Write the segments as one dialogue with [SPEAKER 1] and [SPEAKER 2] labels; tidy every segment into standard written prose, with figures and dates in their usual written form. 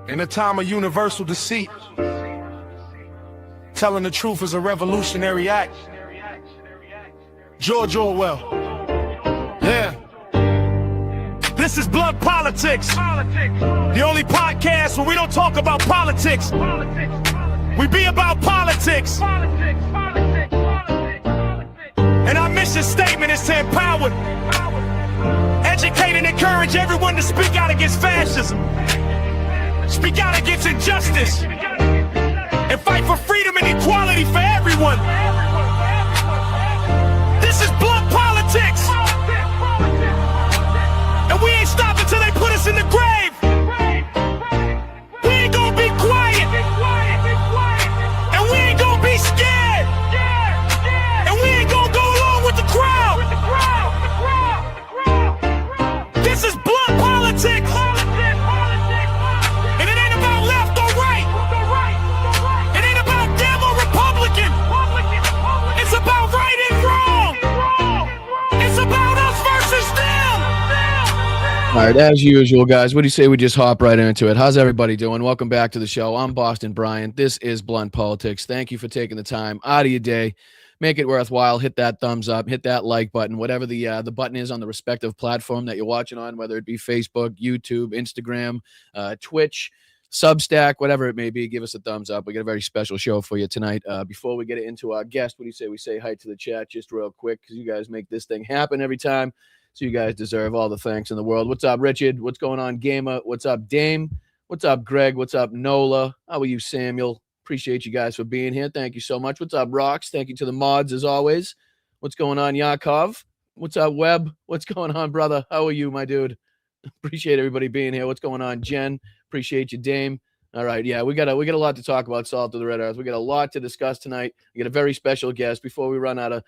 [SPEAKER 1] In a time of universal deceit, telling the truth is a revolutionary act. George Orwell. Yeah. This is Blood Politics. The only podcast where we don't talk about politics. We be about politics. And our mission statement is to empower, educate, and encourage everyone to speak out against fascism. Speak out against injustice and fight for freedom and equality for everyone. This is Blood Politics, and we ain't stopping till they put us in the grave. We ain't gonna be quiet, and we ain't gonna be scared, and we ain't gonna go along with the crowd. This is Blood Politics.
[SPEAKER 2] All right, as usual, guys, what do you say we just hop right into it? How's everybody doing? Welcome back to the show. I'm Boston Brian. This is Blunt Politics. Thank you for taking the time out of your day. Make it worthwhile. Hit that thumbs up. Hit that like button, whatever the button is on the respective platform that you're watching on, whether it be Facebook, YouTube, Instagram, Twitch, Substack, whatever it may be. Give us a thumbs up. We got a very special show for you tonight. Before we get into our guest, what do you say we say hi to the chat just real quick, because you guys make this thing happen every time. So you guys deserve all the thanks in the world. What's up, Richard? What's going on, Gamer? What's up, Dame? What's up, Greg? What's up, Nola? How are you, Samuel? Appreciate you guys for being here. Thank you so much. What's up, Rocks? Thank you to the mods, as always. What's going on, Yakov? What's up, Webb? What's going on, brother? How are you, my dude? Appreciate everybody being here. What's going on, Jen? Appreciate you, Dame. All right, yeah, we got a lot to talk about. Salt of the Red Earth. We got a lot to discuss tonight. We got a very special guest. Before we run out of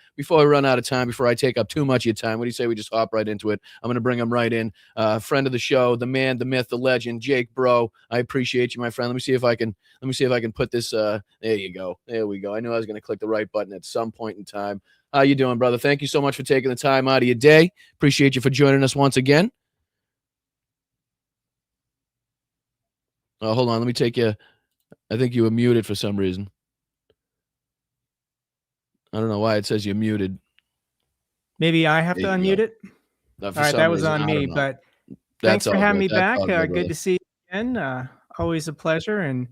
[SPEAKER 2] time, before I take up too much of your time, what do you say we just hop right into it? I'm going to bring him right in. Friend of the show, the man, the myth, the legend, Jake Broe. I appreciate you, my friend. Let me see if I can put this. There you go. There we go. I knew I was going to click the right button at some point in time. How you doing, brother? Thank you so much for taking the time out of your day. Appreciate you for joining us once again. Hold on, let me take you. I think you were muted for some reason. I don't know why it says you're muted.
[SPEAKER 3] Maybe I have to unmute it.
[SPEAKER 2] All
[SPEAKER 3] right, that was on me, but thanks for having me back. Good to see you again. Always a pleasure, and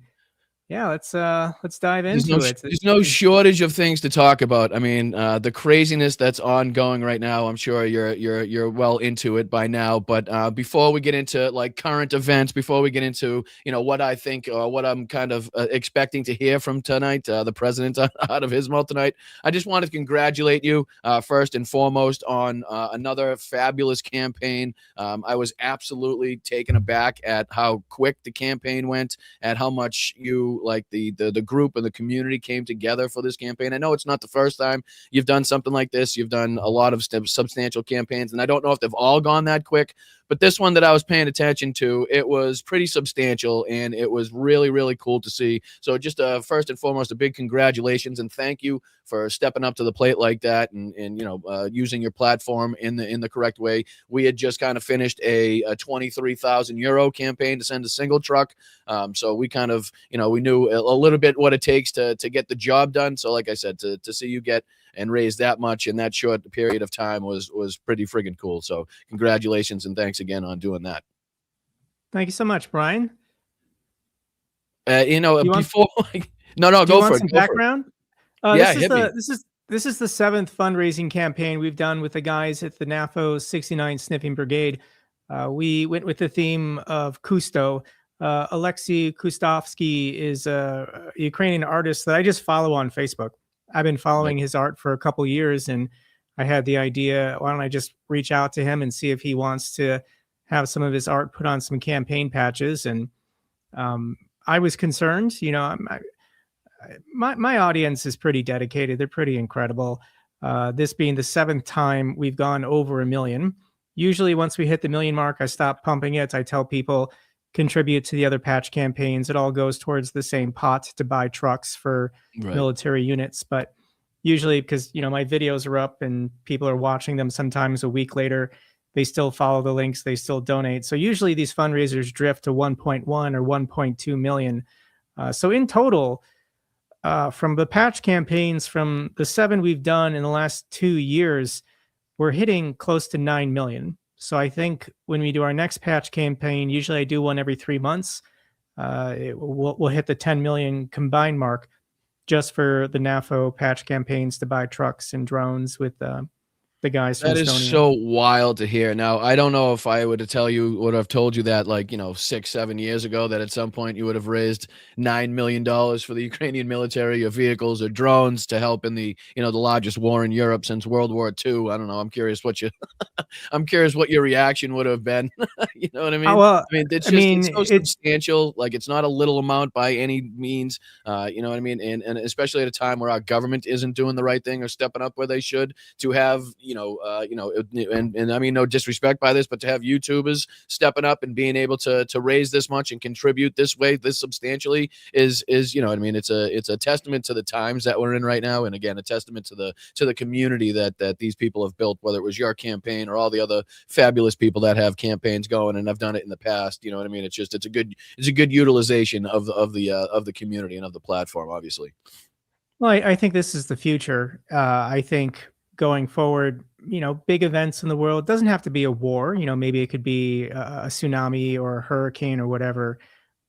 [SPEAKER 3] yeah, let's dive into it.
[SPEAKER 2] There's no shortage of things to talk about. I mean, the craziness that's ongoing right now. I'm sure you're well into it by now. But before we get into like current events, before we get into what I think or what I'm kind of expecting to hear from tonight, the president out of his mouth tonight, I just want to congratulate you first and foremost on another fabulous campaign. I was absolutely taken aback at how quick the campaign went, at how much you. Like the group and the community came together for this campaign. I know it's not the first time you've done something like this. You've done a lot of substantial campaigns, and I don't know if they've all gone that quick, but this one that I was paying attention to, it was pretty substantial, and it was really, really cool to see. So just first and foremost, a big congratulations, and thank you for stepping up to the plate like that, and using your platform in the correct way. We had just kind of finished a 23,000 euro campaign to send a single truck, so we kind of we knew a little bit what it takes to get the job done. So like I said, to see you get and raise that much in that short period of time was pretty friggin' cool. So congratulations and thanks again on doing that.
[SPEAKER 3] Thank you so much, Brian.
[SPEAKER 2] Go for it.
[SPEAKER 3] Background?
[SPEAKER 2] Yeah,
[SPEAKER 3] this is the 7th fundraising campaign we've done with the guys at the NAFO 69 Sniffing Brigade. We went with the theme of Kusto. Alexei Kustovsky is a Ukrainian artist that I just follow on Facebook. I've been following his art for a couple years, and I had the idea, why don't I just reach out to him and see if he wants to have some of his art put on some campaign patches. And I was concerned, my audience is pretty dedicated. They're pretty incredible. This being the 7th time we've gone over 1 million. Usually once we hit the 1 million mark, I stop pumping it. I tell people, contribute to the other patch campaigns. It all goes towards the same pot to buy trucks for military units. But usually, because my videos are up and people are watching them sometimes a week later, they still follow the links, they still donate. So usually these fundraisers drift to 1.1 or 1.2 million. So in total, from the patch campaigns, from the 7 we've done in the last 2 years, we're hitting close to 9 million. So I think when we do our next patch campaign, usually I do one every 3 months. We'll hit the 10 million combined mark just for the NAFO patch campaigns to buy trucks and drones with the guys from
[SPEAKER 2] That is
[SPEAKER 3] Estonia.
[SPEAKER 2] so wild to hear. Now, I don't know if I would have told you that, like, 6, 7 years ago, that at some point you would have raised $9 million for the Ukrainian military, or vehicles or drones to help in the largest war in Europe since World War II. I don't know. I'm curious what your reaction would have been. You know what I mean?
[SPEAKER 3] Well,
[SPEAKER 2] I mean, it's so
[SPEAKER 3] it
[SPEAKER 2] substantial. Like, it's not a little amount by any means. You know what I mean? And especially at a time where our government isn't doing the right thing or stepping up where they should, to have, and I mean, no disrespect by this, but to have YouTubers stepping up and being able to raise this much and contribute this way, this substantially, is what I mean? It's a testament to the times that we're in right now, and again, a testament to the community that these people have built, whether it was your campaign or all the other fabulous people that have campaigns going and have done it in the past. You know what I mean? It's a good utilization of the community and of the platform, obviously.
[SPEAKER 3] Well, I think this is the future. I think going forward, big events in the world doesn't have to be a war. Maybe it could be a tsunami or a hurricane or whatever.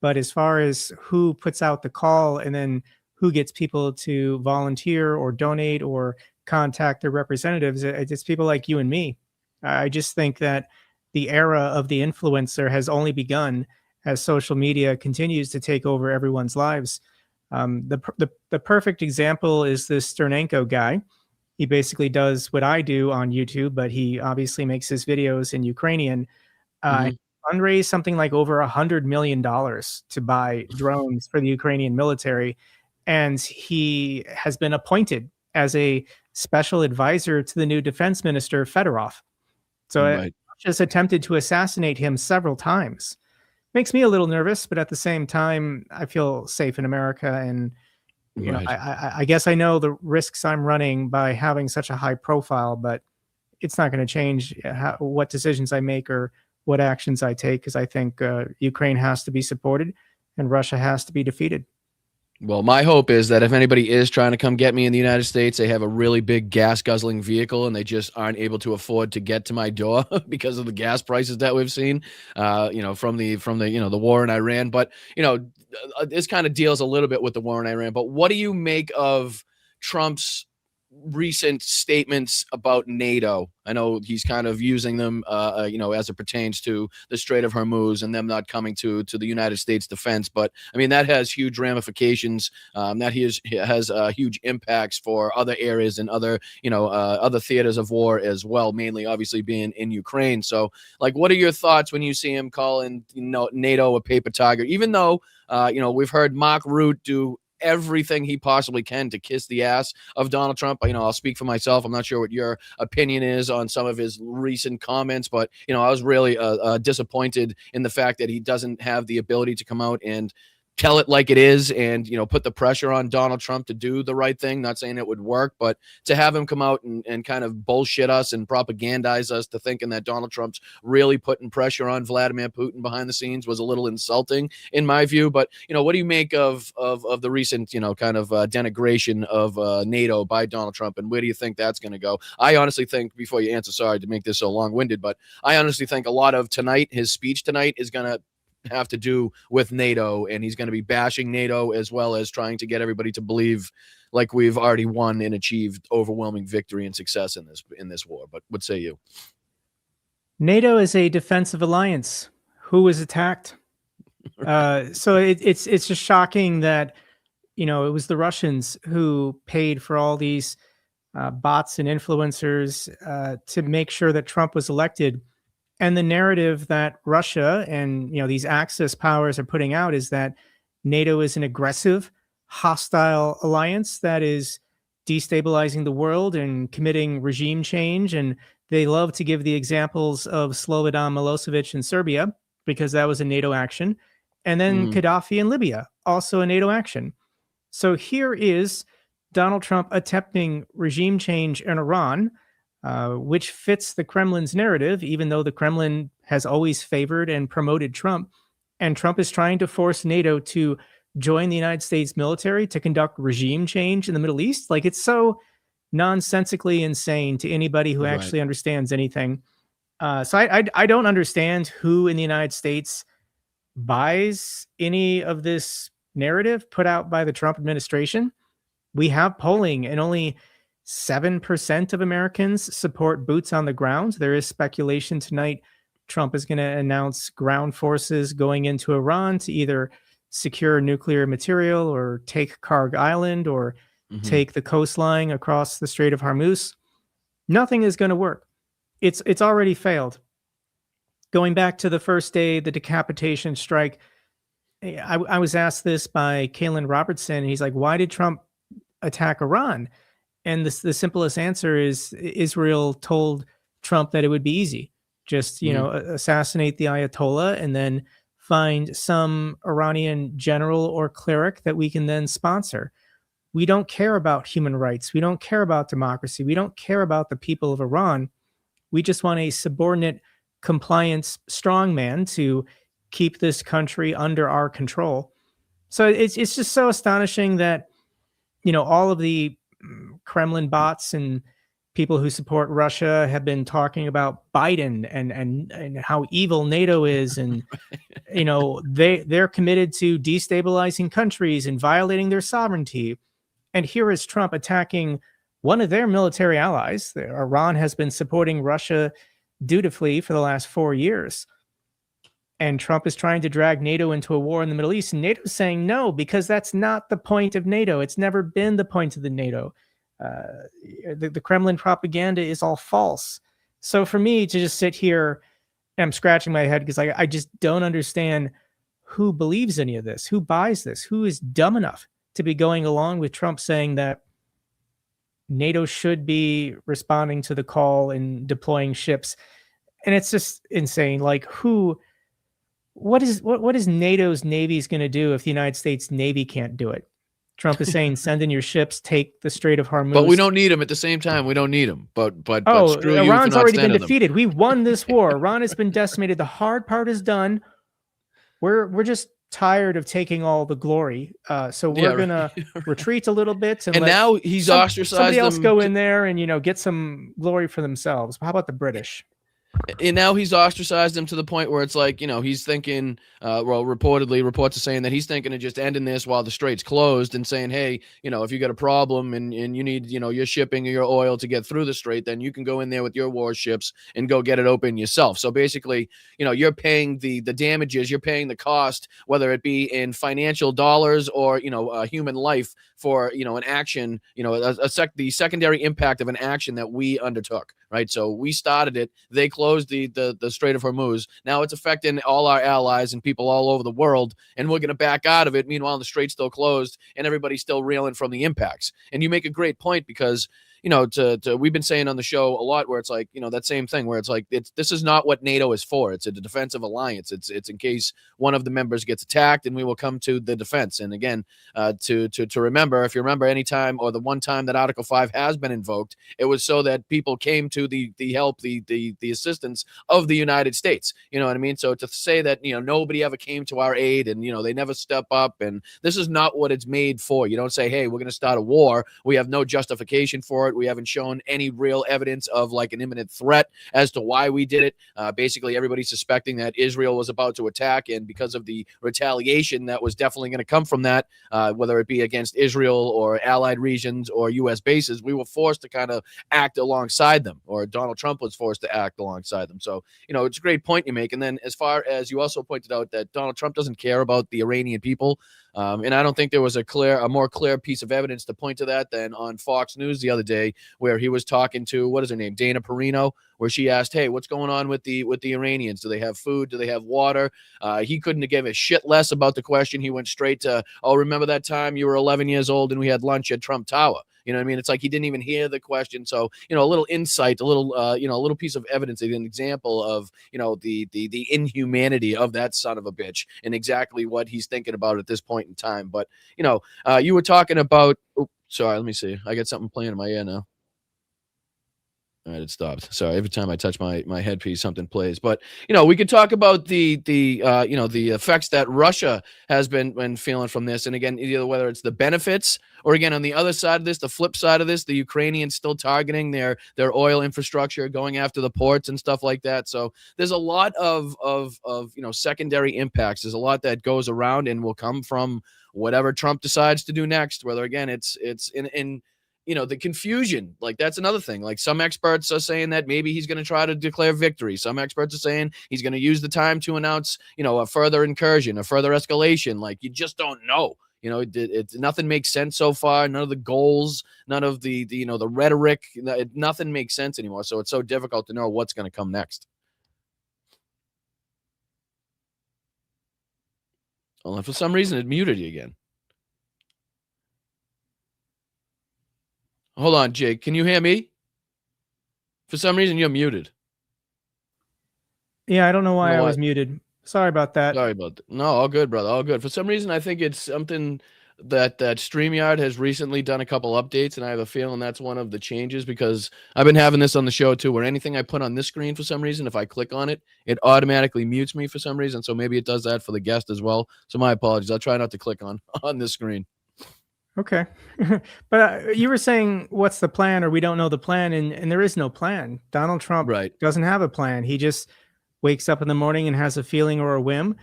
[SPEAKER 3] But as far as who puts out the call and then who gets people to volunteer or donate or contact their representatives, it's people like you and me. I just think that the era of the influencer has only begun as social media continues to take over everyone's lives. The perfect example is this Sternenko guy. He basically does what I do on YouTube, but he obviously makes his videos in Ukrainian.
[SPEAKER 2] Mhm.
[SPEAKER 3] Fundraised something like over $100 million to buy drones for the Ukrainian military. And he has been appointed as a special advisor to the new defense minister, Fedorov. So
[SPEAKER 2] Right.
[SPEAKER 3] Russia's attempted to assassinate him several times. Makes me a little nervous, but at the same time, I feel safe in America. And
[SPEAKER 2] Right.
[SPEAKER 3] I guess I know the risks I'm running by having such a high profile, but it's not going to change what decisions I make or what actions I take, because I think Ukraine has to be supported and Russia has to be defeated.
[SPEAKER 2] Well, my hope is that if anybody is trying to come get me in the United States, they have a really big gas guzzling vehicle and they just aren't able to afford to get to my door because of the gas prices that we've seen, from the war in Iran. But, this kind of deals a little bit with the war in Iran. But what do you make of Trump's recent statements about NATO? I know he's kind of using them, as it pertains to the Strait of Hormuz and them not coming to the United States defense. But I mean, that has huge ramifications. That has huge impacts for other areas and other theaters of war as well. Mainly, obviously, being in Ukraine. So, like, what are your thoughts when you see him calling NATO a paper tiger? Even though we've heard Mark Rutte do everything he possibly can to kiss the ass of Donald Trump. I'll speak for myself. I'm not sure what your opinion is on some of his recent comments, but I was really disappointed in the fact that he doesn't have the ability to come out and tell it like it is and put the pressure on Donald Trump to do the right thing. Not saying it would work, but to have him come out and kind of bullshit us and propagandize us to thinking that Donald Trump's really putting pressure on Vladimir Putin behind the scenes was a little insulting in my view. But what do you make of the recent kind of denigration of NATO by Donald Trump, and where do you think that's going to go? I honestly think, before you answer, sorry to make this so long-winded, but I honestly think a lot of his speech tonight is going to have to do with NATO, and he's going to be bashing NATO as well as trying to get everybody to believe like we've already won and achieved overwhelming victory and success in this war. But what say you?
[SPEAKER 3] NATO is a defensive alliance. Who was attacked? So it's just shocking that it was the Russians who paid for all these bots and influencers to make sure that Trump was elected. And the narrative that Russia and these Axis powers are putting out is that NATO is an aggressive, hostile alliance that is destabilizing the world and committing regime change. And they love to give the examples of Slobodan Milosevic in Serbia because that was a NATO action, and then Gaddafi in Libya, also a NATO action. So here is Donald Trump attempting regime change in Iran, which fits the Kremlin's narrative, even though the Kremlin has always favored and promoted Trump. And Trump is trying to force NATO to join the United States military to conduct regime change in the Middle East. Like, it's so nonsensically insane to anybody who
[SPEAKER 2] Right.
[SPEAKER 3] actually understands anything. So I don't understand who in the United States buys any of this narrative put out by the Trump administration. We have polling, and only 7% of Americans support boots on the ground. There is speculation tonight Trump is going to announce ground forces going into Iran to either secure nuclear material or take Karg Island or take the coastline across the Strait of Hormuz. Nothing is going to work. It's already failed. Going back to the first day, the decapitation strike, I was asked this by Kalen Robertson. And he's like, why did Trump attack Iran? And the simplest answer is Israel told Trump that it would be easy. Just, assassinate the Ayatollah and then find some Iranian general or cleric that we can then sponsor. We don't care about human rights. We don't care about democracy. We don't care about the people of Iran. We just want a subordinate compliance strongman to keep this country under our control. So it's just so astonishing that, all of the Kremlin bots and people who support Russia have been talking about Biden and how evil NATO is. And, they're committed to destabilizing countries and violating their sovereignty. And here is Trump attacking one of their military allies. Iran has been supporting Russia dutifully for the last 4 years. And Trump is trying to drag NATO into a war in the Middle East. And NATO's saying no, because that's not the point of NATO. It's never been the point of the NATO. The Kremlin propaganda is all false. So for me to just sit here, I'm scratching my head because I just don't understand who believes any of this, who buys this, who is dumb enough to be going along with Trump saying that NATO should be responding to the call and deploying ships. And it's just insane. Like, what is NATO's Navy's going to do if the United States Navy can't do it? Trump is saying, send in your ships, take the Strait of Hormuz.
[SPEAKER 2] But we don't need them at the same time. We don't need them. But screw
[SPEAKER 3] Iran's
[SPEAKER 2] you
[SPEAKER 3] already been defeated. We won this war. Iran has been decimated. The hard part is done. We're just tired of taking all the glory. So we're gonna retreat a little bit, and
[SPEAKER 2] now he's ostracized.
[SPEAKER 3] Somebody else go in there and get some glory for themselves. How about the British?
[SPEAKER 2] And now he's ostracized them to the point where it's like, he's thinking, reportedly reports are saying that he's thinking of just ending this while the strait's closed and saying, hey, if you got a problem and you need, your shipping or your oil to get through the strait, then you can go in there with your warships and go get it open yourself. So basically, you're paying the damages, you're paying the cost, whether it be in financial dollars or, a human life for, an action, the secondary impact of an action that we undertook. Right. So we started it. They closed the Strait of Hormuz. Now it's affecting all our allies and people all over the world. And we're going to back out of it. Meanwhile, the strait's still closed and everybody's still reeling from the impacts. And you make a great point because, we've been saying on the show a lot where it's like, that same thing where it's like, this is not what NATO is for. It's a defensive alliance. It's in case one of the members gets attacked and we will come to the defense. And again, to remember, if you remember any time or the one time that Article 5 has been invoked, it was so that people came to the help, the assistance of the United States. You know what I mean? So to say that, nobody ever came to our aid and, they never step up, and this is not what it's made for. You don't say, hey, we're going to start a war. We have no justification for it. We haven't shown any real evidence of like an imminent threat as to why we did it. Basically, everybody's suspecting that Israel was about to attack, and because of the retaliation that was definitely going to come from that, whether it be against Israel or allied regions or U.S. bases, we were forced to kind of act alongside them, or Donald Trump was forced to act alongside them. So, it's a great point you make. And then as far as you also pointed out that Donald Trump doesn't care about the Iranian people, and I don't think there was a more clear piece of evidence to point to that than on Fox News the other day, where he was talking to, what is her name, Dana Perino, where she asked, hey, what's going on with the Iranians? Do they have food? Do they have water? He couldn't have given a shit less about the question. He went straight to, oh, remember that time you were 11 years old and we had lunch at Trump Tower? You know what I mean? It's like he didn't even hear the question. So, a little insight, a little piece of evidence, an example of, the inhumanity of that son of a bitch and exactly what he's thinking about at this point in time. But, you were talking about, sorry, let me see. I got something playing in my ear now. All right, it stopped. Sorry, every time I touch my headpiece, something plays. But we could talk about the effects that Russia has been feeling from this, and again, either whether it's the benefits or again on the other side of this, the flip side of this, the Ukrainians still targeting their oil infrastructure, going after the ports and stuff like that. So there's a lot of secondary impacts. There's a lot that goes around and will come from whatever Trump decides to do next. Whether again it's in the confusion, like that's another thing. Like some experts are saying that maybe he's going to try to declare victory. Some experts are saying he's going to use the time to announce, a further incursion, a further escalation. Like you just don't know. It's nothing makes sense so far. None of the goals, none of the rhetoric, nothing makes sense anymore. So it's so difficult to know what's going to come next. Well, and for some reason it muted you again. Hold on, Jake. Can you hear me? For some reason, you're muted.
[SPEAKER 3] Yeah, I don't know why I was muted. Sorry about that.
[SPEAKER 2] Sorry about that. No, all good, brother. All good. For some reason, I think it's something that StreamYard has recently done a couple updates, and I have a feeling that's one of the changes because I've been having this on the show too, where anything I put on this screen for some reason, if I click on it, it automatically mutes me for some reason. So maybe it does that for the guest as well. So my apologies. I'll try not to click on this screen.
[SPEAKER 3] Okay. But you were saying, what's the plan, or we don't know the plan, and there is no plan. Donald Trump doesn't have a plan. He just wakes up in the morning and has a feeling or a whim.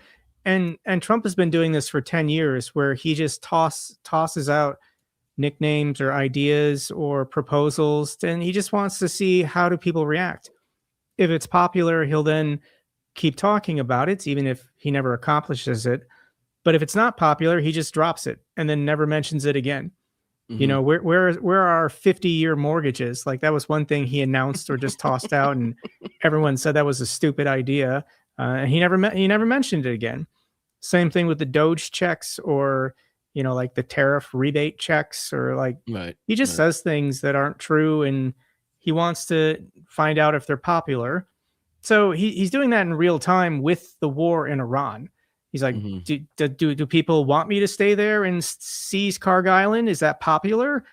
[SPEAKER 3] And Trump has been doing this for 10 years where he just tosses out nicknames or ideas or proposals, and he just wants to see how do people react. If it's popular, he'll then keep talking about it, even if he never accomplishes it. But if it's not popular, he just drops it and then never mentions it again. Mm-hmm. Where are our 50-year mortgages? Like that was one thing he announced or just tossed out, and everyone said that was a stupid idea. And he never mentioned it again. Same thing with the Doge checks, or like the tariff rebate checks, or like he just says things that aren't true, and he wants to find out if they're popular. So he's doing that in real time with the war in Iran. He's like, do people want me to stay there and seize Carg Is that popular?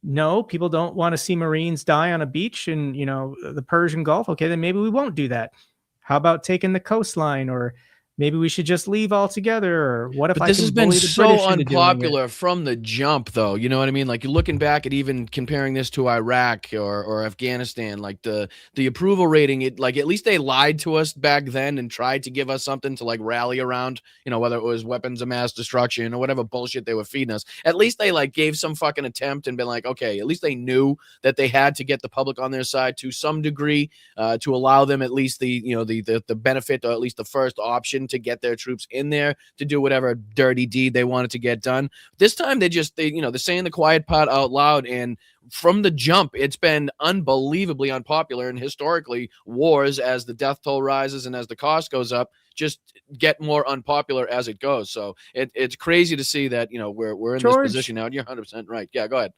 [SPEAKER 3] No, people don't want to see Marines die on a beach in, the Persian Gulf. Okay, then maybe we won't do that. How about taking the coastline? Or maybe we should just leave altogether. Or what if
[SPEAKER 2] this has been so unpopular from the jump, though? You know what I mean? Like you're looking back at even comparing this to Iraq or Afghanistan, like the approval rating, at least they lied to us back then and tried to give us something to like rally around, whether it was weapons of mass destruction or whatever bullshit they were feeding us. At least they like gave some fucking attempt and been like, okay, at least they knew that they had to get the public on their side to some degree to allow them at least the benefit, or at least the first option to get their troops in there to do whatever dirty deed they wanted to get done. This time they're saying the quiet part out loud, and from the jump it's been unbelievably unpopular. And historically, wars, as the death toll rises and as the cost goes up, just get more unpopular as it goes. So it's crazy to see that we're in this position now, and you're 100% right. Yeah, go ahead.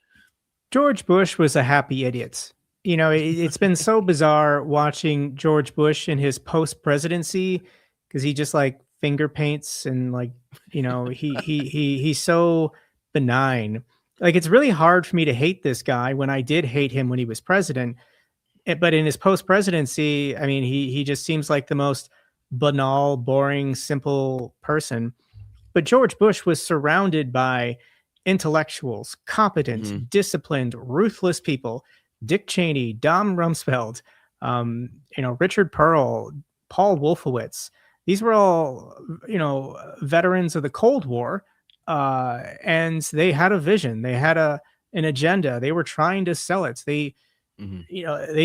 [SPEAKER 3] George Bush was a happy idiot. It's been so bizarre watching George Bush in his post-presidency, because he just like finger paints and like, he's so benign. Like it's really hard for me to hate this guy when I did hate him when he was president. But in his post-presidency, I mean, he just seems like the most banal, boring, simple person. But George Bush was surrounded by intellectuals, competent, disciplined, ruthless people. Dick Cheney, Don Rumsfeld, Richard Pearl, Paul Wolfowitz. These were all, veterans of the Cold War, and they had a vision. They had an agenda. They were trying to sell it. They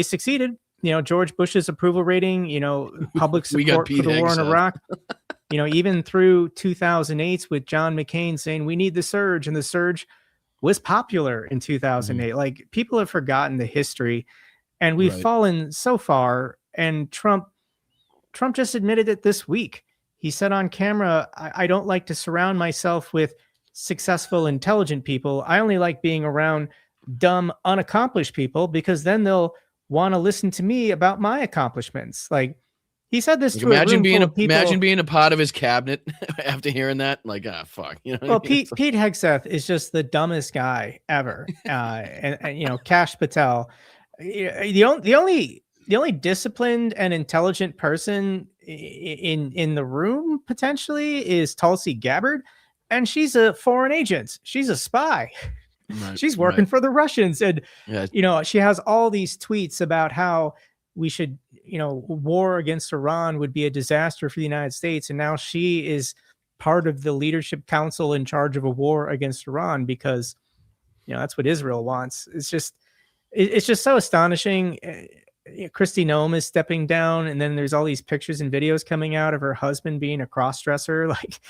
[SPEAKER 3] succeeded. George Bush's approval rating, public support for the war in Iraq, even through 2008 with John McCain saying we need the surge, and the surge was popular in 2008. Like people have forgotten the history, and we've fallen so far. And Trump just admitted it this week. He said on camera, I don't like to surround myself with successful, intelligent people. I only like being around dumb, unaccomplished people, because then they'll want to listen to me about my accomplishments. Like he said this to a room full of people.
[SPEAKER 2] Imagine being a part of his cabinet after hearing that. Like, fuck.
[SPEAKER 3] Well, Pete Hegseth is just the dumbest guy ever. And Kash Patel, the only disciplined and intelligent person in the room potentially is Tulsi Gabbard, and she's a foreign agent. She's a spy.
[SPEAKER 2] Right,
[SPEAKER 3] She's working for the Russians, and
[SPEAKER 2] yeah.
[SPEAKER 3] she has all these tweets about how we should, war against Iran would be a disaster for the United States, and now she is part of the leadership council in charge of a war against Iran because that's what Israel wants. It's just so astonishing. Kristi Noem is stepping down, and then there's all these pictures and videos coming out of her husband being a cross-dresser. Like,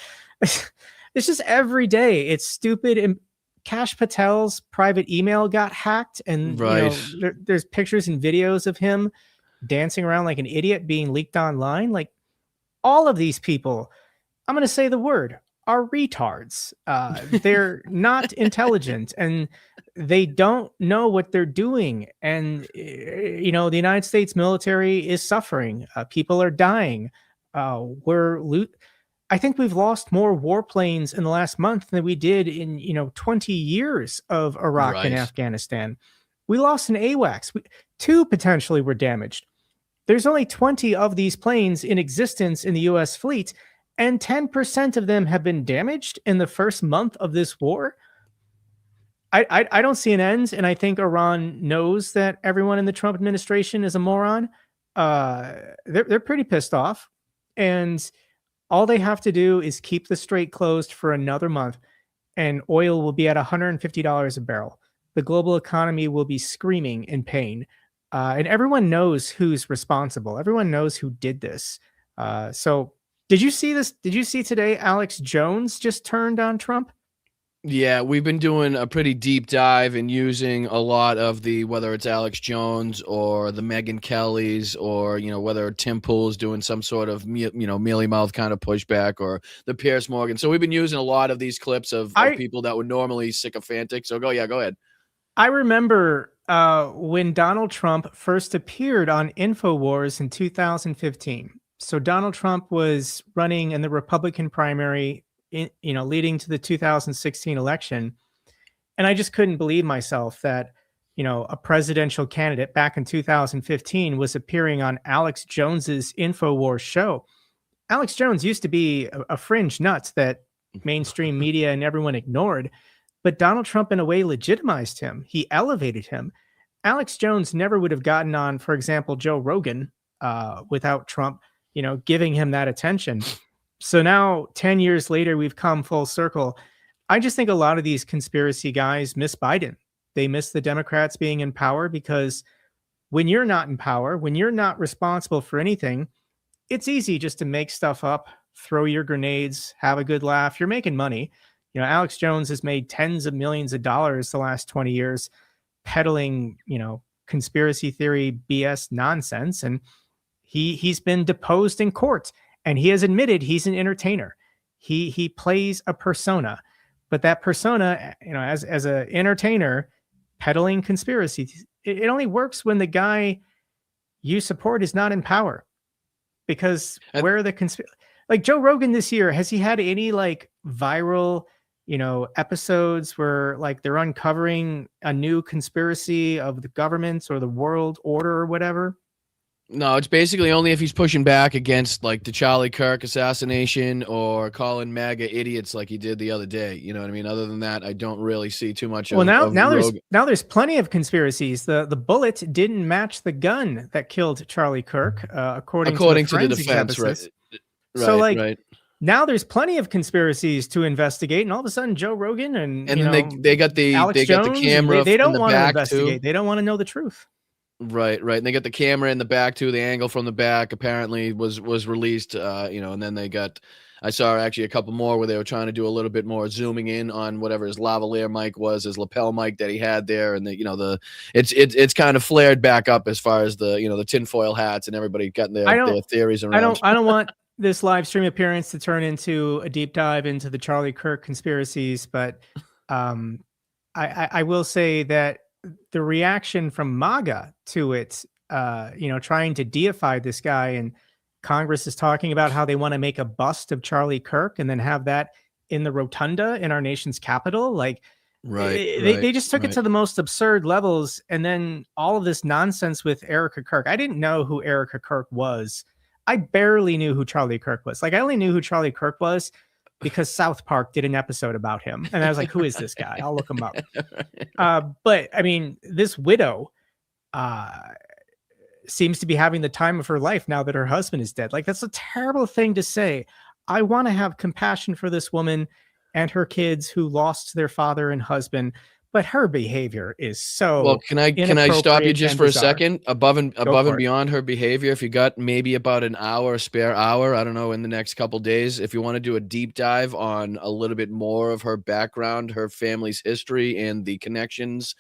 [SPEAKER 3] it's just every day. It's stupid. And Kash Patel's private email got hacked, and there's pictures and videos of him dancing around like an idiot being leaked online. Like, all of these people, I'm going to say the word, are retards. They're not intelligent, and they don't know what they're doing. And, the United States military is suffering. People are dying. I think we've lost more warplanes in the last month than we did in, 20 years of Iraq and Afghanistan. We lost an AWACS. Two potentially were damaged. There's only 20 of these planes in existence in the U.S. fleet, and 10% of them have been damaged in the first month of this war. I don't see an end, and I think Iran knows that everyone in the Trump administration is a moron. They're pretty pissed off, and all they have to do is keep the strait closed for another month, and oil will be at $150 a barrel. The global economy will be screaming in pain, and everyone knows who's responsible. Everyone knows who did this. So did you see this? Did you see today Alex Jones just turned on Trump?
[SPEAKER 2] Yeah, we've been doing a pretty deep dive and using a lot of whether it's Alex Jones or the Megyn Kellys or, whether Tim Pool's doing some sort of, mealy mouth kind of pushback or the Piers Morgan. So we've been using a lot of these clips of people that were normally sycophantic. So go ahead.
[SPEAKER 3] I remember when Donald Trump first appeared on InfoWars in 2015. So Donald Trump was running in the Republican primary, leading to the 2016 election. And I just couldn't believe myself that, a presidential candidate back in 2015 was appearing on Alex Jones's InfoWars show. Alex Jones used to be a fringe nut that mainstream media and everyone ignored, but Donald Trump in a way legitimized him. He elevated him. Alex Jones never would have gotten on, for example, Joe Rogan without Trump, giving him that attention. So now 10 years later, we've come full circle. I just think a lot of these conspiracy guys miss Biden. They miss the Democrats being in power, because when you're not in power, when you're not responsible for anything, it's easy just to make stuff up, throw your grenades, have a good laugh. You're making money. Alex Jones has made tens of millions of dollars the last 20 years peddling, conspiracy theory BS nonsense. And he's been deposed in court. And he has admitted he's an entertainer. He plays a persona, but that persona, as an entertainer peddling conspiracies, it only works when the guy you support is not in power. Because where are the like Joe Rogan this year, has he had any like viral, episodes where like they're uncovering a new conspiracy of the government or the world order or whatever?
[SPEAKER 2] No, it's basically only if he's pushing back against like the Charlie Kirk assassination or calling MAGA idiots like he did the other day. You know what I mean? Other than that, I don't really see too much.
[SPEAKER 3] Well, now there's plenty of conspiracies. The bullet didn't match the gun that killed Charlie Kirk, according to the defense. Right. So now there's plenty of conspiracies to investigate, and all of a sudden Joe Rogan and
[SPEAKER 2] then they got the
[SPEAKER 3] Alex Jones,
[SPEAKER 2] the camera.
[SPEAKER 3] They don't want to
[SPEAKER 2] too.
[SPEAKER 3] investigate. They don't want to know the truth.
[SPEAKER 2] Right. And they got the camera in the back too. The angle from the back apparently was released. And then they got. I saw actually a couple more where they were trying to do a little bit more zooming in on whatever his lavalier mic was, his lapel mic that he had there, and it's kind of flared back up as far as the tinfoil hats and everybody getting their theories around.
[SPEAKER 3] I don't want this live stream appearance to turn into a deep dive into the Charlie Kirk conspiracies, but I will say that the reaction from MAGA to it, trying to deify this guy, and Congress is talking about how they want to make a bust of Charlie Kirk and then have that in the rotunda in our nation's capital. Like, They just took it to the most absurd levels. And then all of this nonsense with Erica Kirk. I didn't know who Erica Kirk was. I barely knew who Charlie Kirk was. Like, I only knew who Charlie Kirk was because South Park did an episode about him. And I was like, who is this guy? I'll look him up. But I mean, this widow seems to be having the time of her life now that her husband is dead. Like, that's a terrible thing to say. I want to have compassion for this woman and her kids who lost their father and husband, but her behavior is so.
[SPEAKER 2] Well, can I stop you just for a second? Above and beyond her behavior, if you got maybe about an hour, a spare hour, I don't know, in the next couple days, if you want to do a deep dive on a little bit more of her background, her family's history, and the connections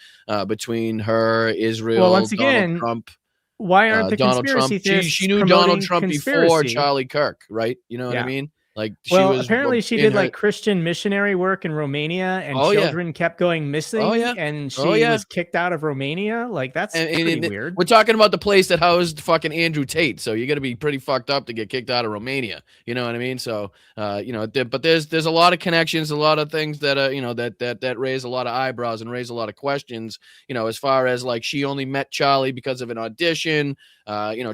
[SPEAKER 2] between her, Israel,
[SPEAKER 3] well, once again,
[SPEAKER 2] Donald Trump.
[SPEAKER 3] Why aren't the
[SPEAKER 2] Donald
[SPEAKER 3] conspiracy
[SPEAKER 2] Trump?
[SPEAKER 3] theorists
[SPEAKER 2] She knew Donald Trump before Charlie Kirk, right? You know what I mean? Like,
[SPEAKER 3] apparently she did like Christian missionary work in Romania, and children kept going missing. And she was kicked out of Romania. Like, that's pretty weird.
[SPEAKER 2] We're talking about the place that housed fucking Andrew Tate, so you got to be pretty fucked up to get kicked out of Romania. You know what I mean? So, but there's a lot of connections, a lot of things that that raise a lot of eyebrows and raise a lot of questions. As far as like she only met Charlie because of an audition.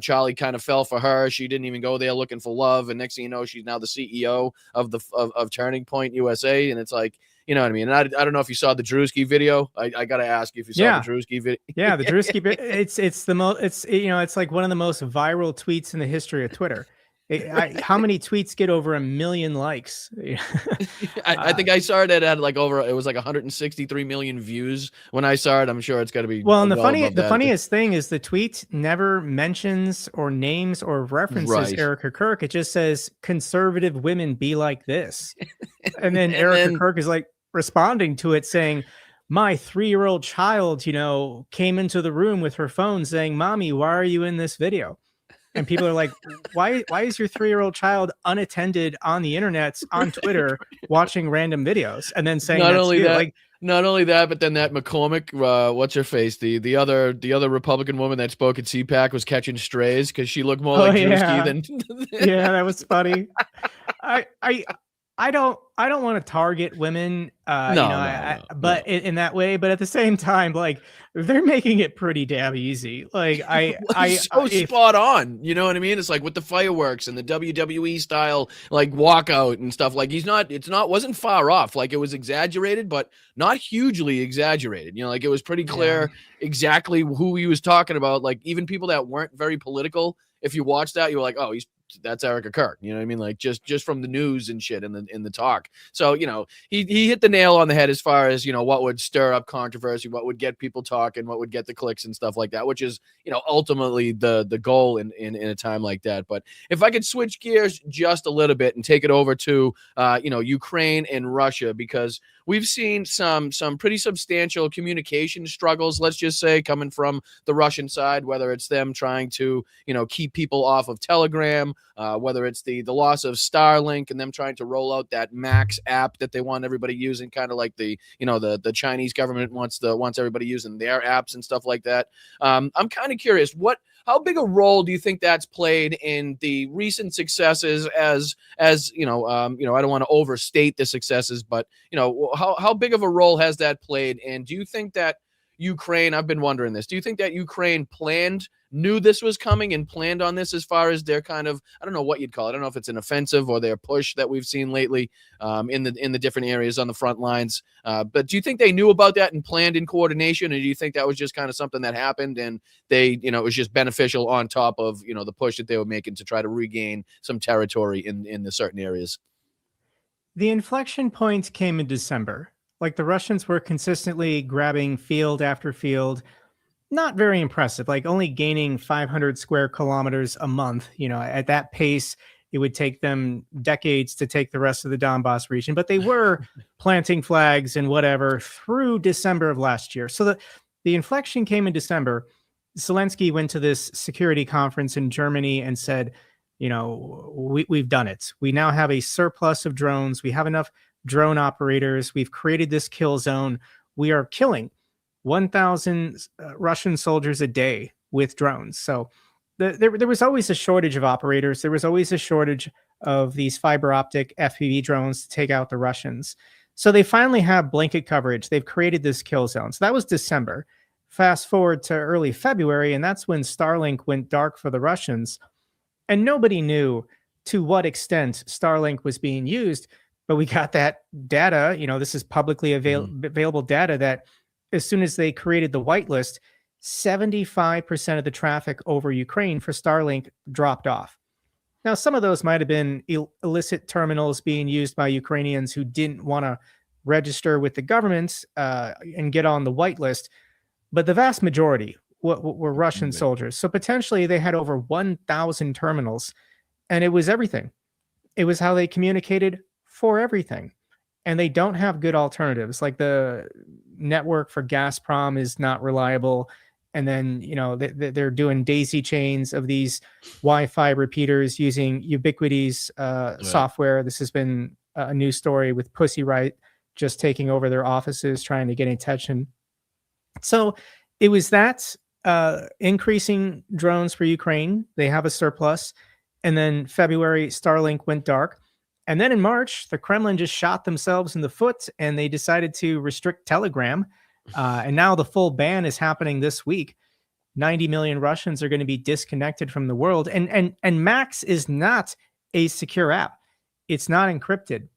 [SPEAKER 2] Charlie kind of fell for her. She didn't even go there looking for love, and next thing you know, she's now the CEO of Turning Point USA, and it's like, you know what I mean? And I don't know if you saw the Drewski video. I gotta ask you if you saw the Drewski video.
[SPEAKER 3] Yeah, the Drewski. It's like one of the most viral tweets in the history of Twitter. How many tweets get over 1 million likes?
[SPEAKER 2] I think I saw it at like it was like 163 million views when I saw it. I'm sure it's got to be.
[SPEAKER 3] Well, and the funniest thing is the tweet never mentions or names or references Erica Kirk. It just says conservative women be like this. And then Erica Kirk is like responding to it saying, my 3-year-old child, came into the room with her phone saying, Mommy, why are you in this video? And people are like, why is your 3-year-old child unattended on the internet, on Twitter, watching random videos, and then saying
[SPEAKER 2] not only that, but then that McCormick, what's her face, the other Republican woman that spoke at CPAC was catching strays because she looked more like Drewski than.
[SPEAKER 3] Yeah, that was funny. I don't want to target women, but in that way. But at the same time, like, they're making it pretty damn easy. Like,
[SPEAKER 2] spot on. You know what I mean? It's like with the fireworks and the WWE style, like walkout and stuff. Like, wasn't far off. Like, it was exaggerated, but not hugely exaggerated. Like, it was pretty clear exactly who he was talking about. Like, even people that weren't very political, if you watch that, you were like, oh, that's Erica Kirk. You know what I mean? Like, just from the news and shit in the talk. So, he hit the nail on the head as far as, what would stir up controversy, what would get people talking, what would get the clicks and stuff like that, which is, ultimately the goal in a time like that. But if I could switch gears just a little bit and take it over to, Ukraine and Russia, because we've seen some pretty substantial communication struggles, let's just say, coming from the Russian side, whether it's them trying to, keep people off of Telegram, whether it's the loss of Starlink and them trying to roll out that Max app that they want everybody using, kind of like the Chinese government wants everybody using their apps and stuff like that. I'm kind of curious, how big a role do you think that's played in the recent successes as I don't want to overstate the successes, but how big of a role has that played? And do you think that Ukraine, I've been wondering this, do you think that Ukraine knew this was coming and planned on this as far as their kind of, I don't know what you'd call it, I don't know if it's an offensive or their push that we've seen lately in the different areas on the front lines, but do you think they knew about that and planned in coordination, or do you think that was just kind of something that happened and they, it was just beneficial on top of, the push that they were making to try to regain some territory in the certain areas?
[SPEAKER 3] The inflection point came in December. Like, the Russians were consistently grabbing field after field. Not very impressive, like only gaining 500 square kilometers a month. At that pace, it would take them decades to take the rest of the Donbass region, but they were planting flags and whatever through December of last year. So the inflection came in December. Zelensky went to this security conference in Germany and said, we've done it. We now have a surplus of drones. We have enough drone operators. We've created this kill zone. We are killing 1,000 Russian soldiers a day with drones. So there was always a shortage of operators. There was always a shortage of these fiber optic FPV drones to take out the Russians. So they finally have blanket coverage. They've created this kill zone. So that was December. Fast forward to early February, and that's when Starlink went dark for the Russians. And nobody knew to what extent Starlink was being used. But we got that data. This is publicly available data that as soon as they created the whitelist, 75% of the traffic over Ukraine for Starlink dropped off. Now, some of those might have been illicit terminals being used by Ukrainians who didn't want to register with the government and get on the whitelist, but the vast majority were Russian soldiers. So potentially they had over 1,000 terminals, and it was everything. It was how they communicated for everything. And they don't have good alternatives. Like the network for Gazprom is not reliable. And then, they're doing daisy chains of these Wi-Fi repeaters using Ubiquiti's software. This has been a news story with Pussy Riot just taking over their offices, trying to get attention. So it was that increasing drones for Ukraine. They have a surplus. And then February, Starlink went dark. And then in March, the Kremlin just shot themselves in the foot and they decided to restrict Telegram. And now the full ban is happening this week. 90 million Russians are going to be disconnected from the world. And Max is not a secure app. It's not encrypted.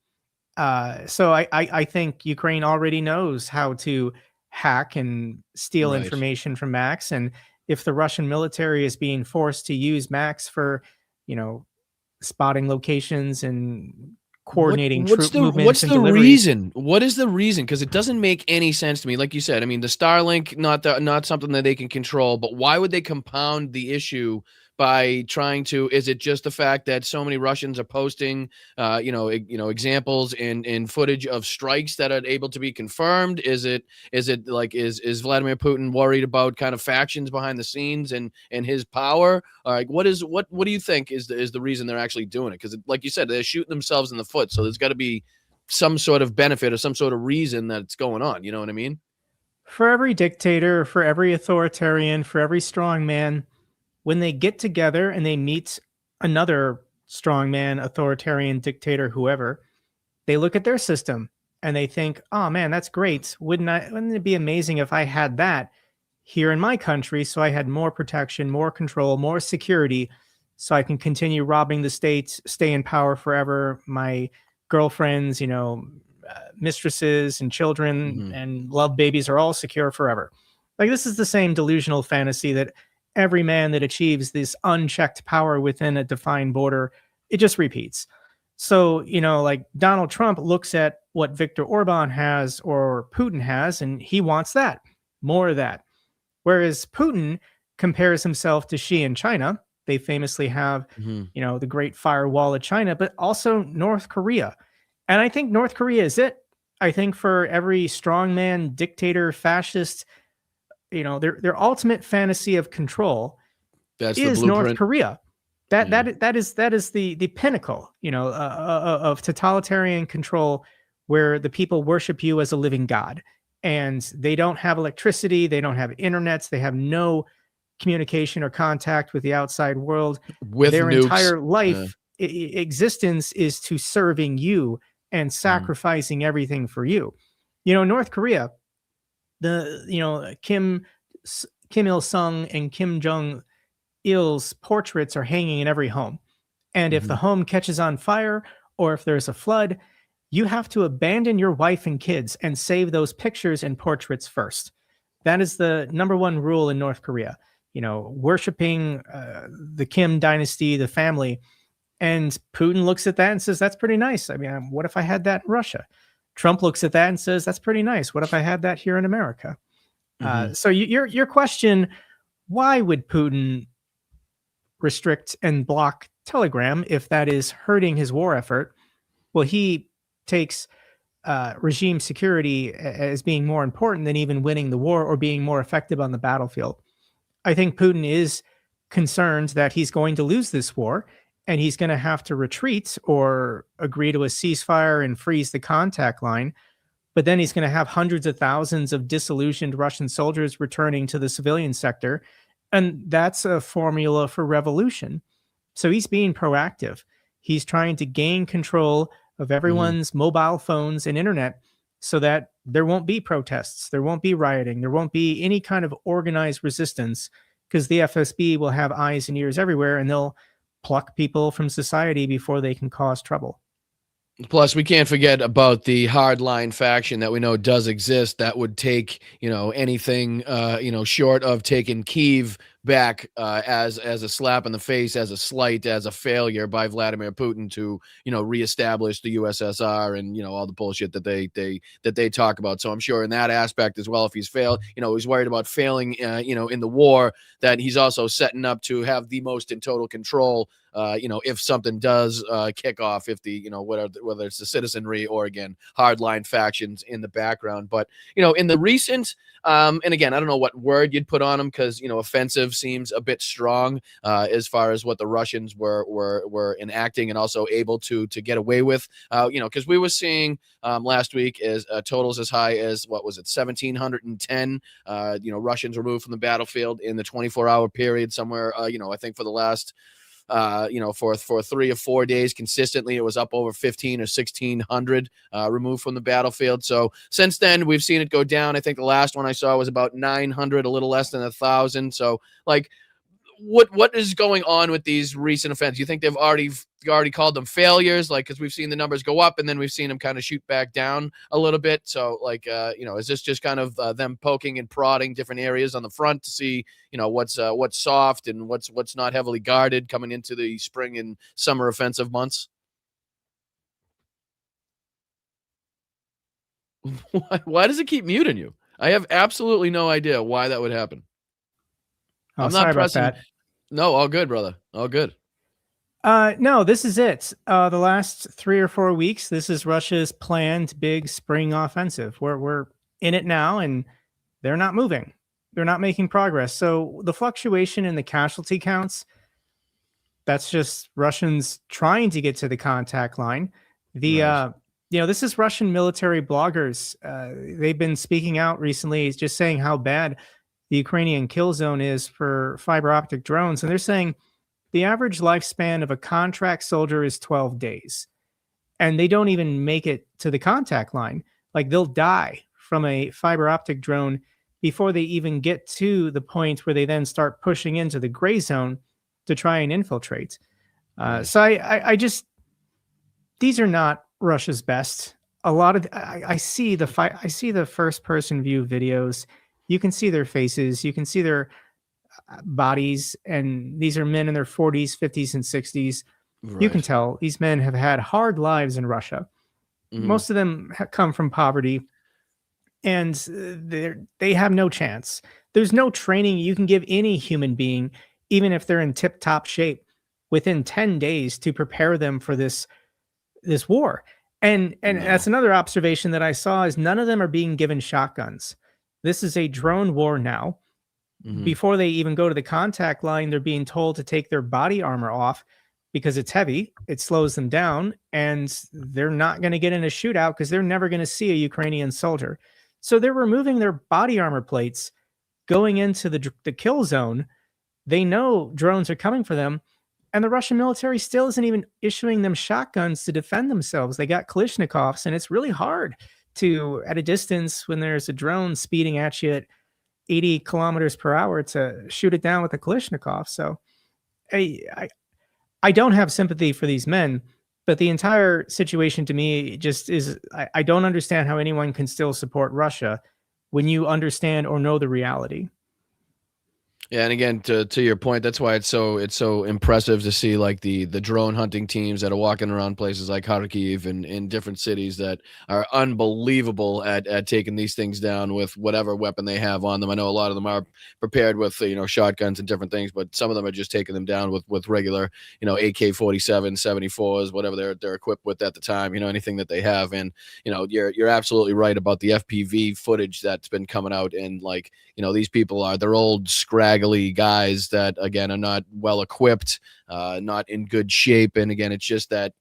[SPEAKER 3] So I think Ukraine already knows how to hack and steal information from Max. And if the Russian military is being forced to use Max for, spotting locations and coordinating troop movements.
[SPEAKER 2] What's
[SPEAKER 3] and
[SPEAKER 2] the
[SPEAKER 3] deliveries.
[SPEAKER 2] reason? What is the reason? Because it doesn't make any sense to me. Like you said, I mean, the Starlink, not something that they can control, but why would they compound the issue by trying to? Is it just the fact that so many Russians are posting, examples in footage of strikes that are able to be confirmed? Is it like is Vladimir Putin worried about kind of factions behind the scenes and his power? Like, what do you think is the reason they're actually doing it? Because like you said, they're shooting themselves in the foot. So there's got to be some sort of benefit or some sort of reason that it's going on. You know what I mean?
[SPEAKER 3] For every dictator, for every authoritarian, for every strong man, when they get together and they meet another strongman, authoritarian, dictator, whoever, they look at their system and they think, oh man, that's great. Wouldn't it be amazing if I had that here in my country so I had more protection, more control, more security so I can continue robbing the state, stay in power forever. My girlfriends, mistresses and children and love babies are all secure forever. Like, this is the same delusional fantasy that every man that achieves this unchecked power within a defined border, it just repeats. So, like Donald Trump looks at what Viktor Orban has or Putin has, and he wants that, more of that. Whereas Putin compares himself to Xi in China. They famously have, the Great Firewall of China, but also North Korea. And I think North Korea is it. I think for every strongman, dictator, fascist, their ultimate fantasy of control is North Korea. That is the pinnacle, of totalitarian control, where the people worship you as a living god, and they don't have electricity, they don't have internets, they have no communication or contact with the outside world.
[SPEAKER 2] With
[SPEAKER 3] their
[SPEAKER 2] nukes.
[SPEAKER 3] Entire life existence is to serving you and sacrificing everything for you. North Korea, Kim Il-sung and Kim Jong-il's portraits are hanging in every home. And if the home catches on fire or if there's a flood, you have to abandon your wife and kids and save those pictures and portraits first. That is the number one rule in North Korea. Worshiping the Kim dynasty, the family. And Putin looks at that and says, that's pretty nice. I mean, what if I had that in Russia? Trump looks at that and says, that's pretty nice. What if I had that here in America? So your question, why would Putin restrict and block Telegram if that is hurting his war effort? Well, he takes regime security as being more important than even winning the war or being more effective on the battlefield. I think Putin is concerned that he's going to lose this war and he's going to have to retreat or agree to a ceasefire and freeze the contact line. But then he's going to have hundreds of thousands of disillusioned Russian soldiers returning to the civilian sector. And that's a formula for revolution. So he's being proactive. He's trying to gain control of everyone's mobile phones and internet so that there won't be protests, there won't be rioting, there won't be any kind of organized resistance, because the FSB will have eyes and ears everywhere, and they'll pluck people from society before they can cause trouble.
[SPEAKER 2] Plus, we can't forget about the hardline faction that we know does exist that would take, anything, short of taking Kyiv back as a slap in the face, as a slight, as a failure by Vladimir Putin to, reestablish the USSR and, all the bullshit that they talk about. So I'm sure in that aspect as well, if he's failed, he's worried about failing, in the war, that he's also setting up to have the most in total control, if something does kick off, if the, whether it's the citizenry or, again, hardline factions in the background. But, in the recent, and again, I don't know what word you'd put on them, because, offensive seems a bit strong as far as what the Russians were enacting and also able to get away with, because we were seeing last week is totals as high as, what was it, 1,710, Russians removed from the battlefield in the 24-hour period somewhere, I think for the last for 3 or 4 days consistently, it was up over 15 or 1,600 removed from the battlefield. So since then, we've seen it go down. I think the last one I saw was about 900, a little less than 1,000. So, like, what is going on with these recent offenses? You think they've already called them failures? Like, because we've seen the numbers go up and then we've seen them kind of shoot back down a little bit. So, like, is this just kind of them poking and prodding different areas on the front to see, what's soft and what's not heavily guarded coming into the spring and summer offensive months? Why does it keep muting you? I have absolutely no idea why that would happen.
[SPEAKER 3] Oh, I'm not pressing. About that.
[SPEAKER 2] No, all good, brother. All good.
[SPEAKER 3] No, this is it. The last 3 or 4 weeks, this is Russia's planned big spring offensive. We're in it now, and they're not moving. They're not making progress. So the fluctuation in the casualty counts, that's just Russians trying to get to the contact line. Right. This is Russian military bloggers. They've been speaking out recently, just saying how bad the Ukrainian kill zone is for fiber optic drones. And they're saying the average lifespan of a contract soldier is 12 days. And they don't even make it to the contact line. Like, they'll die from a fiber optic drone before they even get to the point where they then start pushing into the gray zone to try and infiltrate. So I just, these are not Russia's best. A lot of, I see the first person view videos. You can see their faces. You can see their bodies. And these are men in their 40s, 50s, and 60s. Right. You can tell these men have had hard lives in Russia. Mm-hmm. Most of them come from poverty. And they have no chance. There's no training you can give any human being, even if they're in tip-top shape, within 10 days to prepare them for this war. And that's another observation that I saw, is none of them are being given shotguns. This is a drone war now. Mm-hmm. Before they even go to the contact line, they're being told to take their body armor off because it's heavy. It slows them down, and they're not going to get in a shootout because they're never going to see a Ukrainian soldier. So they're removing their body armor plates, going into the kill zone. They know drones are coming for them, and the Russian military still isn't even issuing them shotguns to defend themselves. They got Kalashnikovs, and it's really hard to, at a distance, when there's a drone speeding at you at 80 kilometers per hour, to shoot it down with a Kalashnikov. So I don't have sympathy for these men, but the entire situation to me just is, I don't understand how anyone can still support Russia when you understand or know the reality.
[SPEAKER 2] Yeah, and again, to your point, that's why it's so impressive to see, like, the drone hunting teams that are walking around places like Kharkiv and in different cities that are unbelievable at taking these things down with whatever weapon they have on them. I know a lot of them are prepared with shotguns and different things, but some of them are just taking them down with regular AK-47, 74s, whatever they're equipped with at the time. Anything that they have. And you're absolutely right about the FPV footage that's been coming out, and these people they're old scraggly guys that, again, are not well equipped. not in good shape. And again, it's just that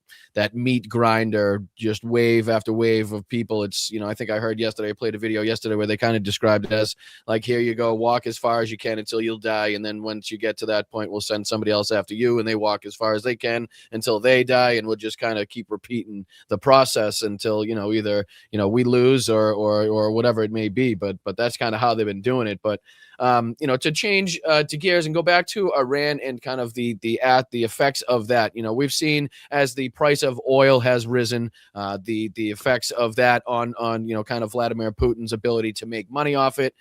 [SPEAKER 2] meat grinder, just wave after wave of people. It's, I think I heard yesterday, I played a video yesterday where they kind of described it as like, here you go, walk as far as you can until you'll die. And then once you get to that point, we'll send somebody else after you, and they walk as far as they can until they die. And we'll just kind of keep repeating the process until, either, we lose or whatever it may be. But that's kind of how they've been doing it. But, to change to gears and go back to Iran and kind of the effects of that, we've seen as the price of oil has risen, the effects of that on kind of Vladimir Putin's ability to make money off it.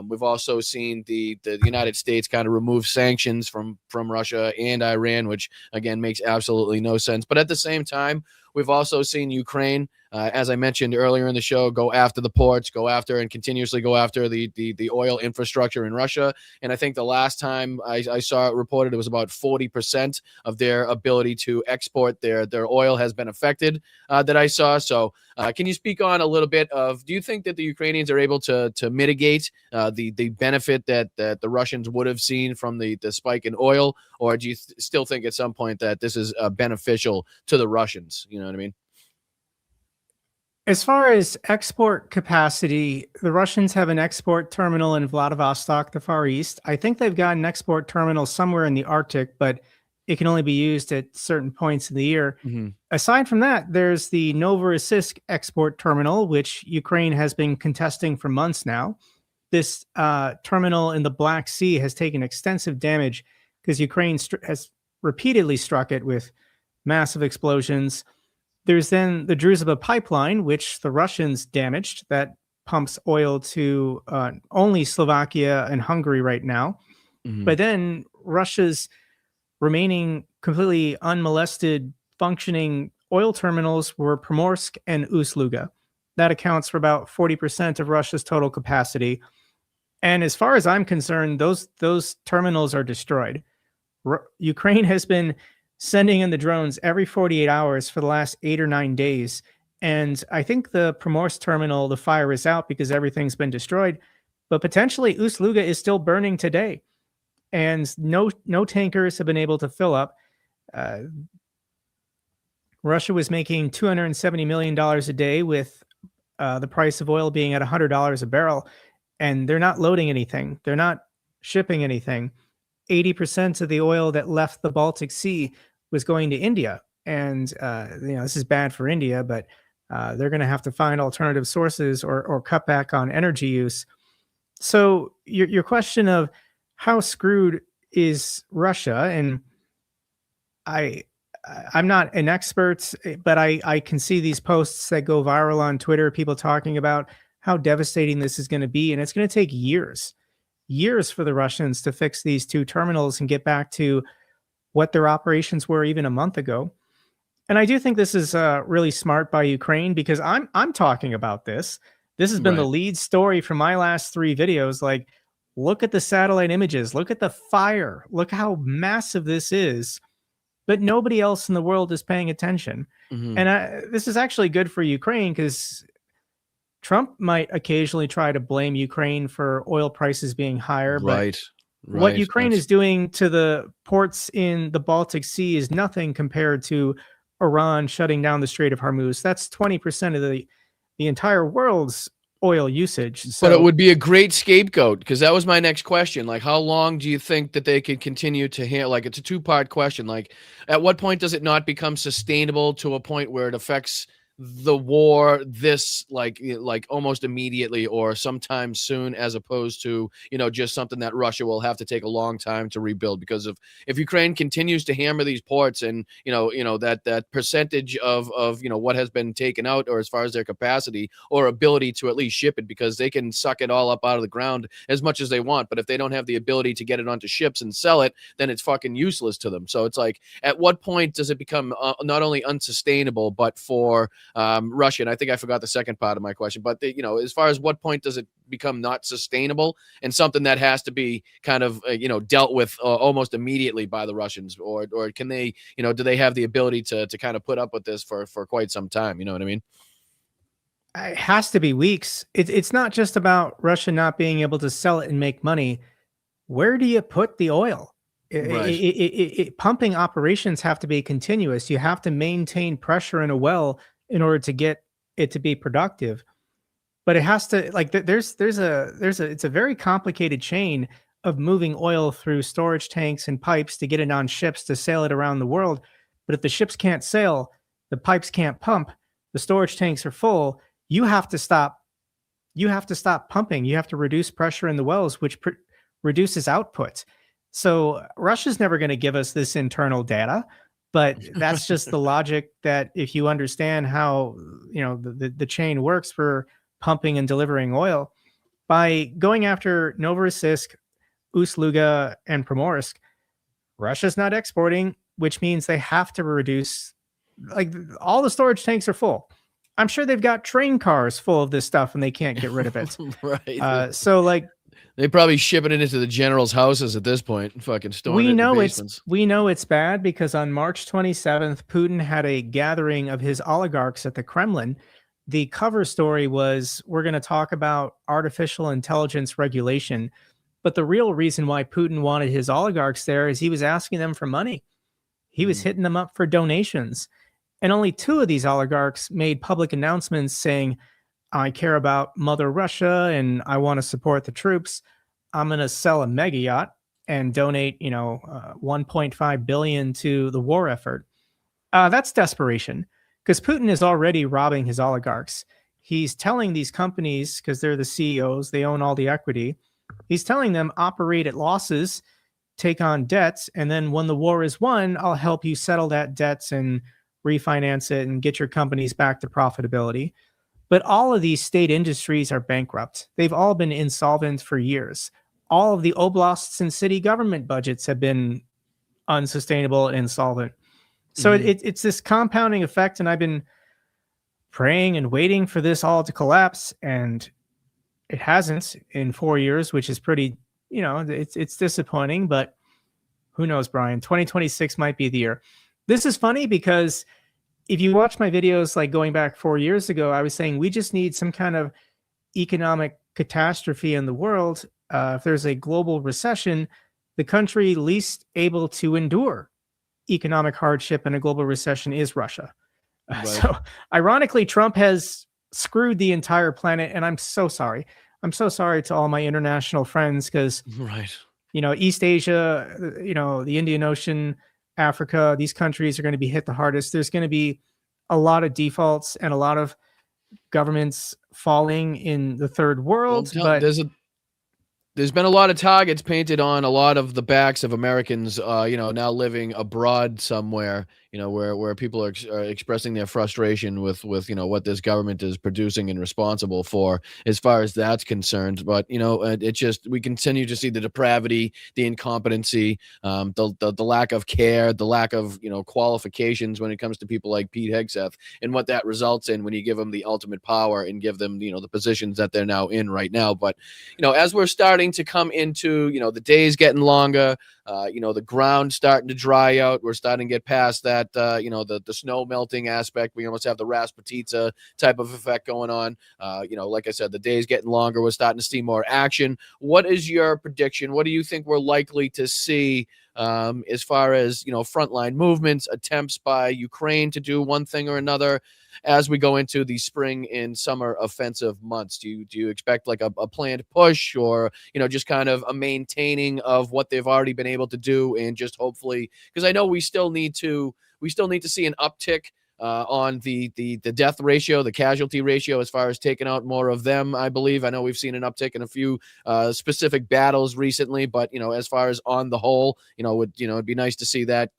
[SPEAKER 2] We've also seen the United States kind of remove sanctions from Russia and Iran, which again makes absolutely no sense. But at the same time, we've also seen Ukraine, as I mentioned earlier in the show, go after the ports, and continuously go after the oil infrastructure in Russia. And I think the last time I saw it reported, it was about 40% of their ability to export their oil has been affected that I saw. So can you speak on a little bit of, do you think that the Ukrainians are able to mitigate the benefit that the Russians would have seen from the spike in oil? Or do you still think at some point that this is beneficial to the Russians? You know what I mean?
[SPEAKER 3] As far as export capacity, the Russians have an export terminal in Vladivostok, the Far East. I think they've got an export terminal somewhere in the Arctic, but it can only be used at certain points in the year.
[SPEAKER 2] Mm-hmm.
[SPEAKER 3] Aside from that, there's the Novorossiysk export terminal, which Ukraine has been contesting for months now. This terminal in the Black Sea has taken extensive damage because Ukraine has repeatedly struck it with massive explosions. There's then the Druzhba pipeline, which the Russians damaged, that pumps oil to only Slovakia and Hungary right now.
[SPEAKER 2] Mm-hmm.
[SPEAKER 3] But then Russia's remaining completely unmolested functioning oil terminals were Primorsk and Ust-Luga. That accounts for about 40% of Russia's total capacity. And as far as I'm concerned, those terminals are destroyed. Ukraine has been sending in the drones every 48 hours for the last 8 or 9 days. And I think the Primorsk terminal, the fire is out because everything's been destroyed. But potentially Ust-Luga is still burning today. And no tankers have been able to fill up. Russia was making $270 million a day with the price of oil being at $100 a barrel. And they're not loading anything. They're not shipping anything. 80% of the oil that left the Baltic Sea was going to India. And, this is bad for India, but they're going to have to find alternative sources or cut back on energy use. So your question of how screwed is Russia, and I'm not an expert, but I can see these posts that go viral on Twitter, people talking about how devastating this is going to be. And it's going to take years for the Russians to fix these two terminals and get back to what their operations were even a month ago. And I do think this is really smart by Ukraine, because I'm talking about this. This has been the lead story from my last 3 videos. Like, look at the satellite images, look at the fire, look how massive this is. But nobody else in the world is paying attention.
[SPEAKER 2] Mm-hmm.
[SPEAKER 3] And this is actually good for Ukraine, because Trump might occasionally try to blame Ukraine for oil prices being higher. But what Ukraine is doing to the ports in the Baltic Sea is nothing compared to Iran shutting down the Strait of Hormuz. That's 20% of the entire world's oil usage. So,
[SPEAKER 2] but it would be a great scapegoat, because that was my next question. Like, how long do you think that they could continue to handle? Like, it's a 2-part question. Like, at what point does it not become sustainable to a point where it affects the war like almost immediately or sometime soon, as opposed to just something that Russia will have to take a long time to rebuild? Because if Ukraine continues to hammer these ports, and that percentage of what has been taken out, or as far as their capacity or ability to at least ship it, because they can suck it all up out of the ground as much as they want, but if they don't have the ability to get it onto ships and sell it, then it's fucking useless to them. So it's like, at what point does it become not only unsustainable, but for Russia? And I think I forgot the second part of my question, but as far as what point does it become not sustainable and something that has to be kind of dealt with almost immediately by the Russians, or can they do they have the ability to kind of put up with this for quite some time? You know what I mean?
[SPEAKER 3] It has to be weeks. It's not just about Russia not being able to sell it and make money. Where do you put the oil?
[SPEAKER 2] Right.
[SPEAKER 3] Pumping operations have to be continuous. You have to maintain pressure in a well in order to get it to be productive. But it has to like it's a very complicated chain of moving oil through storage tanks and pipes to get it on ships to sail it around the world. But if the ships can't sail, the pipes can't pump, the storage tanks are full, you have to stop pumping. You have to reduce pressure in the wells, which reduces output. So Russia's never going to give us this internal data, but that's just the logic that if you understand how the chain works for pumping and delivering oil, by going after Novorossiysk, Ust-Luga, and Primorsk, Russia's not exporting, which means they have to reduce. Like all the storage tanks are full. I'm sure they've got train cars full of this stuff and they can't get rid of it.
[SPEAKER 2] Right.
[SPEAKER 3] So like
[SPEAKER 2] They probably shipping it into the general's houses at this point, fucking storing it in the basements.
[SPEAKER 3] we know it's bad because on March 27th, Putin had a gathering of his oligarchs at the Kremlin. The cover story was, we're going to talk about artificial intelligence regulation. But the real reason why Putin wanted his oligarchs there is he was asking them for money. He was hitting them up for donations. And only 2 of these oligarchs made public announcements saying, I care about Mother Russia and I want to support the troops. I'm going to sell a mega yacht and donate, 1.5 billion to the war effort. That's desperation because Putin is already robbing his oligarchs. He's telling these companies, because they're the CEOs, they own all the equity. He's telling them operate at losses, take on debts, and then when the war is won, I'll help you settle that debts and refinance it and get your companies back to profitability. But all of these state industries are bankrupt. They've all been insolvent for years. All of the oblasts and city government budgets have been unsustainable and insolvent. So it's this compounding effect, and I've been praying and waiting for this all to collapse, and it hasn't in 4 years, which is pretty, it's disappointing, but who knows, Brian? 2026 might be the year. This is funny because if you watch my videos, like going back 4 years ago, I was saying we just need some kind of economic catastrophe in the world. If there's a global recession, the country least able to endure economic hardship in a global recession is Russia.
[SPEAKER 2] Right.
[SPEAKER 3] So ironically, Trump has screwed the entire planet. And I'm so sorry. I'm so sorry to all my international friends because,
[SPEAKER 2] Right.
[SPEAKER 3] East Asia, the Indian Ocean, Africa, these countries are going to be hit the hardest. There's going to be a lot of defaults and a lot of governments falling in the third world.
[SPEAKER 2] Well, there's been a lot of targets painted on a lot of the backs of Americans, now living abroad somewhere, where people are expressing their frustration with what this government is producing and responsible for, as far as that's concerned. But it just, we continue to see the depravity, the incompetency, the lack of care, the lack of qualifications when it comes to people like Pete Hegseth, and what that results in when you give them the ultimate power and give them the positions that they're now in right now. But as we're starting to come into the days getting longer, the ground starting to dry out, we're starting to get past that the snow melting aspect. We almost have the Rasputitsa type of effect going on. Like I said, the days getting longer, we're starting to see more action. What is your prediction? What do you think we're likely to see as far as frontline movements, attempts by Ukraine to do one thing or another as we go into the spring and summer offensive months? Do you expect like a planned push, or just kind of a maintaining of what they've already been able to do, and just hopefully, because I know we still need to see an uptick on the death ratio, the casualty ratio, as far as taking out more of them, I believe. I know we've seen an uptick in a few specific battles recently, but as far as on the whole, it'd be nice to see that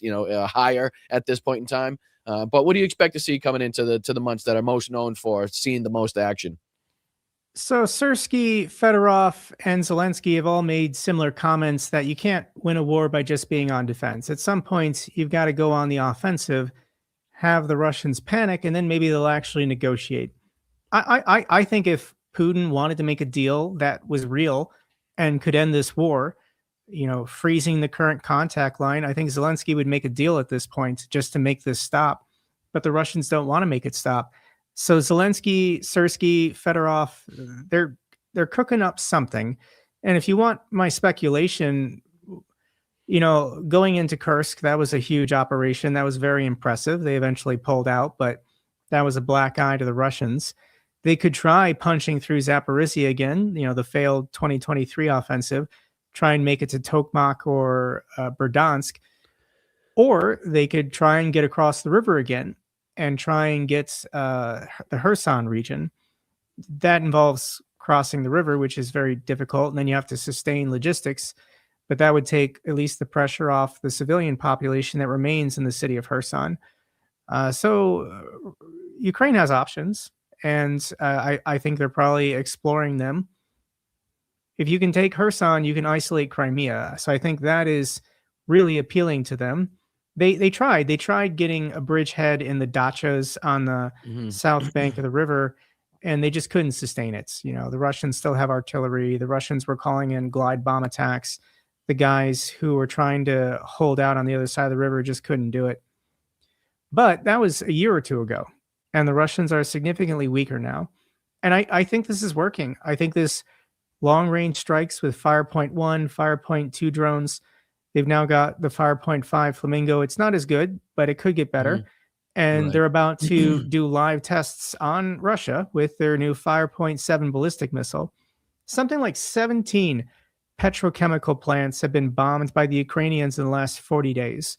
[SPEAKER 2] higher at this point in time. But what do you expect to see coming into the months that are most known for seeing the most action?
[SPEAKER 3] So Syrskyi, Fedorov, and Zelensky have all made similar comments that you can't win a war by just being on defense. At some points, you've got to go on the offensive, have the Russians panic, and then maybe they'll actually negotiate. I think if Putin wanted to make a deal that was real and could end this war, freezing the current contact line, I think Zelensky would make a deal at this point just to make this stop. But the Russians don't want to make it stop. So Zelensky, Syrskyi, Fedorov, they're cooking up something. And if you want my speculation, Going into Kursk, that was a huge operation. That was very impressive. They eventually pulled out, but that was a black eye to the Russians. They could try punching through Zaporizhia again, the failed 2023 offensive, try and make it to Tokmak or Berdansk, or they could try and get across the river again and try and get the Kherson region. That involves crossing the river, which is very difficult, and then you have to sustain logistics. But that would take at least the pressure off the civilian population that remains in the city of Kherson. So Ukraine has options, and I think they're probably exploring them. If you can take Kherson, you can isolate Crimea. So I think that is really appealing to them. They tried getting a bridgehead in the dachas on the south bank of the river, and they just couldn't sustain it. The Russians still have artillery. The Russians were calling in glide bomb attacks. The guys who were trying to hold out on the other side of the river just couldn't do it. But that was a year or two ago, and the Russians are significantly weaker now. And I think this is working. I think this long-range strikes with Firepoint 1, Firepoint 2 drones, they've now got the Firepoint 5 Flamingo. It's not as good, but it could get better. And they're about to do live tests on Russia with their new Firepoint 7 ballistic missile. Something like 17 petrochemical plants have been bombed by the Ukrainians in the last 40 days.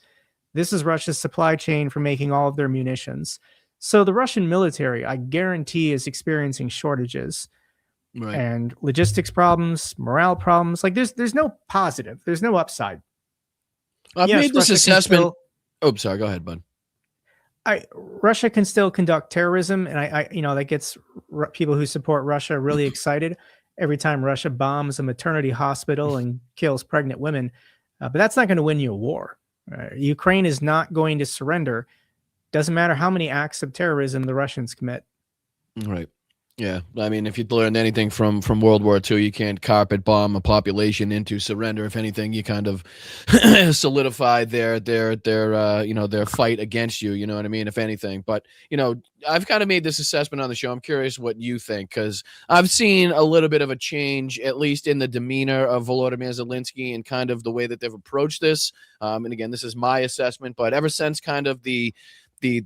[SPEAKER 3] This is Russia's supply chain for making all of their munitions. So the Russian military, I guarantee, is experiencing shortages and logistics problems, morale problems. Like there's no positive. There's no upside.
[SPEAKER 2] I've made this assessment. Sorry. Go ahead, bud.
[SPEAKER 3] Russia can still conduct terrorism, and I that gets people who support Russia really excited every time Russia bombs a maternity hospital and kills pregnant women. But that's not going to win you a war. Ukraine is not going to surrender. Doesn't matter how many acts of terrorism the Russians commit.
[SPEAKER 2] Right. Yeah. I mean, if you learned anything from World War II, you can't carpet bomb a population into surrender. If anything, you kind of solidify their fight against you. You know what I mean? If anything, but I've kind of made this assessment on the show. I'm curious what you think, because I've seen a little bit of a change, at least in the demeanor of Volodymyr Zelensky and kind of the way that they've approached this. And again, this is my assessment, but ever since kind of the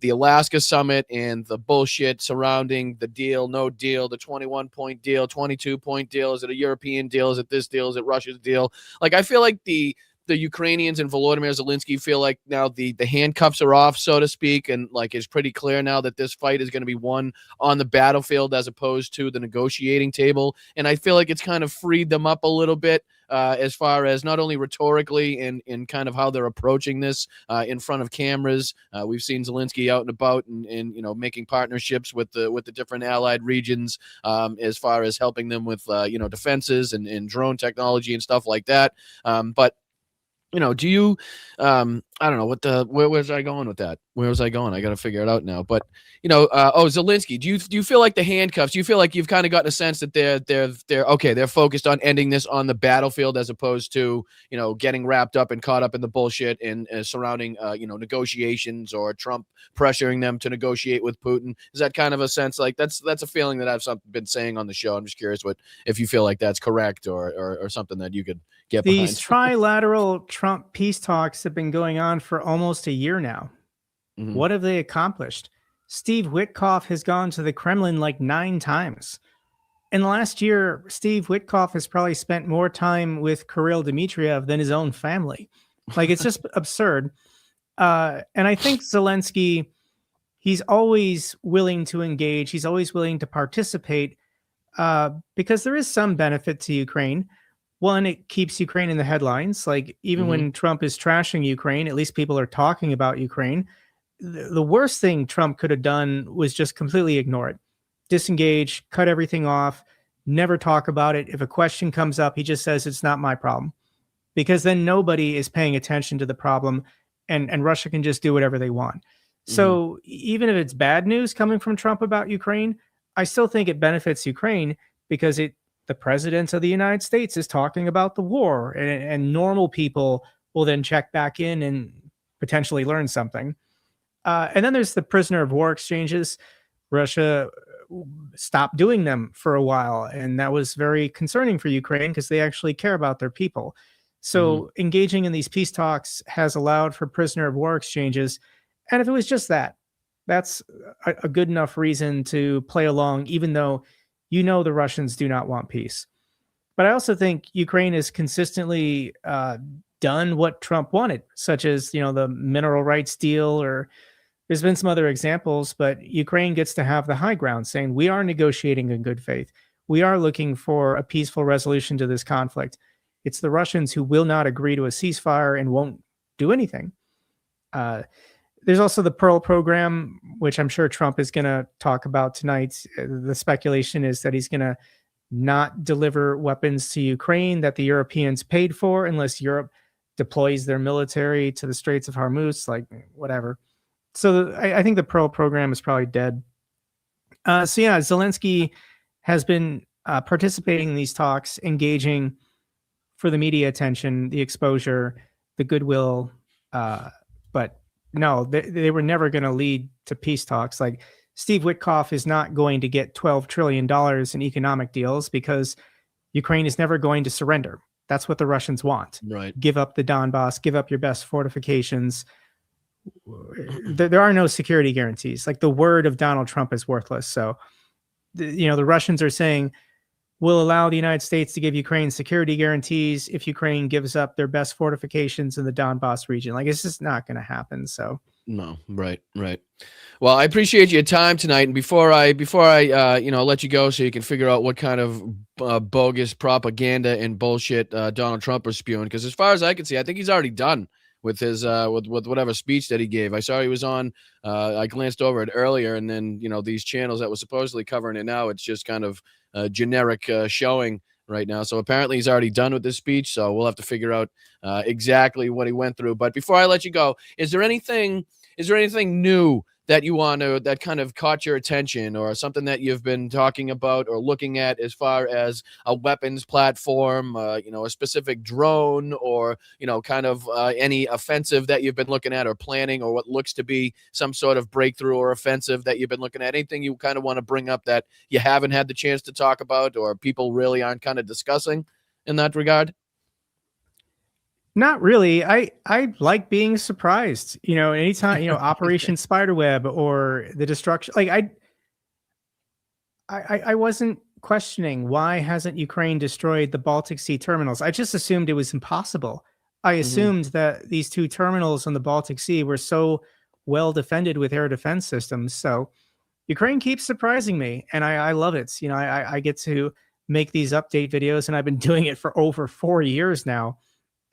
[SPEAKER 2] Alaska summit and the bullshit surrounding the deal, no deal, the 21-point deal, 22-point deal, is it a European deal? Is it this deal? Is it Russia's deal? Like, I feel like the Ukrainians and Volodymyr Zelensky feel like now the handcuffs are off, so to speak, and like it's pretty clear now that this fight is going to be won on the battlefield as opposed to the negotiating table. And I feel like it's kind of freed them up a little bit as far as not only rhetorically and kind of how they're approaching this in front of cameras. We've seen Zelensky out and about and making partnerships with the different allied regions as far as helping them with defenses and drone technology and stuff like that. But do you, I don't know where was I going with that? Where was I going? I got to figure it out now. But, Zelensky, do you feel like the handcuffs, do you feel like you've kind of gotten a sense that they're focused on ending this on the battlefield as opposed to, getting wrapped up and caught up in the bullshit and surrounding, negotiations or Trump pressuring them to negotiate with Putin? Is that kind of a sense? Like that's a feeling that I've been saying on the show. I'm just curious if you feel like that's correct or something that you could get behind.
[SPEAKER 3] These trilateral Trump peace talks have been going on for almost a year now. Mm-hmm. What have they accomplished? Steve Witkoff has gone to the Kremlin like 9 times. In the last year, Steve Witkoff has probably spent more time with Kirill Dmitriev than his own family. Like, it's just absurd. And I think Zelensky, he's always willing to engage. He's always willing to participate because there is some benefit to Ukraine. One, it keeps Ukraine in the headlines. Like, even when Trump is trashing Ukraine, at least people are talking about Ukraine. The worst thing Trump could have done was just completely ignore it, disengage, cut everything off, never talk about it. If a question comes up, he just says, it's not my problem, because then nobody is paying attention to the problem and Russia can just do whatever they want. So even if it's bad news coming from Trump about Ukraine, I still think it benefits Ukraine because the president of the United States is talking about the war, and normal people will then check back in and potentially learn something. And then there's the prisoner of war exchanges. Russia stopped doing them for a while, and that was very concerning for Ukraine because they actually care about their people. So engaging in these peace talks has allowed for prisoner of war exchanges. And if it was just that, that's a good enough reason to play along, even though the Russians do not want peace. But I also think Ukraine has consistently done what Trump wanted, such as the mineral rights deal, or there's been some other examples. But Ukraine gets to have the high ground, saying we are negotiating in good faith. We are looking for a peaceful resolution to this conflict. It's the Russians who will not agree to a ceasefire and won't do anything. There's also the Pearl program, which I'm sure Trump is going to talk about tonight. The speculation is that he's going to not deliver weapons to Ukraine that the Europeans paid for unless Europe deploys their military to the Straits of Hormuz, like whatever. So I think the Pearl program is probably dead. So yeah, Zelensky has been participating in these talks, engaging for the media attention, the exposure, the goodwill. But no, they were never going to lead to peace talks. Like Steve Witkoff is not going to get $12 trillion in economic deals because Ukraine is never going to surrender. That's what the Russians want.
[SPEAKER 2] Right.
[SPEAKER 3] Give up the Donbass, give up your best fortifications. There are no security guarantees. Like the word of Donald Trump is worthless. So, the Russians are saying, we'll allow the United States to give Ukraine security guarantees if Ukraine gives up their best fortifications in the Donbass region. Like, it's just not going to happen. So
[SPEAKER 2] no, right. Well, I appreciate your time tonight. And before I let you go, so you can figure out what kind of bogus propaganda and bullshit Donald Trump is spewing, because as far as I can see, I think he's already done with his with whatever speech that he gave. I saw he was on. I glanced over it earlier, and then these channels that were supposedly covering it now, it's just kind of generic showing right now. So apparently he's already done with this speech. So we'll have to figure out exactly what he went through. But before I let you go, is there anything new that you want to, that kind of caught your attention, or something that you've been talking about or looking at as far as a weapons platform, a specific drone, or, kind of any offensive that you've been looking at or planning, or what looks to be some sort of breakthrough or offensive that you've been looking at? Anything you kind of want to bring up that you haven't had the chance to talk about, or people really aren't kind of discussing in that regard?
[SPEAKER 3] not really. I like being surprised. Anytime, Operation Spiderweb or the destruction. Like I wasn't questioning why hasn't Ukraine destroyed the Baltic Sea terminals. I just assumed it was impossible. I assumed that these two terminals on the Baltic Sea were so well defended with air defense systems. So Ukraine keeps surprising me, and I love it. I get to make these update videos, and I've been doing it for over 4 years now.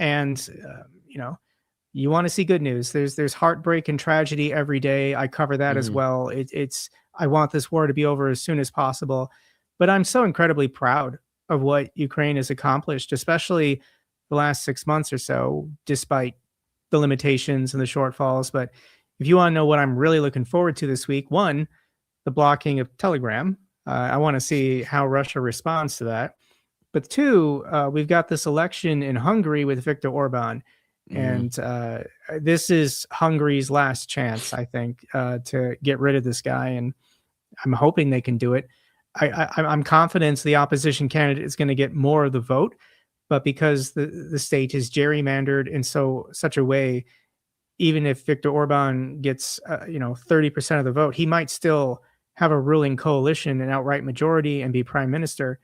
[SPEAKER 3] And you want to see good news. There's heartbreak and tragedy every day. I cover that as well. I want this war to be over as soon as possible, but I'm so incredibly proud of what Ukraine has accomplished, especially the last 6 months or so, despite the limitations and the shortfalls. But if you want to know what I'm really looking forward to this week, one, the blocking of Telegram. I want to see how Russia responds to that. But two, we've got this election in Hungary with Viktor Orban. And this is Hungary's last chance, I think, to get rid of this guy. And I'm hoping they can do it. I'm confident the opposition candidate is going to get more of the vote. But because the state is gerrymandered in such a way, even if Viktor Orban gets 30% of the vote, he might still have a ruling coalition, an outright majority, and be prime minister.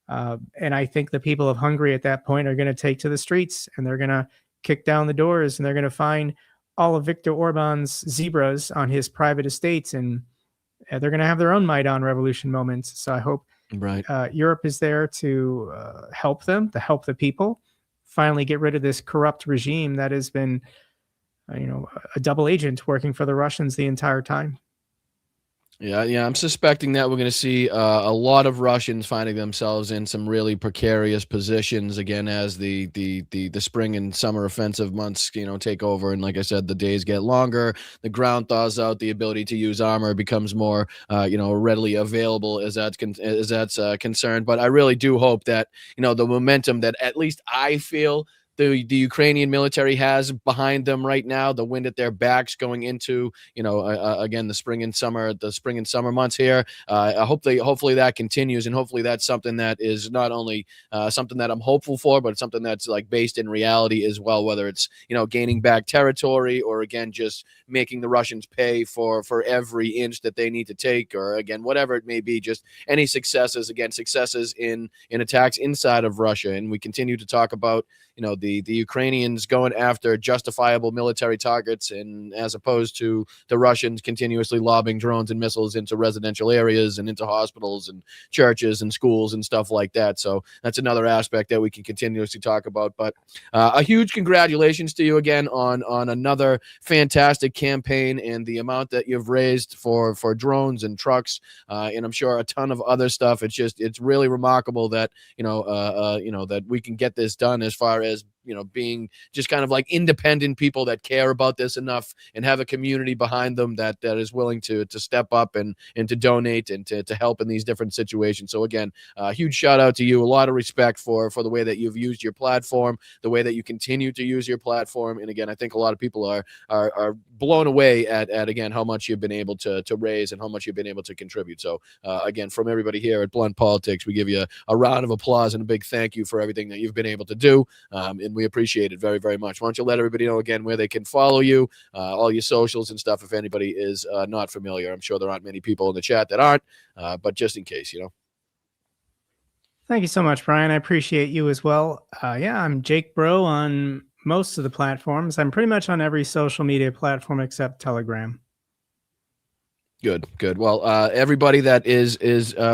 [SPEAKER 3] And I think the people of Hungary at that point are going to take to the streets, and they're going to kick down the doors, and they're going to find all of Viktor Orban's zebras on his private estates, and they're going to have their own Maidan revolution moments. So I hope Europe is there to help them, to help the people finally get rid of this corrupt regime that has been, a double agent working for the Russians the entire time.
[SPEAKER 2] Yeah. I'm suspecting that we're going to see a lot of Russians finding themselves in some really precarious positions again as the spring and summer offensive months, take over. And like I said, the days get longer, the ground thaws out, the ability to use armor becomes more, readily available as that's concerned. But I really do hope that, the momentum that at least I feel the Ukrainian military has behind them right now, the wind at their backs going into, again, the spring and summer months here. Hopefully that continues, and hopefully that's something that is not only something that I'm hopeful for, but it's something that's like based in reality as well, whether it's, gaining back territory, or again, just making the Russians pay for every inch that they need to take, or again, whatever it may be, just any successes in attacks inside of Russia. And we continue to talk about, the Ukrainians going after justifiable military targets, and as opposed to the Russians continuously lobbing drones and missiles into residential areas and into hospitals and churches and schools and stuff like that. So that's another aspect that we can continuously talk about. But a huge congratulations to you again on another fantastic campaign, and the amount that you've raised for drones and trucks, and I'm sure a ton of other stuff. It's really remarkable that that we can get this done, as far as being just kind of like independent people that care about this enough and have a community behind them that is willing to step up and to donate and to help in these different situations. So again, huge shout out to you. A lot of respect for the way that you've used your platform, the way that you continue to use your platform. And again, I think a lot of people are blown away at again how much you've been able to raise and how much you've been able to contribute. So again, from everybody here at Blunt Politics, we give you a round of applause and a big thank you for everything that you've been able to do. And we appreciate it very, very much. Why don't you let everybody know again where they can follow you, all your socials and stuff, if anybody is not familiar. I'm sure there aren't many people in the chat that aren't, but just in case,
[SPEAKER 3] Thank you so much, Brian. I appreciate you as well. I'm Jake Broe on most of the platforms. I'm pretty much on every social media platform except Telegram.
[SPEAKER 2] Good. Well, everybody that is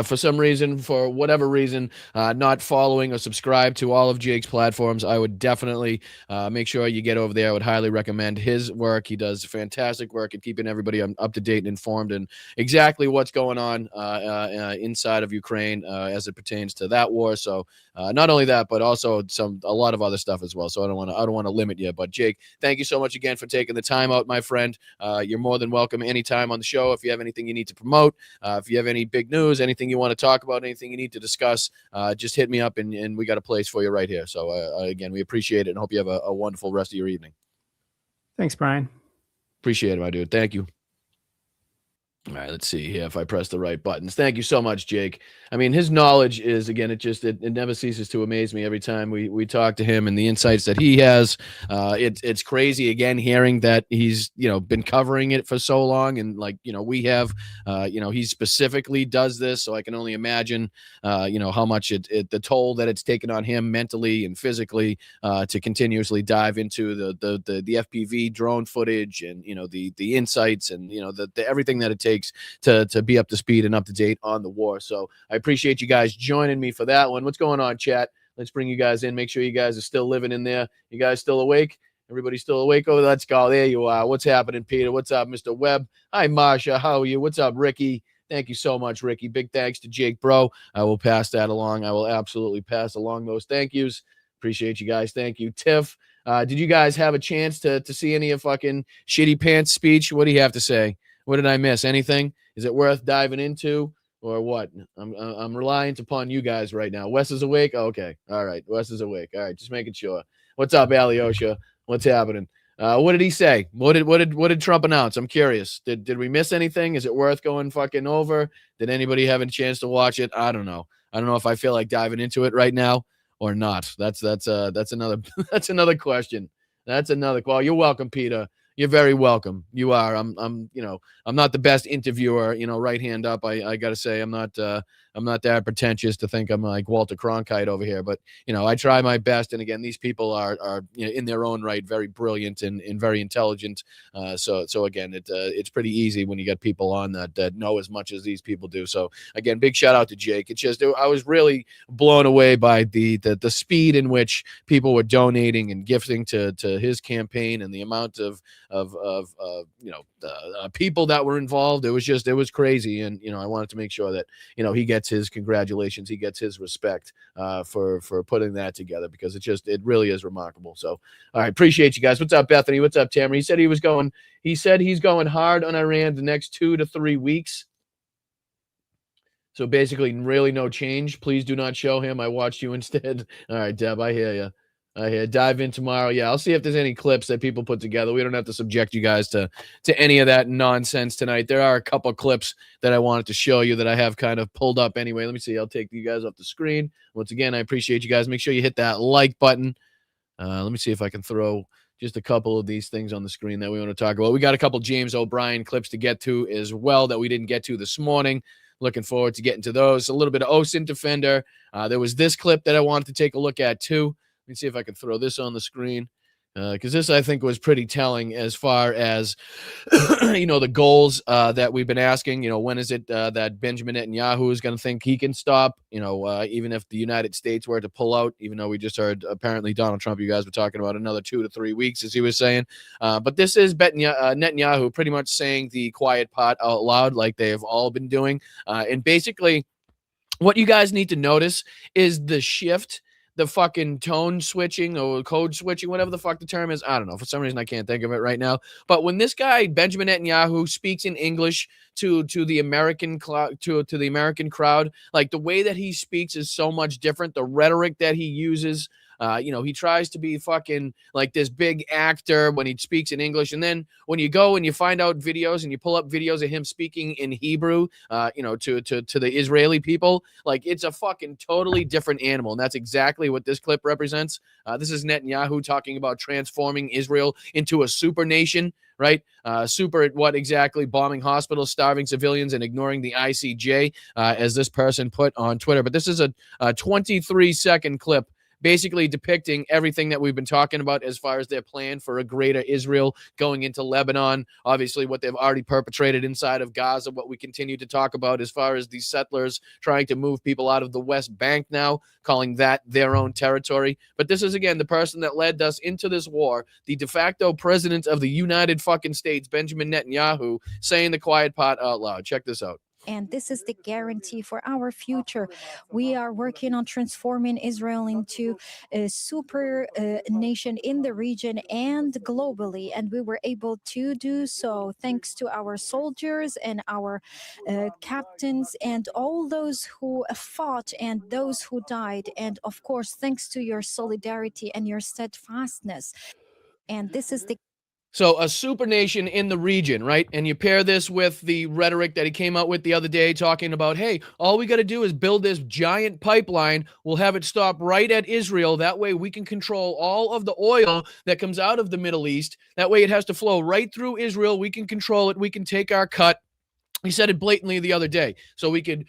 [SPEAKER 2] for some reason, for whatever reason, not following or subscribe to all of Jake's platforms, I would definitely make sure you get over there. I would highly recommend his work. He does fantastic work at keeping everybody up to date and informed and exactly what's going on inside of Ukraine as it pertains to that war. So not only that, but also a lot of other stuff as well. So I don't want to limit you. But Jake, thank you so much again for taking the time out, my friend. You're more than welcome anytime on the show. If you have anything you need to promote, if you have any big news, anything you want to talk about, anything you need to discuss, just hit me up and we got a place for you right here. So again, we appreciate it and hope you have a wonderful rest of your evening.
[SPEAKER 3] Thanks, Brian.
[SPEAKER 2] Appreciate it, my dude. Thank you. All right, let's see here if I press the right buttons. Thank you so much, Jake. I mean, his knowledge is, again, it never ceases to amaze me every time we talk to him and the insights that he has. It's crazy, again, hearing that he's, been covering it for so long. And we have, he specifically does this. So I can only imagine, how much the toll that it's taken on him mentally and physically to continuously dive into the FPV drone footage and, the insights and, the everything that it takes to be up to speed and up to date on the war. So I appreciate you guys joining me for that one. What's going on, chat? Let's bring you guys in. Make sure you guys are still living in there. You guys still awake? Everybody still awake? Oh, let's go. There you are. What's happening, Peter? What's up, Mr. Webb? Hi, Marsha. How are you? What's up, Ricky? Thank you so much, Ricky. Big thanks to Jake Broe. I will pass that along. I will absolutely pass along those thank yous. Appreciate you guys. Thank you, Tiff. Did you guys have a chance to see any of fucking Shitty Pants' speech? What do you have to say? What did I miss? Anything? Is it worth diving into or what? I'm reliant upon you guys right now. Wes is awake? Oh, okay. All right. Wes is awake. All right. Just making sure. What's up, Alyosha? What's happening? What did he say? What did Trump announce? I'm curious. Did we miss anything? Is it worth going fucking over? Did anybody have a chance to watch it? I don't know. I don't know if I feel like diving into it right now or not. That's another that's another question. That's another call. You're welcome, Peter. You're very welcome. You are. I'm not the best interviewer, right hand up. I got to say, I'm not that pretentious to think I'm like Walter Cronkite over here, but I try my best. And again, these people are in their own right, very brilliant and very intelligent. So again, it's pretty easy when you got people on that know as much as these people do. So again, big shout out to Jake. It's just, I was really blown away by the speed in which people were donating and gifting to his campaign and the amount of people that were involved. It was crazy. And, I wanted to make sure that, he gets his congratulations. He gets his respect for putting that together, because it really is remarkable. So, all right. Appreciate you guys. What's up, Bethany? What's up, Tamara? He said he's going hard on Iran the next 2 to 3 weeks. So basically really no change. Please do not show him. I watched you instead. All right, Deb, I hear you. Dive in tomorrow. Yeah, I'll see if there's any clips that people put together. We don't have to subject you guys to any of that nonsense tonight. There are a couple clips that I wanted to show you that I have kind of pulled up anyway. Let me see. I'll take you guys off the screen. Once again, I appreciate you guys. Make sure you hit that like button. Let me see if I can throw just a couple of these things on the screen that we want to talk about. We got a couple James O'Brien clips to get to as well that we didn't get to this morning. Looking forward to getting to those. A little bit of OSINT Defender. There was this clip that I wanted to take a look at too. Let me see if I can throw this on the screen, because this, I think, was pretty telling as far as, the goals that we've been asking. When is it that Benjamin Netanyahu is going to think he can stop, even if the United States were to pull out, even though we just heard apparently Donald Trump, you guys were talking about another 2 to 3 weeks, as he was saying. But this is Netanyahu pretty much saying the quiet part out loud like they have all been doing. And basically, what you guys need to notice is the shift, the fucking tone switching or code switching, whatever the fuck the term is. I don't know. For some reason, I can't think of it right now. But when this guy, Benjamin Netanyahu, speaks in English to the American to the American crowd, like the way that he speaks is so much different. The rhetoric that he uses, he tries to be fucking like this big actor when he speaks in English. And then when you go and you find out videos and you pull up videos of him speaking in Hebrew, to the Israeli people, like it's a fucking totally different animal. And that's exactly what this clip represents. This is Netanyahu talking about transforming Israel into a super nation, right? Super at what exactly? Bombing hospitals, starving civilians, and ignoring the ICJ, as this person put on Twitter. But this is a 23-second clip basically depicting everything that we've been talking about as far as their plan for a greater Israel going into Lebanon, obviously what they've already perpetrated inside of Gaza, what we continue to talk about as far as these settlers trying to move people out of the West Bank now, calling that their own territory. But this is, again, the person that led us into this war, the de facto president of the United fucking States, Benjamin Netanyahu, saying the quiet part out loud. Check this out.
[SPEAKER 4] And this is the guarantee for our future. We are working on transforming Israel into a super nation in the region and globally. And we were able to do so thanks to our soldiers and our captains and all those who fought and those who died. And of course, thanks to your solidarity and your steadfastness. And this is the
[SPEAKER 2] So a super nation in the region, right? And you pair this with the rhetoric that he came out with the other day talking about, hey, all we got to do is build this giant pipeline. We'll have it stop right at Israel. That way we can control all of the oil that comes out of the Middle East. That way it has to flow right through Israel. We can control it. We can take our cut. He said it blatantly the other day. So we could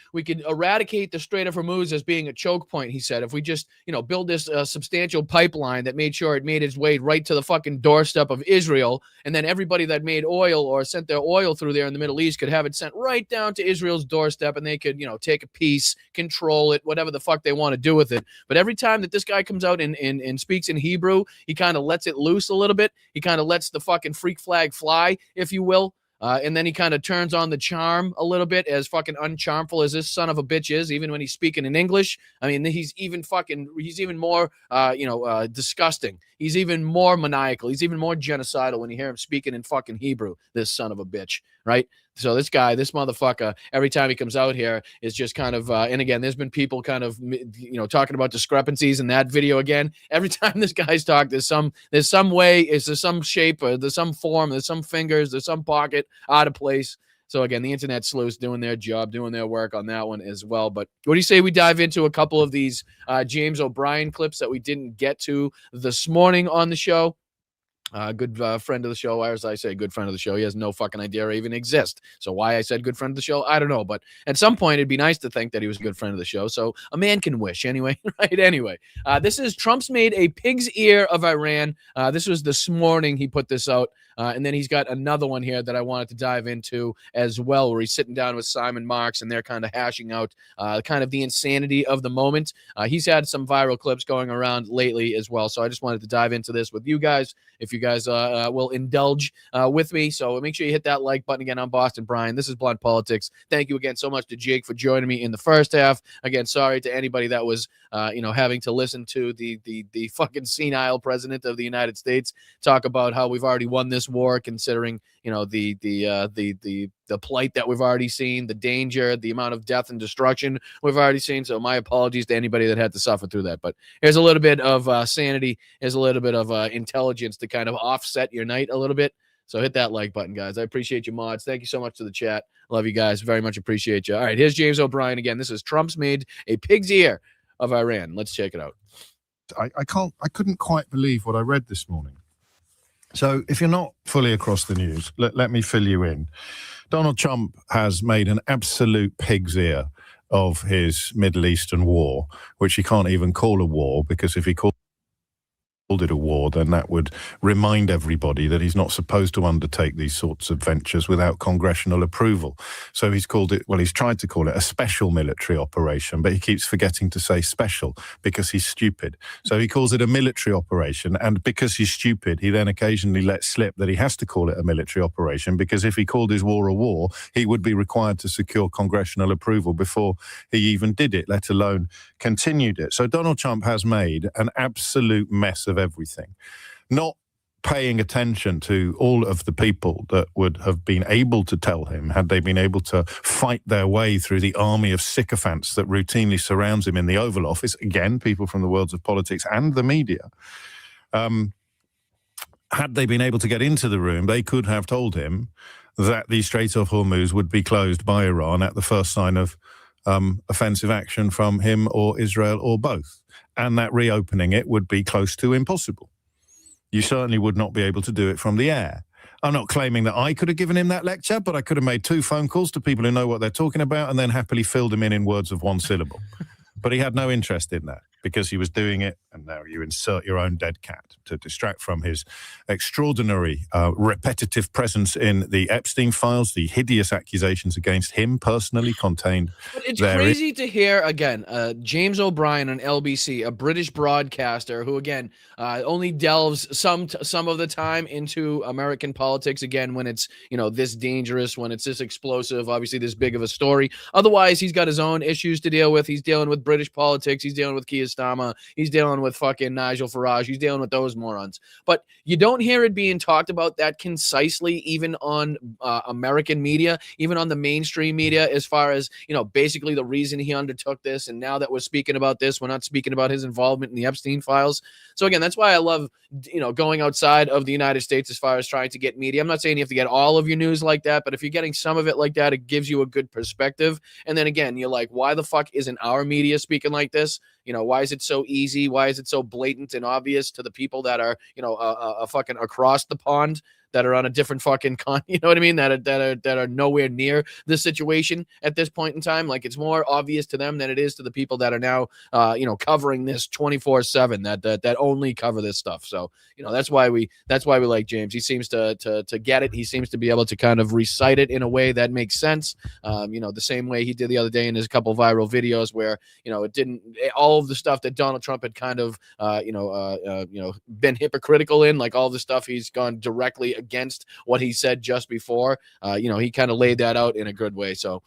[SPEAKER 2] eradicate the Strait of Hormuz as being a choke point. He said, if we just, build this substantial pipeline that made sure it made its way right to the fucking doorstep of Israel, and then everybody that made oil or sent their oil through there in the Middle East could have it sent right down to Israel's doorstep, and they could, take a piece, control it, whatever the fuck they want to do with it. But every time that this guy comes out and speaks in Hebrew, he kind of lets it loose a little bit. He kind of lets the fucking freak flag fly, if you will. And then he kind of turns on the charm a little bit, as fucking uncharmful as this son of a bitch is, even when he's speaking in English. I mean, he's even more, disgusting. He's even more maniacal. He's even more genocidal when you hear him speaking in fucking Hebrew, this son of a bitch, right? So this motherfucker, every time he comes out here is just kind of, and again, there's been people kind of, talking about discrepancies in that video again. Every time this guy's talked, there's some way, there's some shape, or there's some form, there's some fingers, there's some pocket out of place. So again, the internet sleuths doing their job, doing their work on that one as well. But what do you say we dive into a couple of these James O'Brien clips that we didn't get to this morning on the show? Good friend of the show. As I say, good friend of the show. He has no fucking idea I even exist. So why I said good friend of the show, I don't know. But at some point, it'd be nice to think that he was a good friend of the show. So a man can wish anyway, right? Anyway, this is Trump's made a pig's ear of Iran. This was this morning he put this out. And then he's got another one here that I wanted to dive into as well, where he's sitting down with Simon Marks and they're kind of hashing out kind of the insanity of the moment. He's had some viral clips going around lately as well. So I just wanted to dive into this with you guys, if you guys will indulge with me. So make sure you hit that like button. Again, I'm Boston Brian. This is Blunt Politics. Thank you again so much to Jake for joining me in the first half. Again, sorry to anybody that was, having to listen to the fucking senile president of the United States talk about how we've already won this war, considering, the plight that we've already seen, the danger, the amount of death and destruction we've already seen. So my apologies to anybody that had to suffer through that. But here's a little bit of sanity. Here's a little bit of intelligence to kind of offset your night a little bit. So hit that like button, guys. I appreciate you, mods. Thank you so much to the chat. Love you guys. Very much appreciate you. All right, here's James O'Brien again. This is Trump's made a pig's ear of Iran. Let's check it out.
[SPEAKER 5] I couldn't quite believe what I read this morning. So if you're not fully across the news, let me fill you in. Donald Trump has made an absolute pig's ear of his Middle Eastern war, which he can't even call a war, because if he called it a war, then that would remind everybody that he's not supposed to undertake these sorts of ventures without congressional approval. So he's called it, well, he's tried to call it a special military operation, but he keeps forgetting to say special because he's stupid. So he calls it a military operation, and because he's stupid, he then occasionally lets slip that he has to call it a military operation, because if he called his war a war, he would be required to secure congressional approval before he even did it, let alone continued it. So Donald Trump has made an absolute mess of everything, not paying attention to all of the people that would have been able to tell him, had they been able to fight their way through the army of sycophants that routinely surrounds him in the Oval Office, again, people from the worlds of politics and the media. Had they been able to get into the room, they could have told him that the Strait of Hormuz would be closed by Iran at the first sign of offensive action from him or Israel or both, and that reopening it would be close to impossible. You certainly would not be able to do it from the air. I'm not claiming that I could have given him that lecture, but I could have made 2 phone calls to people who know what they're talking about and then happily filled them in words of 1 syllable. But he had no interest in that, because he was doing it, and now you insert your own dead cat to distract from his extraordinary repetitive presence in the Epstein files, the hideous accusations against him personally contained.
[SPEAKER 2] But it's crazy to hear, again, James O'Brien on LBC, a British broadcaster who, again, only delves some of the time into American politics, again, when it's, this dangerous, when it's this explosive, obviously this big of a story. Otherwise, he's got his own issues to deal with. He's dealing with British politics. He's dealing with Keir Starmer. He's dealing with fucking Nigel Farage. He's dealing with those morons. But you don't hear it being talked about that concisely, even on American media, even on the mainstream media, as far as, basically the reason he undertook this. And now that we're speaking about this, we're not speaking about his involvement in the Epstein files. So again, that's why I love, going outside of the United States as far as trying to get media. I'm not saying you have to get all of your news like that, but if you're getting some of it like that, it gives you a good perspective. And then again, you're like, why the fuck isn't our media speaking like this? Why is it so easy? Why is it so blatant and obvious to the people that are, fucking across the pond, that are on a different fucking you know what I mean? That are nowhere near the situation at this point in time. Like, it's more obvious to them than it is to the people that are now, covering this 24/7, that only cover this stuff. So, that's why we like James. He seems to get it. He seems to be able to kind of recite it in a way that makes sense. The same way he did the other day in his couple viral videos where, it didn't, all of the stuff that Donald Trump had kind of, been hypocritical in, like all the stuff he's gone directly against what he said just before. He kind of laid that out in a good way. So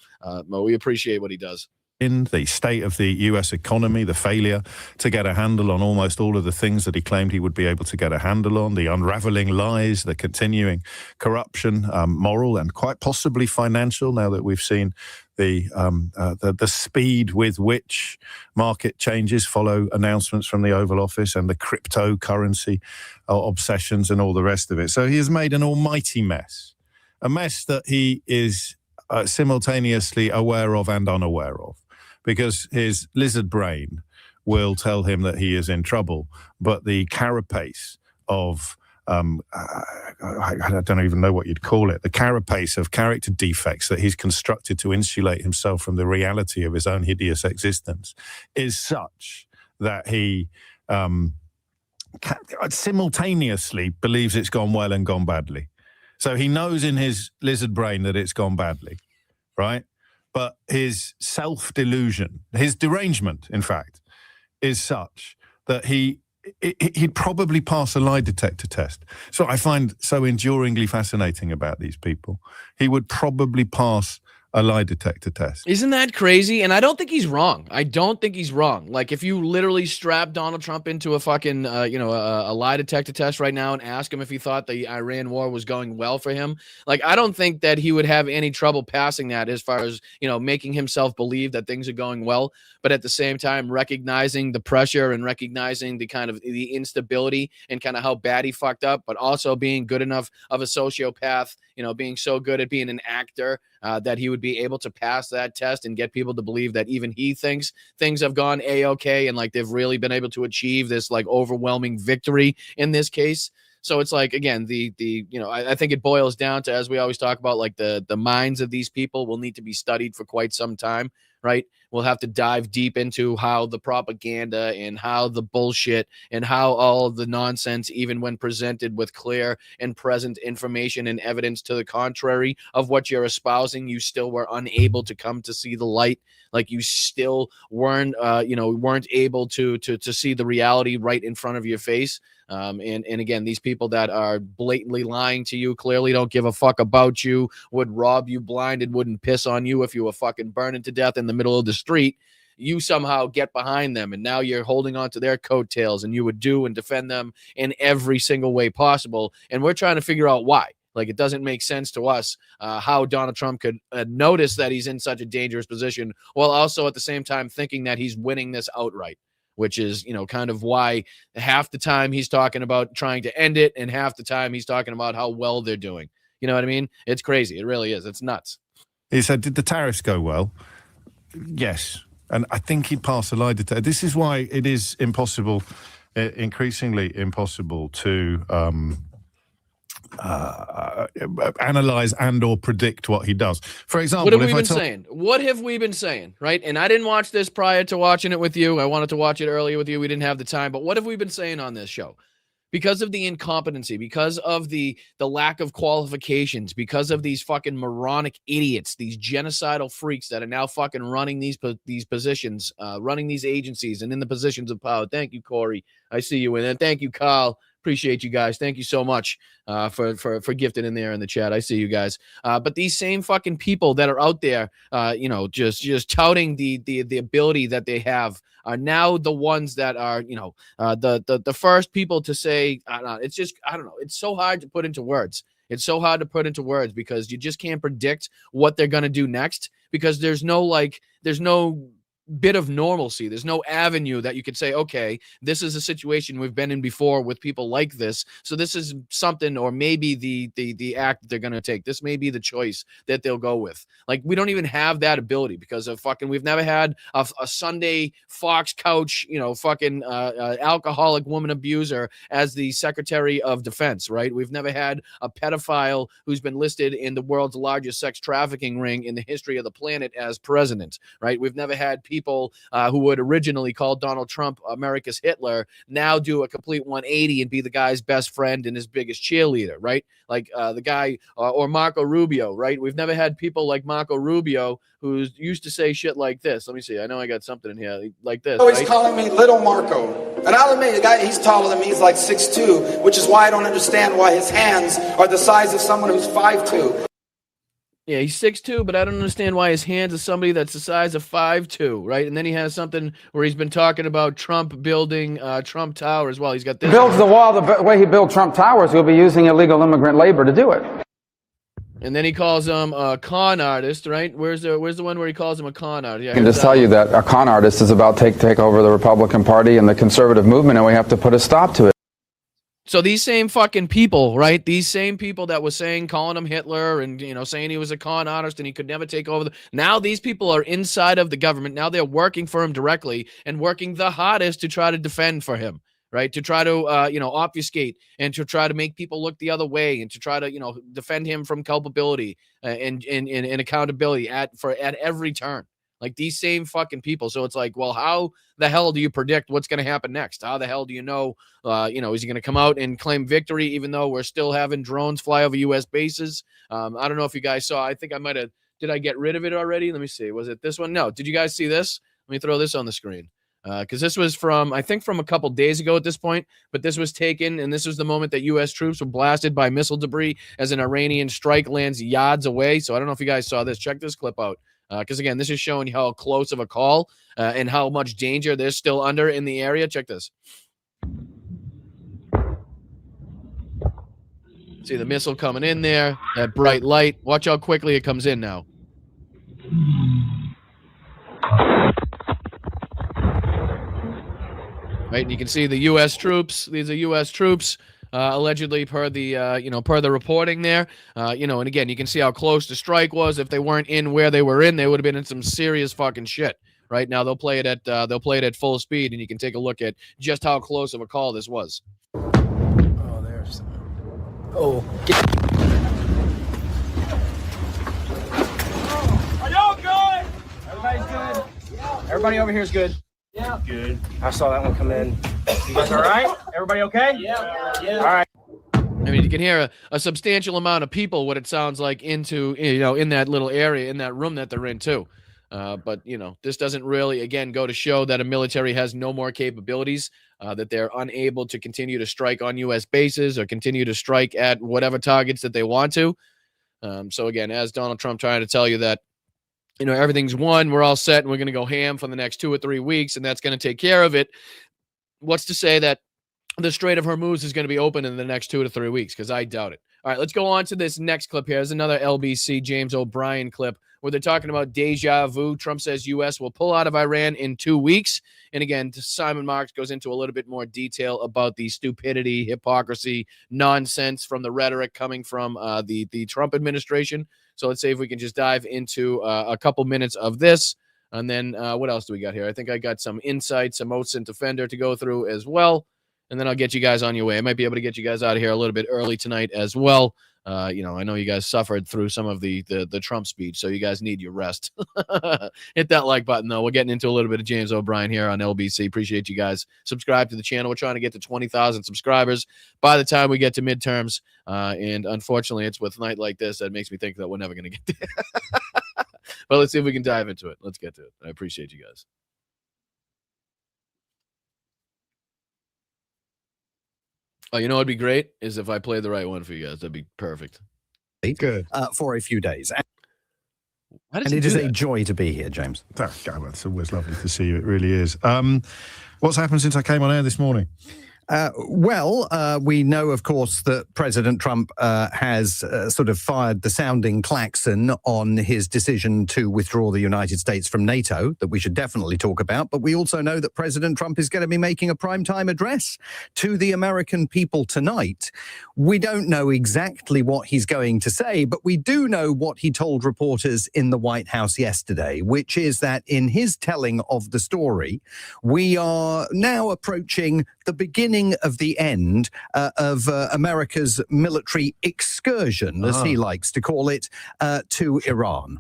[SPEAKER 2] we appreciate what he does.
[SPEAKER 5] In the state of the U.S. economy, the failure to get a handle on almost all of the things that he claimed he would be able to get a handle on, the unraveling lies, the continuing corruption, moral and quite possibly financial, now that we've seen the speed with which market changes follow announcements from the Oval Office, and the cryptocurrency obsessions and all the rest of it. So he has made an almighty mess, a mess that he is simultaneously aware of and unaware of, because his lizard brain will tell him that he is in trouble, but the carapace of I don't even know what you'd call it, the carapace of character defects that he's constructed to insulate himself from the reality of his own hideous existence is such that he simultaneously believes it's gone well and gone badly. So he knows in his lizard brain that it's gone badly, right? But his self-delusion, his derangement, in fact, is such that he'd probably pass a lie detector test. So I find so enduringly fascinating about these people. He would probably pass a lie detector test.
[SPEAKER 2] Isn't that crazy? And I don't think he's wrong. I don't think he's wrong. Like, if you literally strap Donald Trump into a fucking, a lie detector test right now and ask him if he thought the Iran war was going well for him, like, I don't think that he would have any trouble passing that as far as, making himself believe that things are going well. But at the same time, recognizing the pressure and recognizing the kind of the instability and kind of how bad he fucked up, but also being good enough of a sociopath, being so good at being an actor that he would be able to pass that test and get people to believe that even he thinks things have gone A-okay and like they've really been able to achieve this like overwhelming victory in this case. So it's like, again, I think it boils down to, as we always talk about, like the minds of these people will need to be studied for quite some time, right? We'll have to dive deep into how the propaganda and how the bullshit and how all of the nonsense, even when presented with clear and present information and evidence to the contrary of what you're espousing, you still were unable to come to see the light. Like you still weren't able to see the reality right in front of your face. And again, these people that are blatantly lying to you, clearly don't give a fuck about you, would rob you blind and wouldn't piss on you if you were fucking burning to death in the middle of the street. You somehow get behind them and now you're holding on to their coattails, and you would do and defend them in every single way possible. And we're trying to figure out why. Like, it doesn't make sense to us how Donald Trump could notice that he's in such a dangerous position while also at the same time thinking that he's winning this outright, which is, kind of why half the time he's talking about trying to end it and half the time he's talking about how well they're doing. You know what I mean? It's crazy. It really is. It's nuts.
[SPEAKER 5] He said, did the tariffs go well? Yes. And I think he passed a lie detector. This is why it is impossible, increasingly impossible to analyze and or predict what he does. For example,
[SPEAKER 2] what have we been saying? What have we been saying, right? And I didn't watch this prior to watching it with you. I wanted to watch it earlier with you. We didn't have the time. But what have we been saying on this show? Because of the incompetency, because of the lack of qualifications, because of these fucking moronic idiots, these genocidal freaks that are now fucking running these positions, running these agencies and in the positions of power. Thank you, Corey. I see you in there. Thank you, Carl. Appreciate you guys. Thank you so much for gifting in there in the chat. I see you guys. But these same fucking people that are out there, just touting the ability that they have are now the ones that are, the first people to say, it's just, I don't know. It's so hard to put into words. It's so hard to put into words because you just can't predict what they're going to do next, because there's no bit of normalcy. There's no avenue that you could say, okay, this is a situation we've been in before with people like this, so this is something, or maybe the act that they're going to take, this may be the choice that they'll go with. Like, we don't even have that ability because of we've never had a Sunday Fox couch, alcoholic woman abuser as the Secretary of Defense, right? We've never had a pedophile who's been listed in the world's largest sex trafficking ring in the history of the planet as president, right? We've never had people who would originally call Donald Trump America's Hitler now do a complete 180 and be the guy's best friend and his biggest cheerleader, right? Like the guy or Marco Rubio, right? We've never had people like Marco Rubio who used to say shit like this. Let me see. I know I got something in here like this.
[SPEAKER 6] Always right? Calling me Little Marco. And I'll admit, the guy, he's taller than me. He's like 6'2", which is why I don't understand why his hands are the size of someone who's 5'2".
[SPEAKER 2] Yeah, he's 6'2", but I don't understand why his hands are somebody that's the size of 5'2", right? And then he has something where he's been talking about Trump building Trump Tower as well. He's got this.
[SPEAKER 7] He builds the wall the way he built Trump Towers. He'll be using illegal immigrant labor to do it.
[SPEAKER 2] And then he calls him a con artist, right? Where's the one where he calls him a con artist? Yeah,
[SPEAKER 7] I can just tell you that a con artist is about to take over the Republican Party and the conservative movement, and we have to put a stop to it.
[SPEAKER 2] So these same fucking people, right? These same people that was calling him Hitler and, saying he was a con artist and he could never take over. Now these people are inside of the government. Now they're working for him directly and working the hardest to try to defend for him, right? To try to, obfuscate and to try to make people look the other way and to try to, defend him from culpability and accountability at every turn. Like these same fucking people. So it's like, well, how the hell do you predict what's going to happen next? How the hell do you know, is he going to come out and claim victory even though we're still having drones fly over U.S. bases? I don't know if you guys saw. I think I might have. Did I get rid of it already? Let me see. Was it this one? No. Did you guys see this? Let me throw this on the screen. because this was from a couple days ago at this point, but this was taken, and this was the moment that U.S. troops were blasted by missile debris as an Iranian strike lands yards away. So I don't know if you guys saw this. Check this clip out, because again, this is showing how close of a call and how much danger they're still under in the area. Check this. See the missile coming in there, that bright light. Watch how quickly it comes in now. Right, and you can see the U.S. troops. These are U.S. troops, allegedly per the reporting there. And again, you can see how close the strike was. If they weren't in where they were in, they would have been in some serious fucking shit. Right now, they'll play it at full speed, and you can take a look at just how close of a call this was.
[SPEAKER 8] Oh, there's. Oh.
[SPEAKER 9] Are y'all good? Everybody's good. Everybody over here is good. Yeah. Good. I saw that one come in. You guys all right? Everybody okay? Yeah. All right.
[SPEAKER 2] I mean, you can hear a substantial amount of people, what it sounds like, in that little area, in that room that they're in, too. But, this doesn't really, again, go to show that a military has no more capabilities, that they're unable to continue to strike on U.S. bases or continue to strike at whatever targets that they want to. So, again, as Donald Trump trying to tell you that, everything's won, we're all set, and we're going to go ham for the next 2 or 3 weeks, and that's going to take care of it. What's to say that the Strait of Hormuz is going to be open in the next 2 to 3 weeks? Because I doubt it. All right, let's go on to this next clip here. There's another LBC James O'Brien clip where they're talking about deja vu. Trump says U.S. will pull out of Iran in 2 weeks. And again, Simon Marks goes into a little bit more detail about the stupidity, hypocrisy, nonsense from the rhetoric coming from the Trump administration. So let's see if we can just dive into a couple minutes of this. And then what else do we got here? I think I got some insights, some oaths and defender to go through as well. And then I'll get you guys on your way. I might be able to get you guys out of here a little bit early tonight as well. I know you guys suffered through some of the Trump speech, so you guys need your rest. Hit that like button, though. We're getting into a little bit of James O'Brien here on LBC. Appreciate you guys. Subscribe to the channel. We're trying to get to 20,000 subscribers by the time we get to midterms. And unfortunately, it's with a night like this that makes me think that we're never going to get there. But let's see if we can dive into it. Let's get to it. I appreciate you guys. Oh, you know what'd be great is if I played the right one for you guys. That'd be perfect.
[SPEAKER 8] Good. For a few days.
[SPEAKER 2] And
[SPEAKER 8] it is a joy to be here, James.
[SPEAKER 5] It's always lovely to see you. It really is. What's happened since I came on air this morning?
[SPEAKER 8] We know, of course, that President Trump has sort of fired the sounding klaxon on his decision to withdraw the United States from NATO, that we should definitely talk about. But we also know that President Trump is going to be making a primetime address to the American people tonight. We don't know exactly what he's going to say, but we do know what he told reporters in the White House yesterday, which is that in his telling of the story, we are now approaching the beginning of the end of America's military excursion, as he likes to call it, to Iran.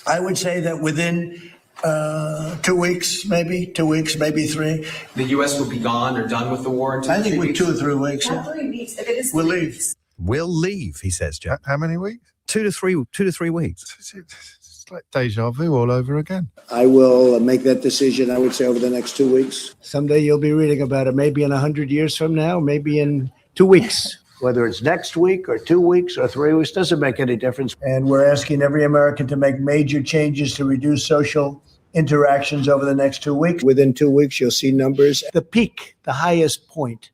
[SPEAKER 10] I would say that within 2 weeks, maybe 3.
[SPEAKER 11] The U.S. will be gone or done with the war in 2
[SPEAKER 10] I think with
[SPEAKER 11] weeks?
[SPEAKER 10] 2 or 3 weeks.
[SPEAKER 12] Not 3 weeks. If it is
[SPEAKER 10] We'll
[SPEAKER 12] 3
[SPEAKER 10] leave.
[SPEAKER 12] weeks.
[SPEAKER 8] We'll leave, he says, Jeff.
[SPEAKER 5] How many weeks?
[SPEAKER 8] 2 to 3 weeks.
[SPEAKER 5] It's like deja vu all over again.
[SPEAKER 10] I will make that decision, I would say, over the next 2 weeks. Someday you'll be reading about it, maybe in 100 years from now, maybe in 2 weeks. Whether it's next week or 2 weeks or 3 weeks, doesn't make any difference. And we're asking every American to make major changes to reduce social interactions over the next 2 weeks. Within 2 weeks, you'll see numbers. The peak, the highest point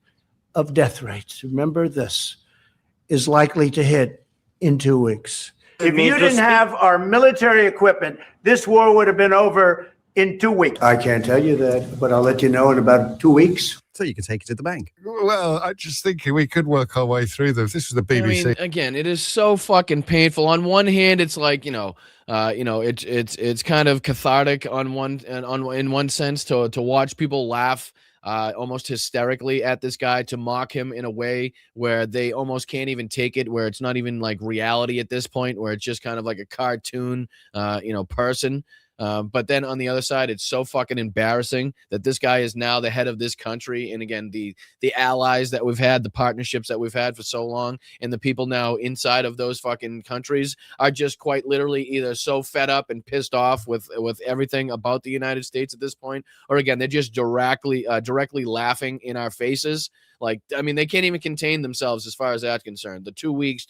[SPEAKER 10] of death rates, remember this, is likely to hit in 2 weeks. If you didn't have our military equipment, this war would have been over in 2 weeks. I can't tell you that, but I'll let you know in about 2 weeks.
[SPEAKER 8] So you can take it to the bank.
[SPEAKER 5] Well, I'm just thinking we could work our way through this. This is the BBC.
[SPEAKER 2] I mean, again, it is so fucking painful. On one hand, it's like, it's kind of cathartic in one sense to watch people laugh almost hysterically at this guy, to mock him in a way where they almost can't even take it, where it's not even like reality at this point, where it's just kind of like a cartoon, person. But then on the other side, it's so fucking embarrassing that this guy is now the head of this country. And again, the allies that we've had, the partnerships that we've had for so long, and the people now inside of those fucking countries are just quite literally either so fed up and pissed off with everything about the United States at this point, or again, they're just directly laughing in our faces. Like, I mean, they can't even contain themselves as far as that's concerned. The 2 weeks,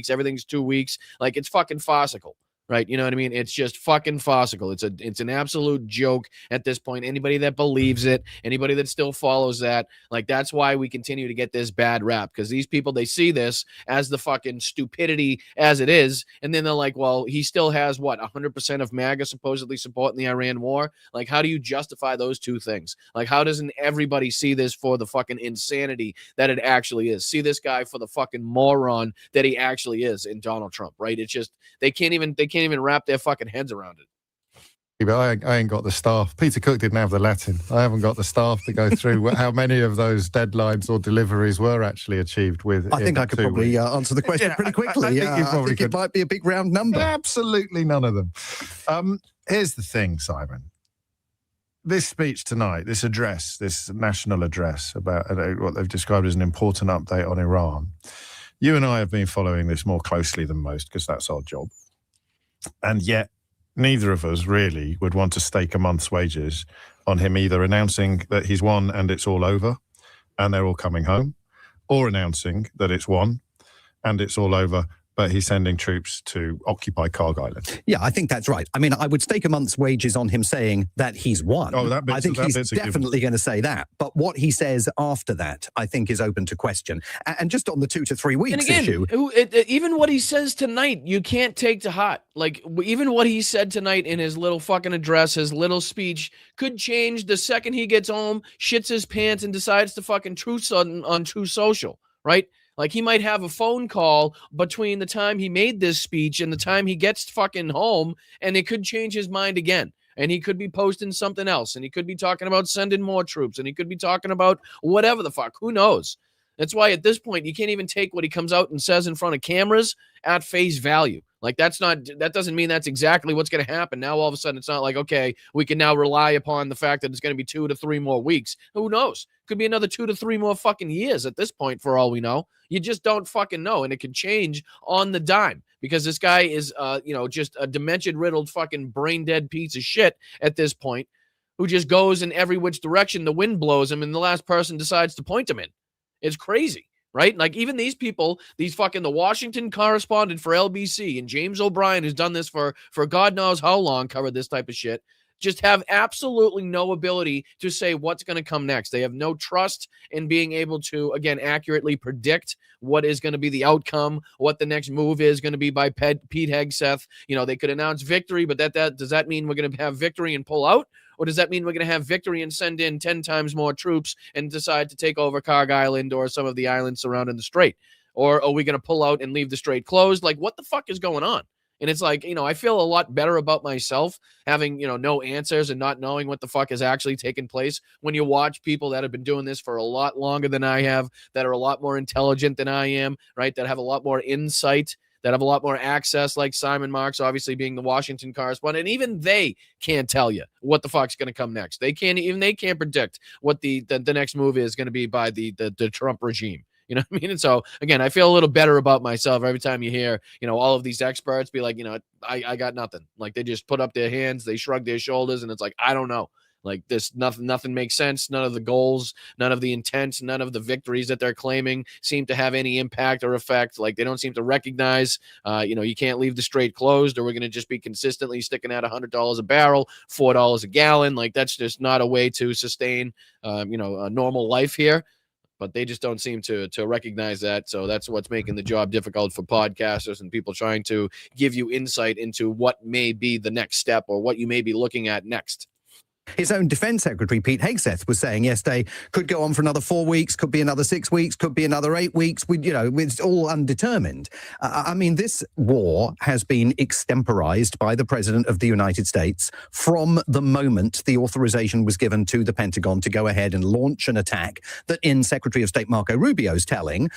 [SPEAKER 2] everything's 2 weeks. Like, it's fucking farcical. Right. You know what I mean? It's just fucking farcical. It's an absolute joke at this point. Anybody that believes it, anybody that still follows that, like, that's why we continue to get this bad rap, because these people, they see this as the fucking stupidity as it is. And then they're like, well, he still has what, 100% of MAGA supposedly supporting the Iran war. Like, how do you justify those two things? Like, how doesn't everybody see this for the fucking insanity that it actually is? See this guy for the fucking moron that he actually is in Donald Trump, right? It's just, they can't even wrap their fucking heads around it.
[SPEAKER 5] But I ain't got the staff. Peter Cook didn't have the Latin. I haven't got the staff to go through how many of those deadlines or deliveries were actually achieved with.
[SPEAKER 8] I think I could probably answer the question pretty quickly. I think it might be a big round number.
[SPEAKER 5] Absolutely none of them. Here's the thing, Simon. This speech tonight, this address, this national address about what they've described as an important update on Iran. You and I have been following this more closely than most because that's our job. And yet, neither of us really would want to stake a month's wages on him either announcing that he's won and it's all over and they're all coming home, or announcing that it's won and it's all over, but he's sending troops to occupy Karg Island.
[SPEAKER 8] Yeah, I think that's right. I mean, I would stake a month's wages on him saying that he's won.
[SPEAKER 5] Oh,
[SPEAKER 8] I think he's definitely going to say that. But what he says after that, I think, is open to question. And just on the 2 to 3 weeks issue.
[SPEAKER 2] Even what he says tonight, you can't take to heart. Like, even what he said tonight in his little fucking address, his little speech, could change the second he gets home, shits his pants, and decides to fucking truth on True Social, right? Like, he might have a phone call between the time he made this speech and the time he gets fucking home, and it could change his mind again. And he could be posting something else, and he could be talking about sending more troops, and he could be talking about whatever the fuck. Who knows? That's why at this point, you can't even take what he comes out and says in front of cameras at face value. Like, that doesn't mean that's exactly what's going to happen. Now, all of a sudden, it's not like, okay, we can now rely upon the fact that it's going to be 2 to 3 more weeks. Who knows? Could be another 2 to 3 more fucking years at this point, for all we know. You just don't fucking know. And it could change on the dime, because this guy is, just a dementia-riddled fucking brain-dead piece of shit at this point, who just goes in every which direction the wind blows him and the last person decides to point him in. It's crazy. Right? Like, even these people, the Washington correspondent for LBC and James O'Brien, who's done this for God knows how long, covered this type of shit, just have absolutely no ability to say what's going to come next. They have no trust in being able to, again, accurately predict what is going to be the outcome, what the next move is going to be by Pete Hegseth. They could announce victory, but does that mean we're going to have victory and pull out? Or does that mean we're going to have victory and send in 10 times more troops and decide to take over Karg Island or some of the islands surrounding the strait? Or are we going to pull out and leave the strait closed? Like, what the fuck is going on? And it's like, I feel a lot better about myself having, no answers and not knowing what the fuck is actually taking place when you watch people that have been doing this for a lot longer than I have, that are a lot more intelligent than I am, right? That have a lot more insight, that have a lot more access, like Simon Marks, obviously being the Washington correspondent. And even they can't tell you what the fuck's going to come next. They can't predict what the next move is going to be by the Trump regime. You know what I mean? And so, again, I feel a little better about myself every time you hear, all of these experts be like, I got nothing. Like, they just put up their hands, they shrug their shoulders, and it's like, I don't know. Like, this, nothing makes sense. None of the goals, none of the intent, none of the victories that they're claiming seem to have any impact or effect. Like, they don't seem to recognize, you can't leave the strait closed, or we're going to just be consistently sticking at $100 a barrel, $4 a gallon. Like, that's just not a way to sustain, a normal life here. But they just don't seem to recognize that. So that's what's making the job difficult for podcasters and people trying to give you insight into what may be the next step or what you may be looking at next.
[SPEAKER 8] His own defense secretary, Pete Hegseth, was saying yesterday, could go on for another 4 weeks, could be another 6 weeks, could be another 8 weeks. It's all undetermined. I mean, this war has been extemporized by the President of the United States from the moment the authorization was given to the Pentagon to go ahead and launch an attack that, in Secretary of State Marco Rubio's telling,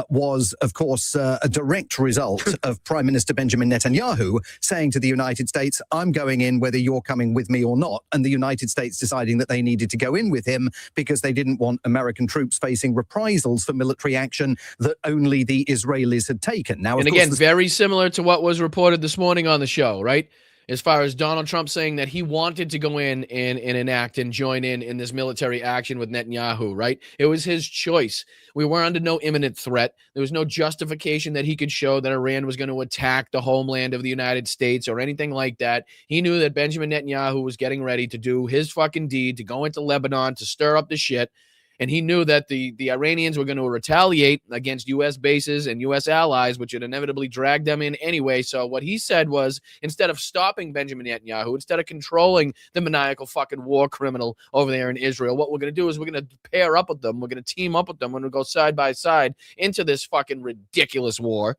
[SPEAKER 8] was, of course, a direct result of Prime Minister Benjamin Netanyahu saying to the United States, I'm going in whether you're coming with me or not, and the United States deciding that they needed to go in with him because they didn't want American troops facing reprisals for military action that only the Israelis had taken. Now,
[SPEAKER 2] and again, very similar to what was reported this morning on the show, right? As far as Donald Trump saying that he wanted to go in and enact and join in this military action with Netanyahu, right? It was his choice. We were under no imminent threat. There was no justification that he could show that Iran was going to attack the homeland of the United States or anything like that. He knew that Benjamin Netanyahu was getting ready to do his fucking deed, to go into Lebanon, to stir up the shit. And he knew that the Iranians were going to retaliate against U.S. bases and U.S. allies, which would inevitably drag them in anyway. So what he said was, instead of stopping Benjamin Netanyahu, instead of controlling the maniacal fucking war criminal over there in Israel, what we're going to do is we're going to pair up with them. We're going to team up with them. We're going to go side by side into this fucking ridiculous war.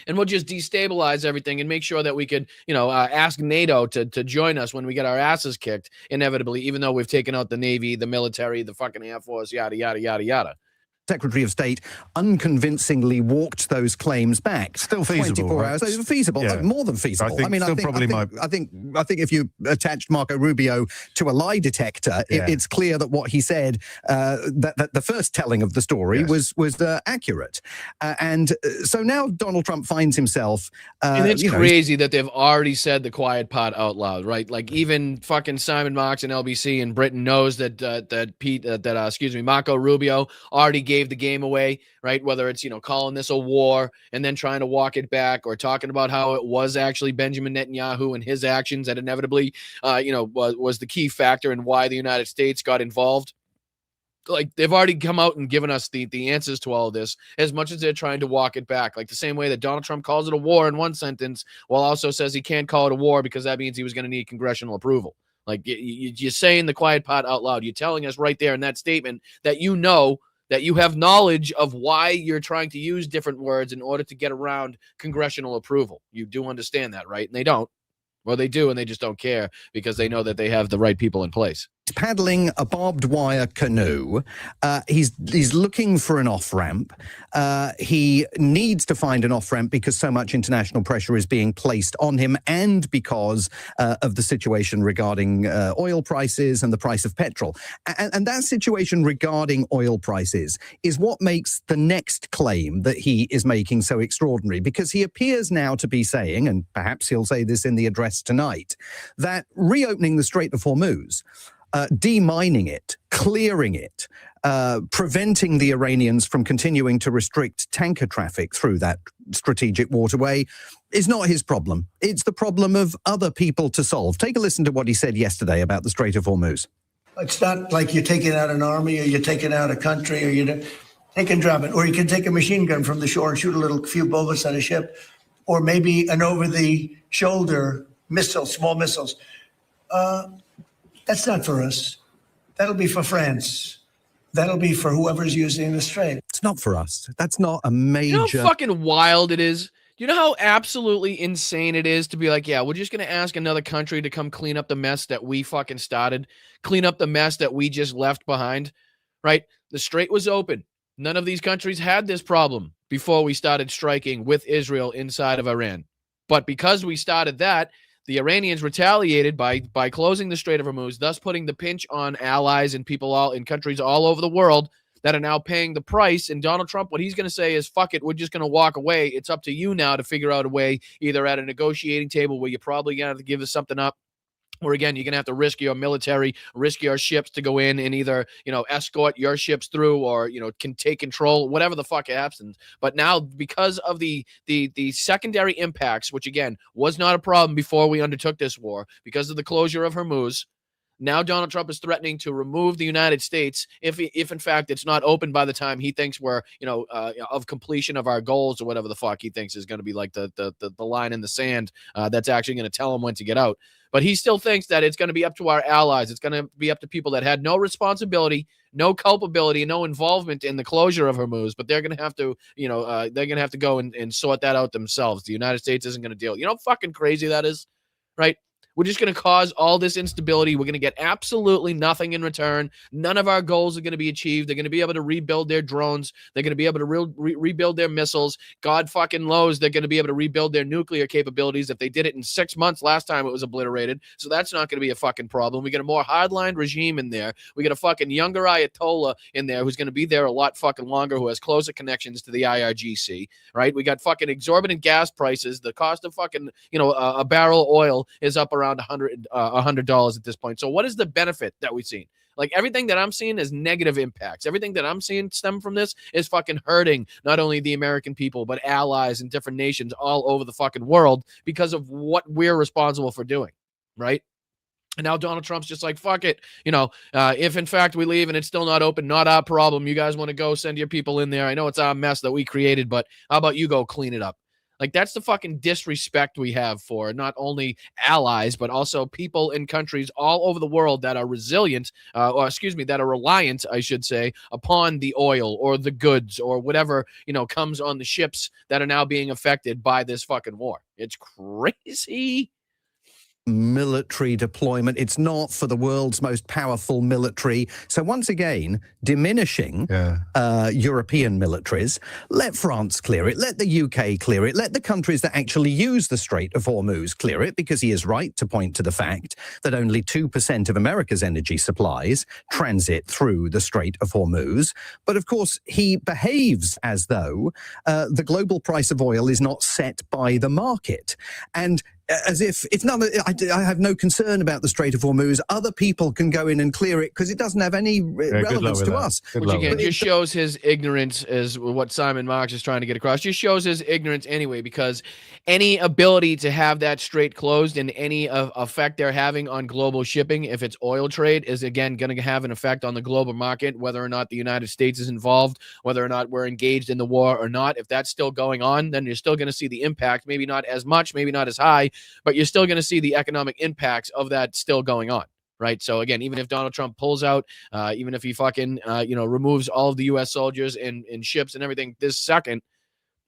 [SPEAKER 2] And we'll just destabilize everything and make sure that we could, ask NATO to join us when we get our asses kicked, inevitably, even though we've taken out the Navy, the military, the fucking Air Force, yada, yada, yada, yada.
[SPEAKER 8] Secretary of State unconvincingly walked those claims back.
[SPEAKER 5] Still feasible,
[SPEAKER 8] 24
[SPEAKER 5] right?
[SPEAKER 8] hours. Feasible,
[SPEAKER 5] Yeah.
[SPEAKER 8] more than feasible.
[SPEAKER 5] I think
[SPEAKER 8] if you attached Marco Rubio to a lie detector, it's clear that what he said, that the first telling of the story was accurate. And so now Donald Trump finds himself.
[SPEAKER 2] And it's crazy that they've already said the quiet part out loud, right? Like even fucking Simon Marks and LBC in Britain knows that Marco Rubio already gave the game away, right? Whether it's, calling this a war and then trying to walk it back, or talking about how it was actually Benjamin Netanyahu and his actions that inevitably, was the key factor in why the United States got involved. Like, they've already come out and given us the answers to all of this, as much as they're trying to walk it back. Like the same way that Donald Trump calls it a war in one sentence, while also says he can't call it a war because that means he was going to need congressional approval. Like, you're saying the quiet part out loud. You're telling us right there in that statement that that you have knowledge of why you're trying to use different words in order to get around congressional approval. You do understand that, right? And they don't. Well, they do, and they just don't care because they know that they have the right people in place.
[SPEAKER 8] Paddling a barbed wire canoe. He's looking for an off-ramp. He needs to find an off-ramp because so much international pressure is being placed on him, and because of the situation regarding oil prices and the price of petrol. And that situation regarding oil prices is what makes the next claim that he is making so extraordinary, because he appears now to be saying, and perhaps he'll say this in the address tonight, that reopening the Strait of Hormuz, demining it, clearing it, preventing the Iranians from continuing to restrict tanker traffic through that strategic waterway is not his problem. It's the problem of other people to solve. Take a listen to what he said yesterday about the Strait of Hormuz.
[SPEAKER 10] It's not like you're taking out an army or you're taking out a country, or you can drop it, or you can take a machine gun from the shore and shoot a few bullets at a ship, or maybe an over-the-shoulder missile, small missiles. That's not for us. That'll be for France. That'll be for whoever's using the strait.
[SPEAKER 8] It's not for us. That's not a major...
[SPEAKER 2] You know how fucking wild it is? You know how absolutely insane it is to be like, yeah, we're just going to ask another country to come clean up the mess that we fucking started, clean up the mess that we just left behind, right? The strait was open. None of these countries had this problem before we started striking with Israel inside of Iran. But because we started that, the Iranians retaliated by closing the Strait of Hormuz, thus putting the pinch on allies and people all in countries all over the world that are now paying the price. And Donald Trump, what he's going to say is, fuck it, we're just going to walk away. It's up to you now to figure out a way, either at a negotiating table where you're probably going to have to give us something up, or again, you're going to have to risk your military, risk your ships to go in and either, escort your ships through, or, can take control, whatever the fuck happens. But now, because of the secondary impacts, which again was not a problem before we undertook this war, because of the closure of Hormuz, now Donald Trump is threatening to remove the United States if in fact it's not open by the time he thinks we're, of completion of our goals, or whatever the fuck he thinks is going to be like the line in the sand that's actually going to tell him when to get out. But he still thinks that it's going to be up to our allies. It's going to be up to people that had no responsibility, no culpability, no involvement in the closure of Hormuz, but they're going to have to, they're going to have to go and sort that out themselves. The United States isn't going to deal. You know how fucking crazy that is, right? We're just going to cause all this instability. We're going to get absolutely nothing in return. None of our goals are going to be achieved. They're going to be able to rebuild their drones. They're going to be able to rebuild their missiles. God fucking knows they're going to be able to rebuild their nuclear capabilities. If they did it in 6 months last time, it was obliterated. So that's not going to be a fucking problem. We got a more hardline regime in there. We got a fucking younger Ayatollah in there who's going to be there a lot fucking longer, who has closer connections to the IRGC, right? We got fucking exorbitant gas prices. The cost of fucking, a barrel of oil is up around $100 at this point. So what is the benefit that we've seen? Like, everything that I'm seeing is negative impacts. Everything that I'm seeing stem from this is fucking hurting not only the American people, but allies in different nations all over the fucking world because of what we're responsible for doing, right? And now Donald Trump's just like, fuck it. If in fact we leave and it's still not open, not our problem. You guys want to go send your people in there. I know it's our mess that we created, but how about you go clean it up? Like, that's the fucking disrespect we have for not only allies, but also people in countries all over the world that are resilient, that are reliant, I should say, upon the oil or the goods or whatever, comes on the ships that are now being affected by this fucking war. It's crazy.
[SPEAKER 8] Military deployment. It's not for the world's most powerful military. So once again, diminishing European militaries. Let France clear it. Let the UK clear it. Let the countries that actually use the Strait of Hormuz clear it, because he is right to point to the fact that only 2% of America's energy supplies transit through the Strait of Hormuz. But of course, he behaves as though the global price of oil is not set by the market. And as if none of, I have no concern about the Strait of Hormuz. Other people can go in and clear it because it doesn't have any relevance to us.
[SPEAKER 2] Which again just shows his ignorance, is what Simon Marx is trying to get across. Just shows his ignorance anyway, because any ability to have that strait closed and any effect they're having on global shipping, if it's oil trade, is again going to have an effect on the global market, whether or not the United States is involved, whether or not we're engaged in the war or not. If that's still going on, then you're still going to see the impact, maybe not as much, maybe not as high, but you're still going to see the economic impacts of that still going on, right? So again, even if Donald Trump pulls out, even if he fucking, removes all of the U.S. soldiers and ships and everything this second,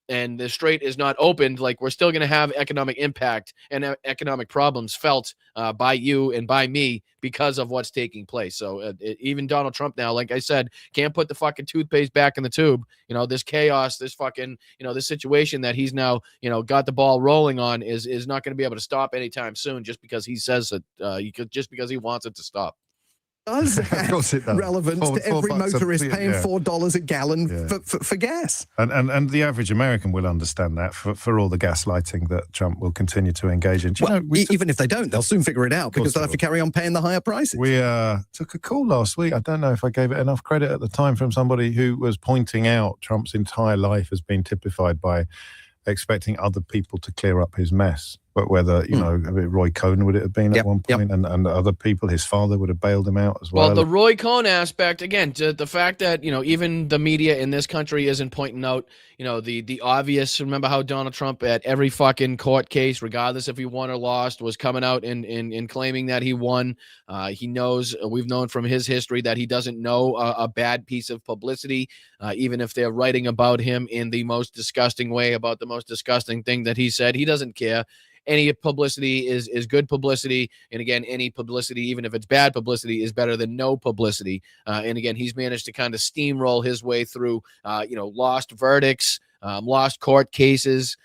[SPEAKER 2] and the strait is not opened, like, we're still going to have economic impact and economic problems felt by you and by me because of what's taking place. So even Donald Trump now, like I said, can't put the fucking toothpaste back in the tube. This chaos, this fucking, this situation that he's now, got the ball rolling on is not going to be able to stop anytime soon, just because he says it, just because he wants it to stop.
[SPEAKER 8] Does have relevance to every motorist paying $4 a gallon for gas.
[SPEAKER 5] And the average American will understand that for all the gaslighting that Trump will continue to engage in.
[SPEAKER 8] Even if they don't, they'll soon figure it out, because they'll have to carry on paying the higher prices.
[SPEAKER 5] We took a call last week. I don't know if I gave it enough credit at the time, from somebody who was pointing out Trump's entire life has been typified by expecting other people to clear up his mess. But whether, Roy Cohn would it have been at one point, and other people, his father would have bailed him out as well.
[SPEAKER 2] Well, the Roy Cohn aspect, again, to the fact that, even the media in this country isn't pointing out, the obvious. Remember how Donald Trump at every fucking court case, regardless if he won or lost, was coming out and claiming that he won. He knows, we've known from his history that he doesn't know a bad piece of publicity, even if they're writing about him in the most disgusting way, about the most disgusting thing that he said. He doesn't care. Any publicity is good publicity. And again, any publicity, even if it's bad publicity, is better than no publicity. And again, he's managed to kind of steamroll his way through, lost verdicts, lost court cases,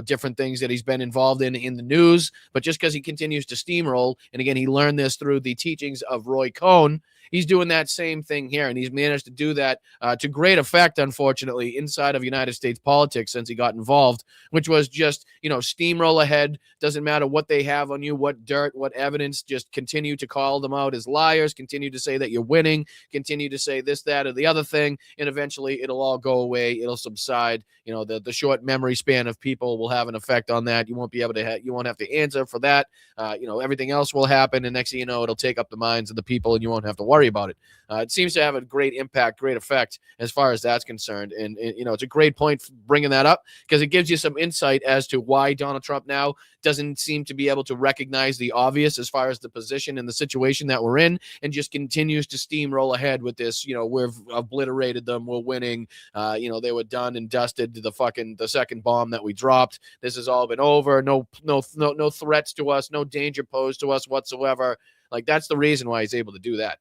[SPEAKER 2] different things that he's been involved in the news. But just because he continues to steamroll, and again, he learned this through the teachings of Roy Cohn, he's doing that same thing here, and he's managed to do that to great effect, unfortunately, inside of United States politics since he got involved, which was just, steamroll ahead. Doesn't matter what they have on you, what dirt, what evidence, just continue to call them out as liars, continue to say that you're winning, continue to say this, that, or the other thing, and eventually it'll all go away. It'll subside. The short memory span of people will have an effect on that. You won't be able to you won't have to answer for that. Everything else will happen, and next thing you know, it'll take up the minds of the people, and you won't have to worry worry about it. It seems to have a great impact, great effect as far as that's concerned. And it's a great point bringing that up because it gives you some insight as to why Donald Trump now doesn't seem to be able to recognize the obvious as far as the position and the situation that we're in, and just continues to steamroll ahead with this. We've obliterated them. We're winning. They were done and dusted. The second bomb that we dropped. This has all been over. No threats to us. No danger posed to us whatsoever. Like, that's the reason why he's able to do that.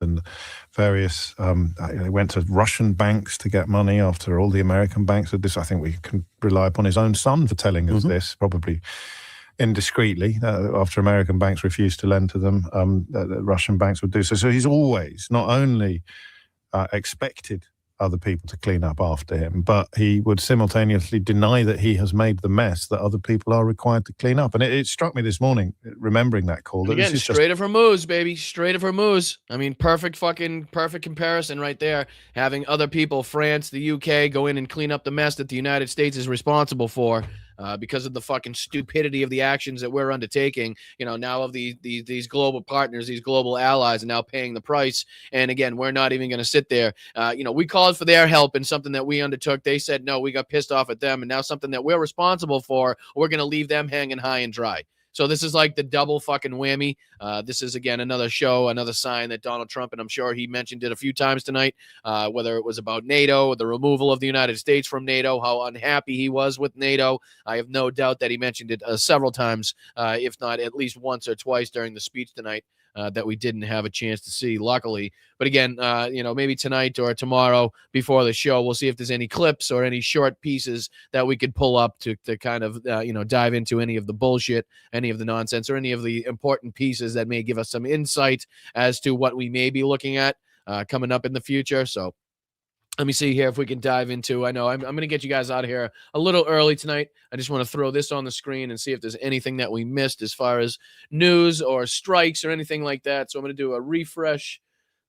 [SPEAKER 5] And various, they went to Russian banks to get money after all the American banks did this. I think we can rely upon his own son for telling us this, probably indiscreetly, after American banks refused to lend to them, the Russian banks would do so. So he's always not only expected other people to clean up after him, but he would simultaneously deny that he has made the mess that other people are required to clean up. And it struck me this morning, remembering that call. That
[SPEAKER 2] again, straight of Hormuz, baby. Straight of Hormuz. I mean, perfect comparison right there. Having other people, France, the UK, go in and clean up the mess that the United States is responsible for. Because of the fucking stupidity of the actions that we're undertaking, now of these global partners, these global allies are now paying the price. And again, we're not even going to sit there. We called for their help in something that we undertook. They said no, we got pissed off at them. And now something that we're responsible for, we're going to leave them hanging high and dry. So this is like the double fucking whammy. This is, again, another sign that Donald Trump, and I'm sure he mentioned it a few times tonight, whether it was about NATO, the removal of the United States from NATO, how unhappy he was with NATO. I have no doubt that he mentioned it several times, if not at least once or twice during the speech tonight. That we didn't have a chance to see, luckily. But again, maybe tonight or tomorrow before the show, we'll see if there's any clips or any short pieces that we could pull up to kind of, dive into any of the bullshit, any of the nonsense, or any of the important pieces that may give us some insight as to what we may be looking at coming up in the future. So let me see here if we can dive into. I know I'm going to get you guys out of here a little early tonight. I just want to throw this on the screen and see if there's anything that we missed as far as news or strikes or anything like that. So I'm going to do a refresh.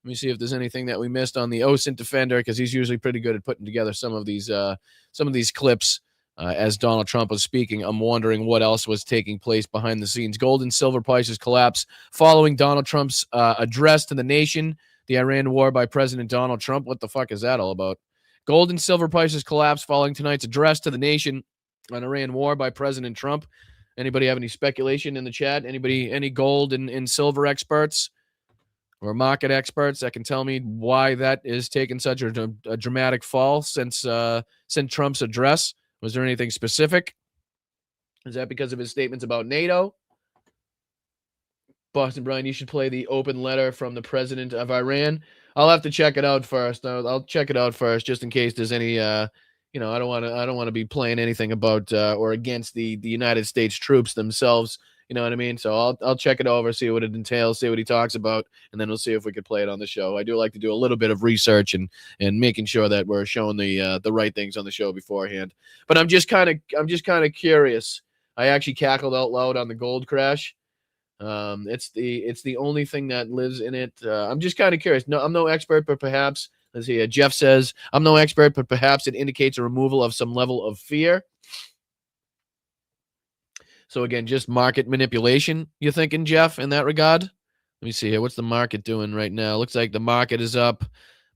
[SPEAKER 2] Let me see if there's anything that we missed on the OSINT defender, because he's usually pretty good at putting together some of these clips as Donald Trump was speaking. I'm wondering what else was taking place behind the scenes. Gold and silver prices collapse following Donald Trump's address to the nation. The Iran war by President Donald Trump. What the fuck is that all about? Gold and silver prices collapse following tonight's address to the nation on Iran war by President Trump. Anybody have any speculation in the chat? Any gold and silver experts or market experts that can tell me why that is taking such a dramatic fall since Trump's address? Was there anything specific? Is that because of his statements about NATO? Boston Brian, you should play the open letter from the president of Iran. I'll have to check it out first. I'll check it out first, just in case there's any. I don't want to be playing anything about or against the United States troops themselves. You know what I mean? So I'll check it over, see what it entails, see what he talks about, and then we'll see if we could play it on the show. I do like to do a little bit of research and making sure that we're showing the right things on the show beforehand. But I'm just kind of curious. I actually cackled out loud on the gold crash. It's the only thing that lives in it. I'm just kind of curious. No, I'm no expert, but perhaps, let's see. Jeff says, I'm no expert, but perhaps it indicates a removal of some level of fear. So again, just market manipulation, you're thinking, Jeff, in that regard? Let me see here. What's the market doing right now? Looks like the market is up,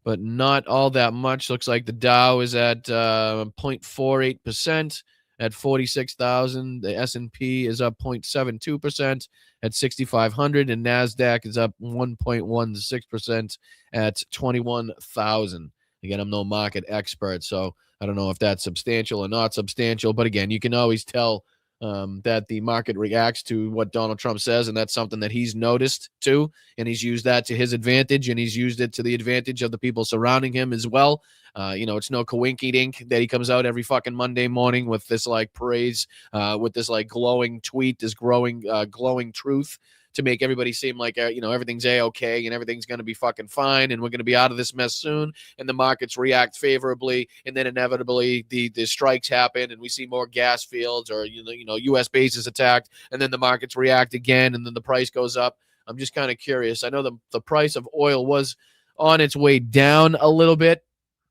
[SPEAKER 2] but not all that much. Looks like the Dow is at 0.48%. At 46,000, the S&P is up 0.72% at 6,500, and NASDAQ is up 1.16% at 21,000. Again, I'm no market expert, so I don't know if that's substantial or not substantial. But again, you can always tell that the market reacts to what Donald Trump says, and that's something that he's noticed too, and he's used that to his advantage, and he's used it to the advantage of the people surrounding him as well. It's no coinky dink that he comes out every fucking Monday morning with this like praise, with this like glowing tweet, this glowing truth to make everybody seem like, everything's A-okay and everything's going to be fucking fine and we're going to be out of this mess soon, and the markets react favorably, and then inevitably the strikes happen and we see more gas fields or, U.S. bases attacked, and then the markets react again and then the price goes up. I'm just kind of curious. I know the price of oil was on its way down a little bit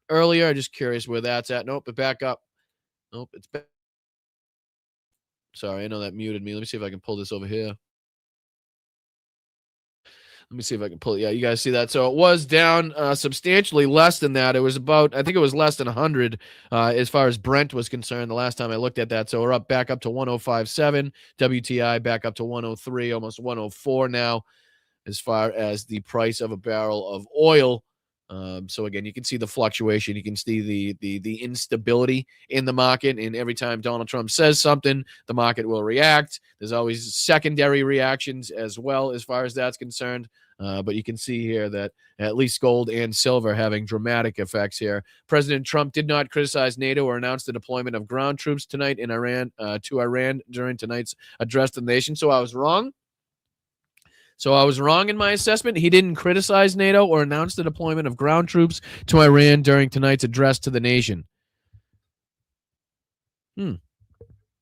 [SPEAKER 2] earlier. I'm just curious where that's at. Nope, but back up. Nope, it's back. Sorry, I know that muted me. Let me see if I can pull this over here. Let me see if I can pull it. Yeah, you guys see that? So it was down substantially less than that. It was about, I think it was less than 100 as far as Brent was concerned the last time I looked at that. So we're back up to 105.7. WTI back up to 103, almost 104 now as far as the price of a barrel of oil. So again, you can see the fluctuation. You can see the instability in the market. And every time Donald Trump says something, the market will react. There's always secondary reactions as well, as far as that's concerned. But you can see here that at least gold and silver having dramatic effects here. President Trump did not criticize NATO or announce the deployment of ground troops tonight in Iran to Iran during tonight's address to the nation. So I was wrong. So I was wrong in my assessment. He didn't criticize NATO or announce the deployment of ground troops to Iran during tonight's address to the nation.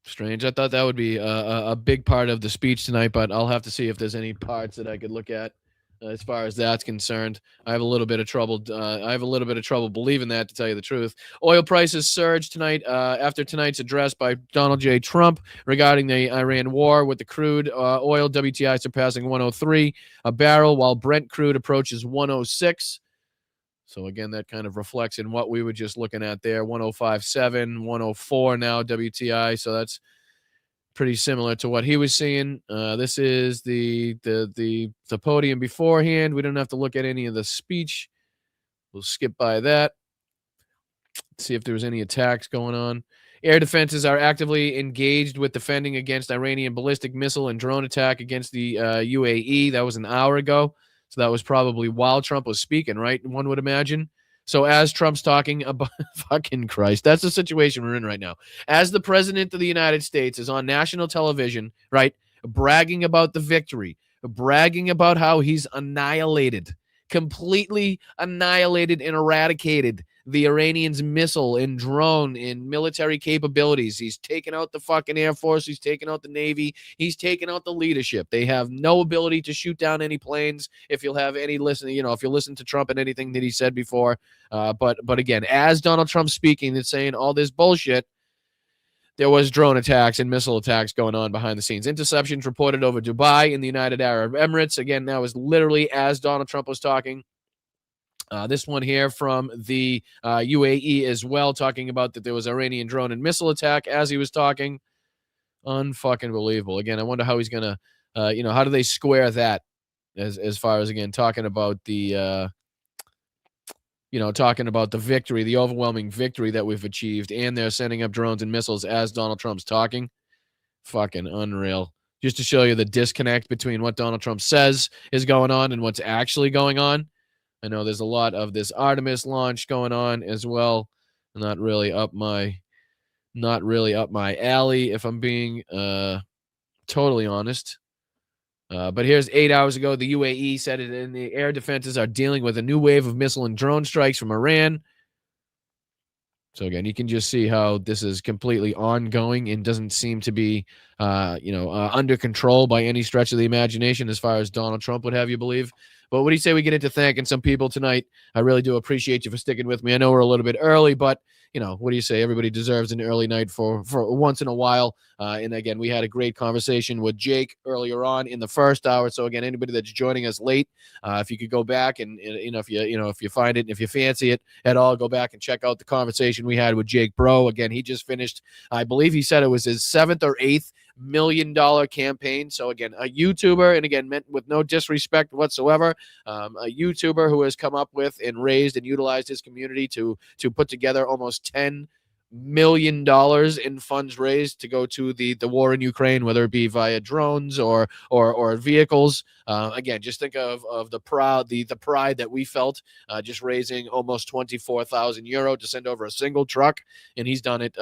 [SPEAKER 2] Strange. I thought that would be a big part of the speech tonight, but I'll have to see if there's any parts that I could look at as far as that's concerned. I have a little bit of trouble. Believing that, to tell you the truth. Oil prices surged tonight after tonight's address by Donald J. Trump regarding the Iran war, with the crude oil WTI surpassing 103 a barrel, while Brent crude approaches 106. So again, that kind of reflects in what we were just looking at there. 105.7, 104 now WTI. So that's pretty similar to what he was seeing. This is the podium beforehand. We don't have to look at any of the speech. We'll skip by that. See if there was any attacks going on. Air defenses are actively engaged with defending against Iranian ballistic missile and drone attack against the UAE. That was an hour ago. So that was probably while Trump was speaking, right? One would imagine. So as Trump's talking about, fucking Christ, that's the situation we're in right now. As the president of the United States is on national television, right, bragging about the victory, bragging about how he's completely annihilated and eradicated the Iranians' missile and drone and military capabilities. He's taken out the fucking Air Force. He's taken out the Navy. He's taken out the leadership. They have no ability to shoot down any planes. If you'll have any listen, if you listen to Trump and anything that he said before. But again, as Donald Trump speaking and saying all this bullshit, there was drone attacks and missile attacks going on behind the scenes. Interceptions reported over Dubai in the United Arab Emirates. Again, that was literally as Donald Trump was talking. This one here from the UAE as well, talking about that there was Iranian drone and missile attack as he was talking. Unfucking believable. Again, I wonder how he's going to, how do they square that as far as, again, talking about the, talking about the victory, the overwhelming victory that we've achieved, and they're sending up drones and missiles as Donald Trump's talking. Fucking unreal. Just to show you the disconnect between what Donald Trump says is going on and what's actually going on. I know there's a lot of this Artemis launch going on as well. Not really up my alley, if I'm being totally honest. But here's 8 hours ago, the UAE said it in the air defenses are dealing with a new wave of missile and drone strikes from Iran. So again, you can just see how this is completely ongoing and doesn't seem to be, under control by any stretch of the imagination, as far as Donald Trump would have you believe. But what do you say we get into thanking some people tonight? I really do appreciate you for sticking with me. I know we're a little bit early, but what do you say? Everybody deserves an early night for once in a while. And again, we had a great conversation with Jake earlier on in the first hour. So again, anybody that's joining us late, if you could go back and if you find it, and if you fancy it at all, go back and check out the conversation we had with Jake Broe. Again, he just finished, I believe he said it was his 7th or 8th $1 million campaign. So again, a YouTuber, and again, meant with no disrespect whatsoever, a YouTuber who has come up with and raised and utilized his community to put together almost $10 million in funds raised to go to the war in Ukraine, whether it be via drones or vehicles. Again, just think of the pride that we felt just raising almost 24,000 euro to send over a single truck, and he's done it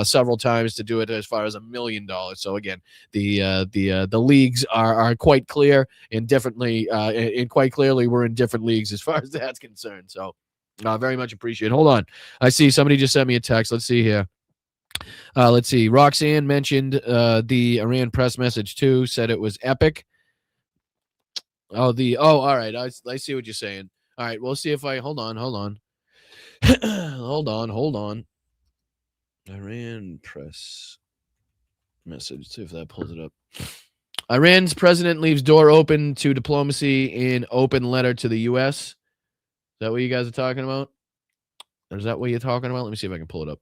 [SPEAKER 2] several times to do it as far as $1 million. So again, the leagues are quite clear, and differently and quite clearly we're in different leagues as far as that's concerned. So very much appreciate it. Hold on. I see somebody just sent me a text. Let's see here. Let's see. Roxanne mentioned the Iran press message too, said it was epic. All right. I see what you're saying. All right. We'll see if hold on. hold on. Iran press message. See if that pulls it up. Iran's president leaves door open to diplomacy in open letter to the U.S. Is that what you guys are talking about? Or is that what you're talking about? Let me see if I can pull it up.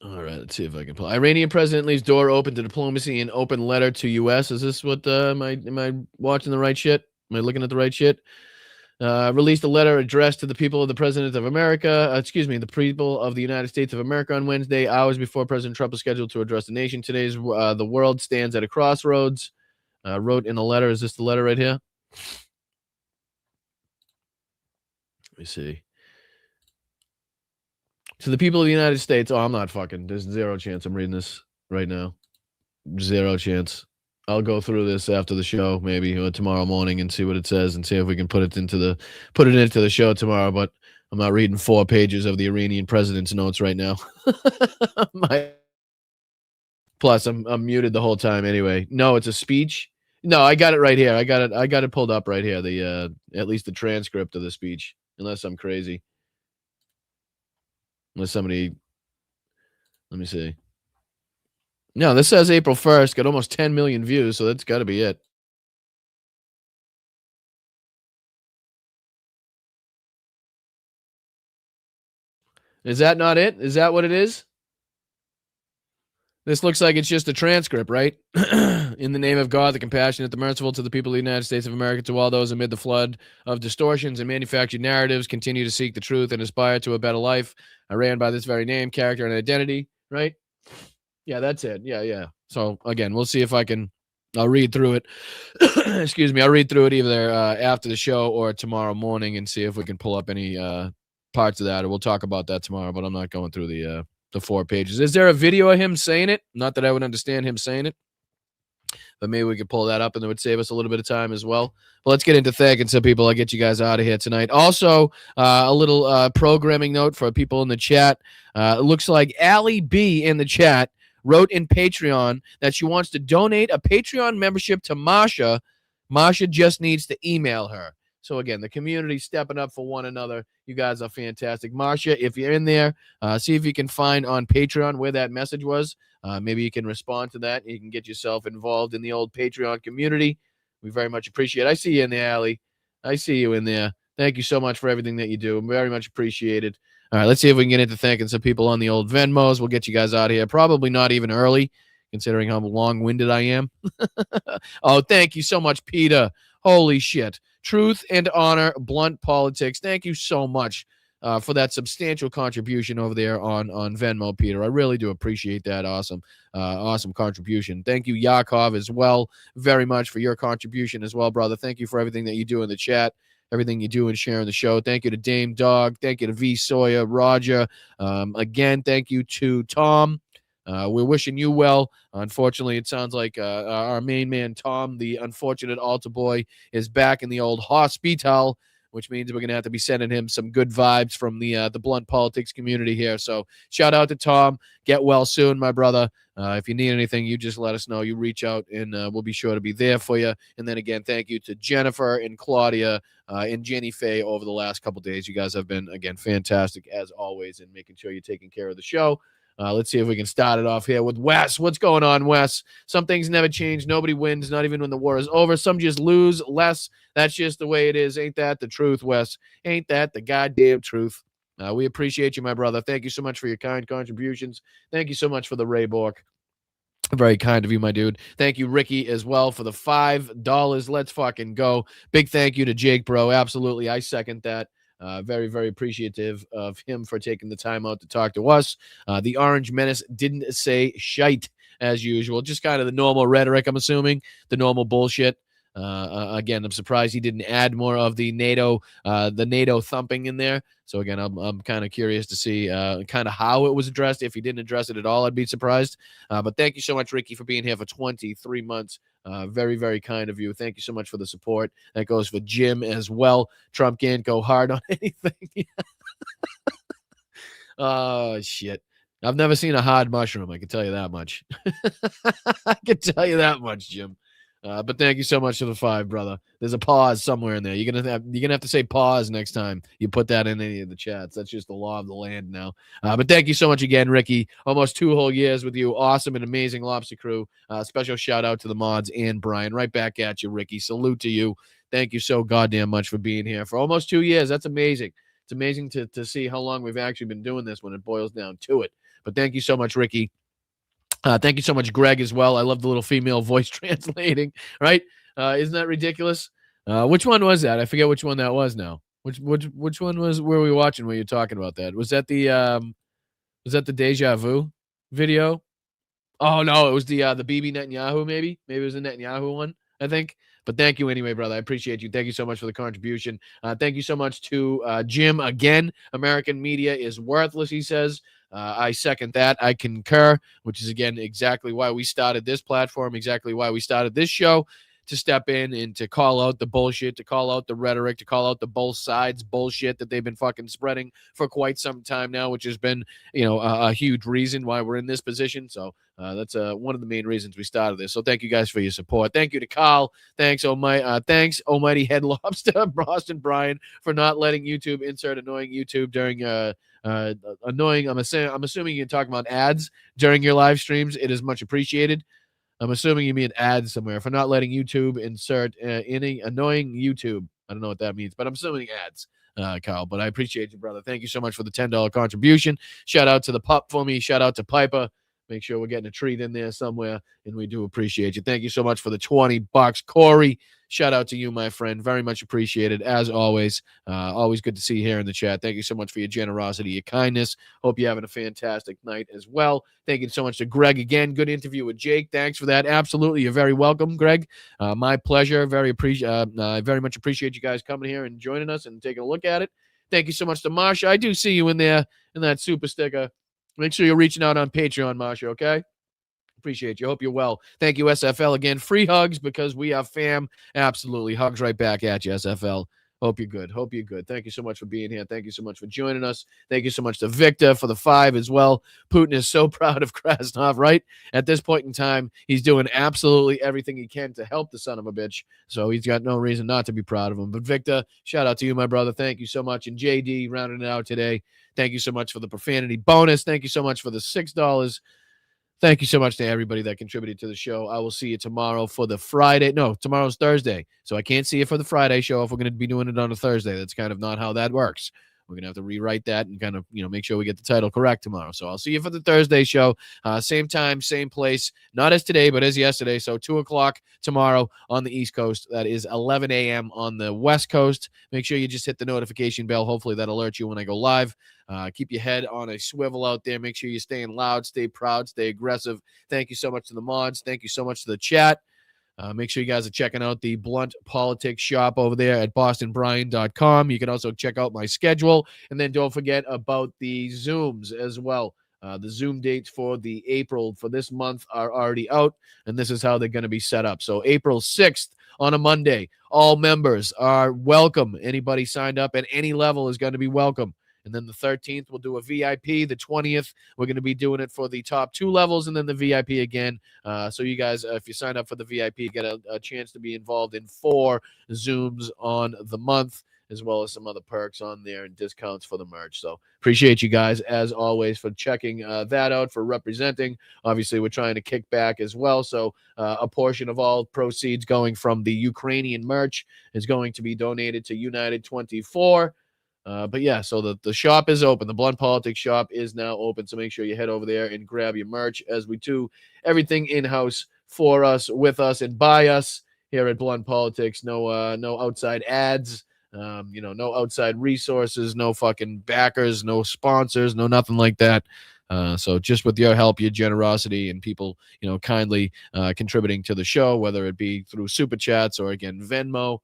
[SPEAKER 2] All right, let's see if I can pull. Iranian president leaves door open to diplomacy in open letter to U.S. Is this what? Am I watching the right shit? Am I looking at the right shit? Released a letter addressed to the people of the President of America, the people of the United States of America on Wednesday, hours before President Trump was scheduled to address the nation. Today's the world stands at a crossroads. Wrote in a letter. Is this the letter right here? Let me see. To the people of the United States. Oh, I'm not fucking. There's zero chance I'm reading this right now. Zero chance. I'll go through this after the show, maybe or tomorrow morning, and see what it says, and see if we can put it into the show tomorrow. But I'm not reading 4 pages of the Iranian president's notes right now. Plus, I'm muted the whole time anyway. No, it's a speech. No, I got it right here. I got it pulled up right here. The at least the transcript of the speech. Unless I'm crazy. Unless somebody. Let me see. No, this says April 1st, got almost 10 million views, so that's got to be it. Is that not it? Is that what it is? This looks like it's just a transcript, right? In the name of God, the compassionate, the merciful, to the people of the United States of America, to all those amid the flood of distortions and manufactured narratives, continue to seek the truth and aspire to a better life. I ran by this very name, character, and identity, right? Yeah, that's it. Yeah. So, again, we'll see if I'll read through it. Excuse me. I'll read through it either after the show or tomorrow morning and see if we can pull up any parts of that, or we'll talk about that tomorrow, but I'm not going through the 4 pages. Is there a video of him saying it? Not that I would understand him saying it, but maybe we could pull that up and it would save us a little bit of time as well. But let's get into thanking some people. I'll get you guys out of here tonight. Also, a little programming note for people in the chat. It looks like Allie B in the chat wrote in Patreon that she wants to donate a Patreon membership to Masha. Masha just needs to email her. So, again, the community stepping up for one another. You guys are fantastic. Masha, if you're in there, see if you can find on Patreon where that message was. Maybe you can respond to that. You can get yourself involved in the old Patreon community. We very much appreciate it. I see you in there, Allie. I see you in there. Thank you so much for everything that you do. Very much appreciated. All right, let's see if we can get into thanking some people on the old Venmos. We'll get you guys out of here. Probably not even early, considering how long-winded I am. Oh, thank you so much, Peter. Holy shit. Truth and Honor, Blunt Politics. Thank you so much for that substantial contribution over there on Venmo, Peter. I really do appreciate that. Awesome contribution. Thank you, Yakov, as well, very much for your contribution as well, brother. Thank you for everything that you do in the chat, everything you do in sharing the show. Thank you to Dame Dog. Thank you to V. Sawyer, Roger. Again, thank you to Tom. We're wishing you well. Unfortunately, it sounds like our main man, Tom, the unfortunate altar boy, is back in the old hospital, which means we're going to have to be sending him some good vibes from the Blunt Politics community here. So shout out to Tom. Get well soon, my brother. If you need anything, you just let us know. You reach out, and we'll be sure to be there for you. And then again, thank you to Jennifer and Claudia and Jenny Faye over the last couple days. You guys have been, again, fantastic as always in making sure you're taking care of the show. Let's see if we can start it off here with Wes. What's going on, Wes? Some things never change. Nobody wins, not even when the war is over. Some just lose less. That's just the way it is. Ain't that the truth, Wes? Ain't that the goddamn truth? We appreciate you, my brother. Thank you so much for your kind contributions. Thank you so much for the Ray Bork. Very kind of you, my dude. Thank you, Ricky, as well, for the $5. Let's fucking go. Big thank you to Jake Broe. Absolutely. I second that. Very, very appreciative of him for taking the time out to talk to us. The Orange Menace didn't say shite as usual. Just kind of the normal rhetoric, I'm assuming. The normal bullshit. Again, I'm surprised he didn't add more of the NATO thumping in there. So again, I'm kind of curious to see kind of how it was addressed. If he didn't address it at all, I'd be surprised. But thank you so much, Ricky, for being here for 23 months. Very, very kind of you. Thank you so much for the support. That goes for Jim as well. Trump can't go hard on anything. Oh, shit. I've never seen a hard mushroom. I can tell you that much. I can tell you that much, Jim. But thank you so much for the 5, brother. There's a pause somewhere in there. You're gonna have to say pause next time you put that in any of the chats. That's just the law of the land now. But thank you so much again, Ricky. Almost 2 whole years with you. Awesome and amazing Lobster Crew. Special shout out to the mods and Brian. Right back at you, Ricky. Salute to you. Thank you so goddamn much for being here for almost 2 years. That's amazing. It's amazing to see how long we've actually been doing this when it boils down to it. But thank you so much, Ricky. Thank you so much, Greg, as well. I love the little female voice translating, right? Isn't that ridiculous? Which one was that? I forget which one that was now. Which one was were we watching when you were talking about that? Was that the Deja Vu video? Oh no, it was the Bibi Netanyahu, maybe. Maybe it was the Netanyahu one, I think. But thank you anyway, brother. I appreciate you. Thank you so much for the contribution. Thank you so much to Jim again. American media is worthless, he says. I second that. I concur, which is, again, exactly why we started this platform, exactly why we started this show, to step in and to call out the bullshit, to call out the rhetoric, to call out the both sides bullshit that they've been fucking spreading for quite some time now, which has been, a huge reason why we're in this position. So that's one of the main reasons we started this. So thank you guys for your support. Thank you to Carl. Thanks, Almighty Head Lobster, Boston Brian, for not letting YouTube insert annoying YouTube during annoying. I'm assuming you're talking about ads during your live streams. It is much appreciated. I'm assuming you mean ads somewhere, for not letting YouTube insert any annoying YouTube. I don't know what that means, but I'm assuming ads, Kyle. But I appreciate you, brother. Thank you so much for the $10 contribution. Shout out to the pup for me. Shout out to Piper. Make sure we're getting a treat in there somewhere, and we do appreciate you. Thank you so much for the $20. Corey, shout out to you, my friend. Very much appreciated, as always. Always good to see you here in the chat. Thank you so much for your generosity, your kindness. Hope you're having a fantastic night as well. Thank you so much to Greg again. Good interview with Jake. Thanks for that. Absolutely. You're very welcome, Greg. My pleasure. I very much appreciate you guys coming here and joining us and taking a look at it. Thank you so much to Marsha. I do see you in there in that super sticker. Make sure you're reaching out on Patreon, Marsha, okay? Appreciate you. Hope you're well. Thank you, SFL. Again, free hugs because we are fam. Absolutely. Hugs right back at you, SFL. Hope you're good. Hope you're good. Thank you so much for being here. Thank you so much for joining us. Thank you so much to Victor for the 5 as well. Putin is so proud of Krasnov, right? At this point in time, he's doing absolutely everything he can to help the son of a bitch. So he's got no reason not to be proud of him. But Victor, shout out to you, my brother. Thank you so much. And JD, rounding it out today. Thank you so much for the profanity bonus. Thank you so much for the $6. Thank you so much to everybody that contributed to the show. I will see you tomorrow for the Friday. No, tomorrow's Thursday. So I can't see you for the Friday show if we're going to be doing it on a Thursday. That's kind of not how that works. We're going to have to rewrite that and kind of, make sure we get the title correct tomorrow. So I'll see you for the Thursday show. Same time, same place. Not as today, but as yesterday. So 2 o'clock tomorrow on the East Coast. That is 11 a.m. on the West Coast. Make sure you just hit the notification bell. Hopefully that alerts you when I go live. Keep your head on a swivel out there. Make sure you're staying loud, stay proud, stay aggressive. Thank you so much to the mods. Thank you so much to the chat. Make sure you guys are checking out the Blunt Politics shop over there at bostonbrian.com. You can also check out my schedule. And then don't forget about the Zooms as well. The Zoom dates for the April for this month are already out, and this is how they're going to be set up. So April 6th on a Monday, all members are welcome. Anybody signed up at any level is going to be welcome. And then the 13th, we'll do a VIP. The 20th, we're going to be doing it for the top 2 levels, and then the VIP again. So you guys, if you sign up for the VIP, get a chance to be involved in 4 Zooms on the month, as well as some other perks on there and discounts for the merch. So appreciate you guys, as always, for checking that out, for representing. Obviously, we're trying to kick back as well. So a portion of all proceeds going from the Ukrainian merch is going to be donated to United 24. But yeah, so the shop is open. The Blunt Politics shop is now open. So make sure you head over there and grab your merch, as we do everything in-house for us, with us, and by us here at Blunt Politics. No outside ads, no outside resources, no fucking backers, no sponsors, no nothing like that. So just with your help, your generosity, and people, kindly contributing to the show, whether it be through super chats or, again, Venmo.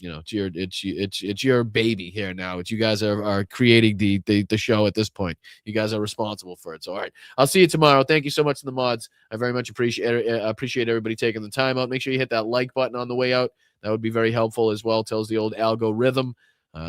[SPEAKER 2] It's your baby here now. It's you guys are creating the show at this point. You guys are responsible for it. So all right, I'll see you tomorrow. Thank you so much to the mods. I very much appreciate everybody taking the time out. Make sure you hit that like button on the way out. That would be very helpful as well. Tells the old algorithm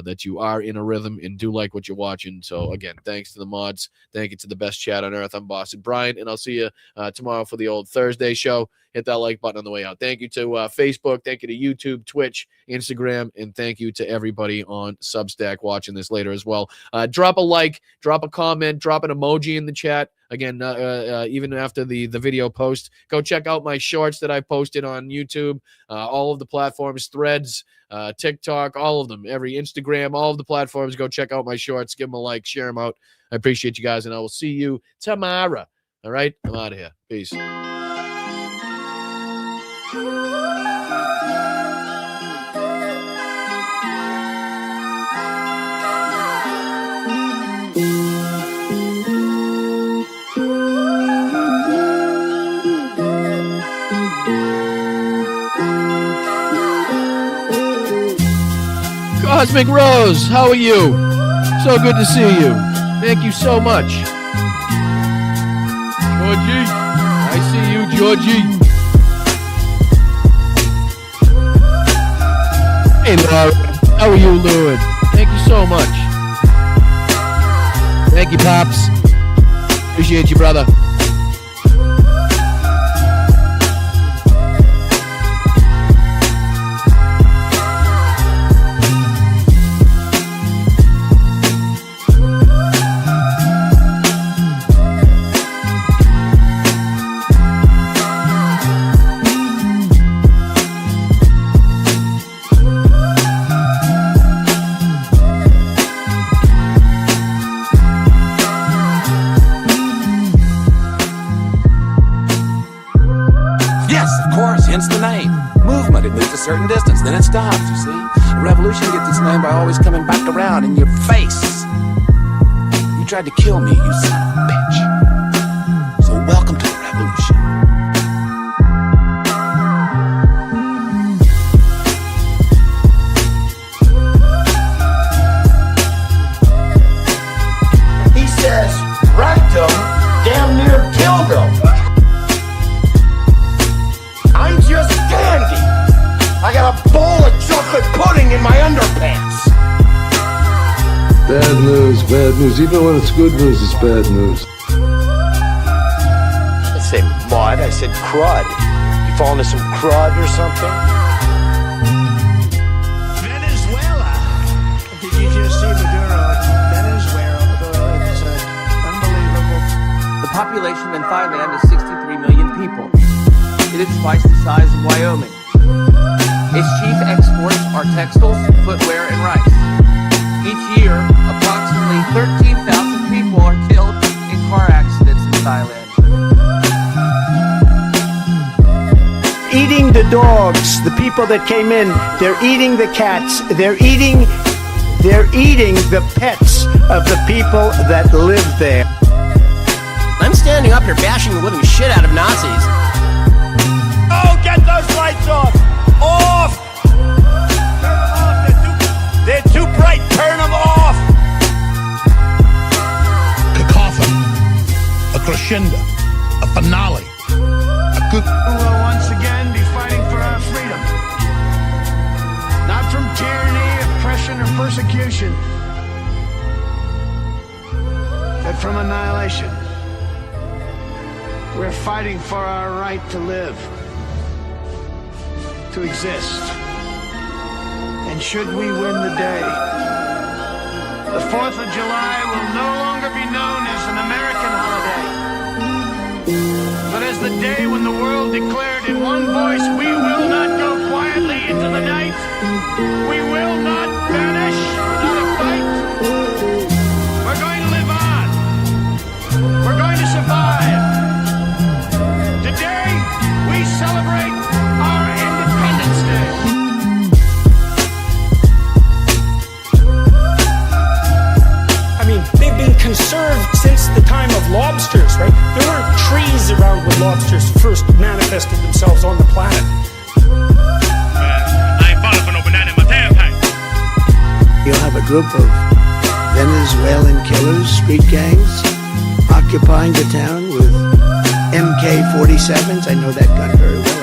[SPEAKER 2] that you are in a rhythm and do like what you're watching. So again, thanks to the mods. Thank you to the best chat on earth. I'm Boston Brian, and I'll see you tomorrow for the old Thursday show. hit that like button on the way out. Thank you to Facebook. Thank you to YouTube, Twitch, Instagram, and thank you to everybody on Substack watching this later as well. Drop a like, drop a comment, drop an emoji in the chat. Again, even after the video post, go check out my shorts that I posted on YouTube, all of the platforms, Threads, TikTok, all of them, every Instagram, all of the platforms. Go check out my shorts, give them a like, share them out. I appreciate you guys, and I will see you tomorrow. All right, I'm out of here. Peace. Cosmic Rose, how are you? So good to see you. Thank you so much. Georgie, I see you, Georgie. Hey, Laura, how are you, Lewin? Thank you so much. Thank you, Pops. Appreciate you, brother.
[SPEAKER 12] Certain distance, then it stops, you see. A revolution gets its name by always coming back around in your face. You tried to kill me, you son of a bitch. So welcome to the revolution.
[SPEAKER 13] He says, wrecked him, damn near killed him. I'm just dandy. I got a bowl of chocolate pudding in my underpants.
[SPEAKER 14] Bad news, bad news. Even when it's good news, it's bad news.
[SPEAKER 13] I said mud, I said crud. You fall into some crud or something?
[SPEAKER 10] Venezuela. Did you just see Maduro? Venezuela. It's unbelievable.
[SPEAKER 15] The population in Thailand is 63 million people. It is twice the size of Wyoming. Its chief exports are textiles, footwear, and rice. Each year, approximately 13,000 people are killed in car accidents in Thailand.
[SPEAKER 10] Eating the dogs, the people that came in, they're eating the cats, they're eating the pets of the people that live there.
[SPEAKER 9] I'm standing up here bashing the living shit out of Nazis.
[SPEAKER 13] Oh, get those lights off! Off! Turn them off, they're too bright, turn them off!
[SPEAKER 16] Cacophony, a crescendo, a finale, a good...
[SPEAKER 10] We will once again be fighting for our freedom. Not from tyranny, oppression, or persecution, but from annihilation. We're fighting for our right to live, to exist. And should we win the day, the 4th of July will no longer be known as an American holiday, but as the day when the world declared in one voice, we will not go quietly into the night. We will not vanish without a fight. We're going to live on. We're going to survive. Today, we celebrate our Independence Day.
[SPEAKER 17] I mean, they've been conserved since the time of lobsters, right? There weren't trees around when lobsters first manifested themselves on the planet.
[SPEAKER 1] I ain't falling for no banana in my tailpipe.
[SPEAKER 10] You'll have a group of Venezuelan killers, street gangs, occupying the town with MK-47s. I know that gun very well.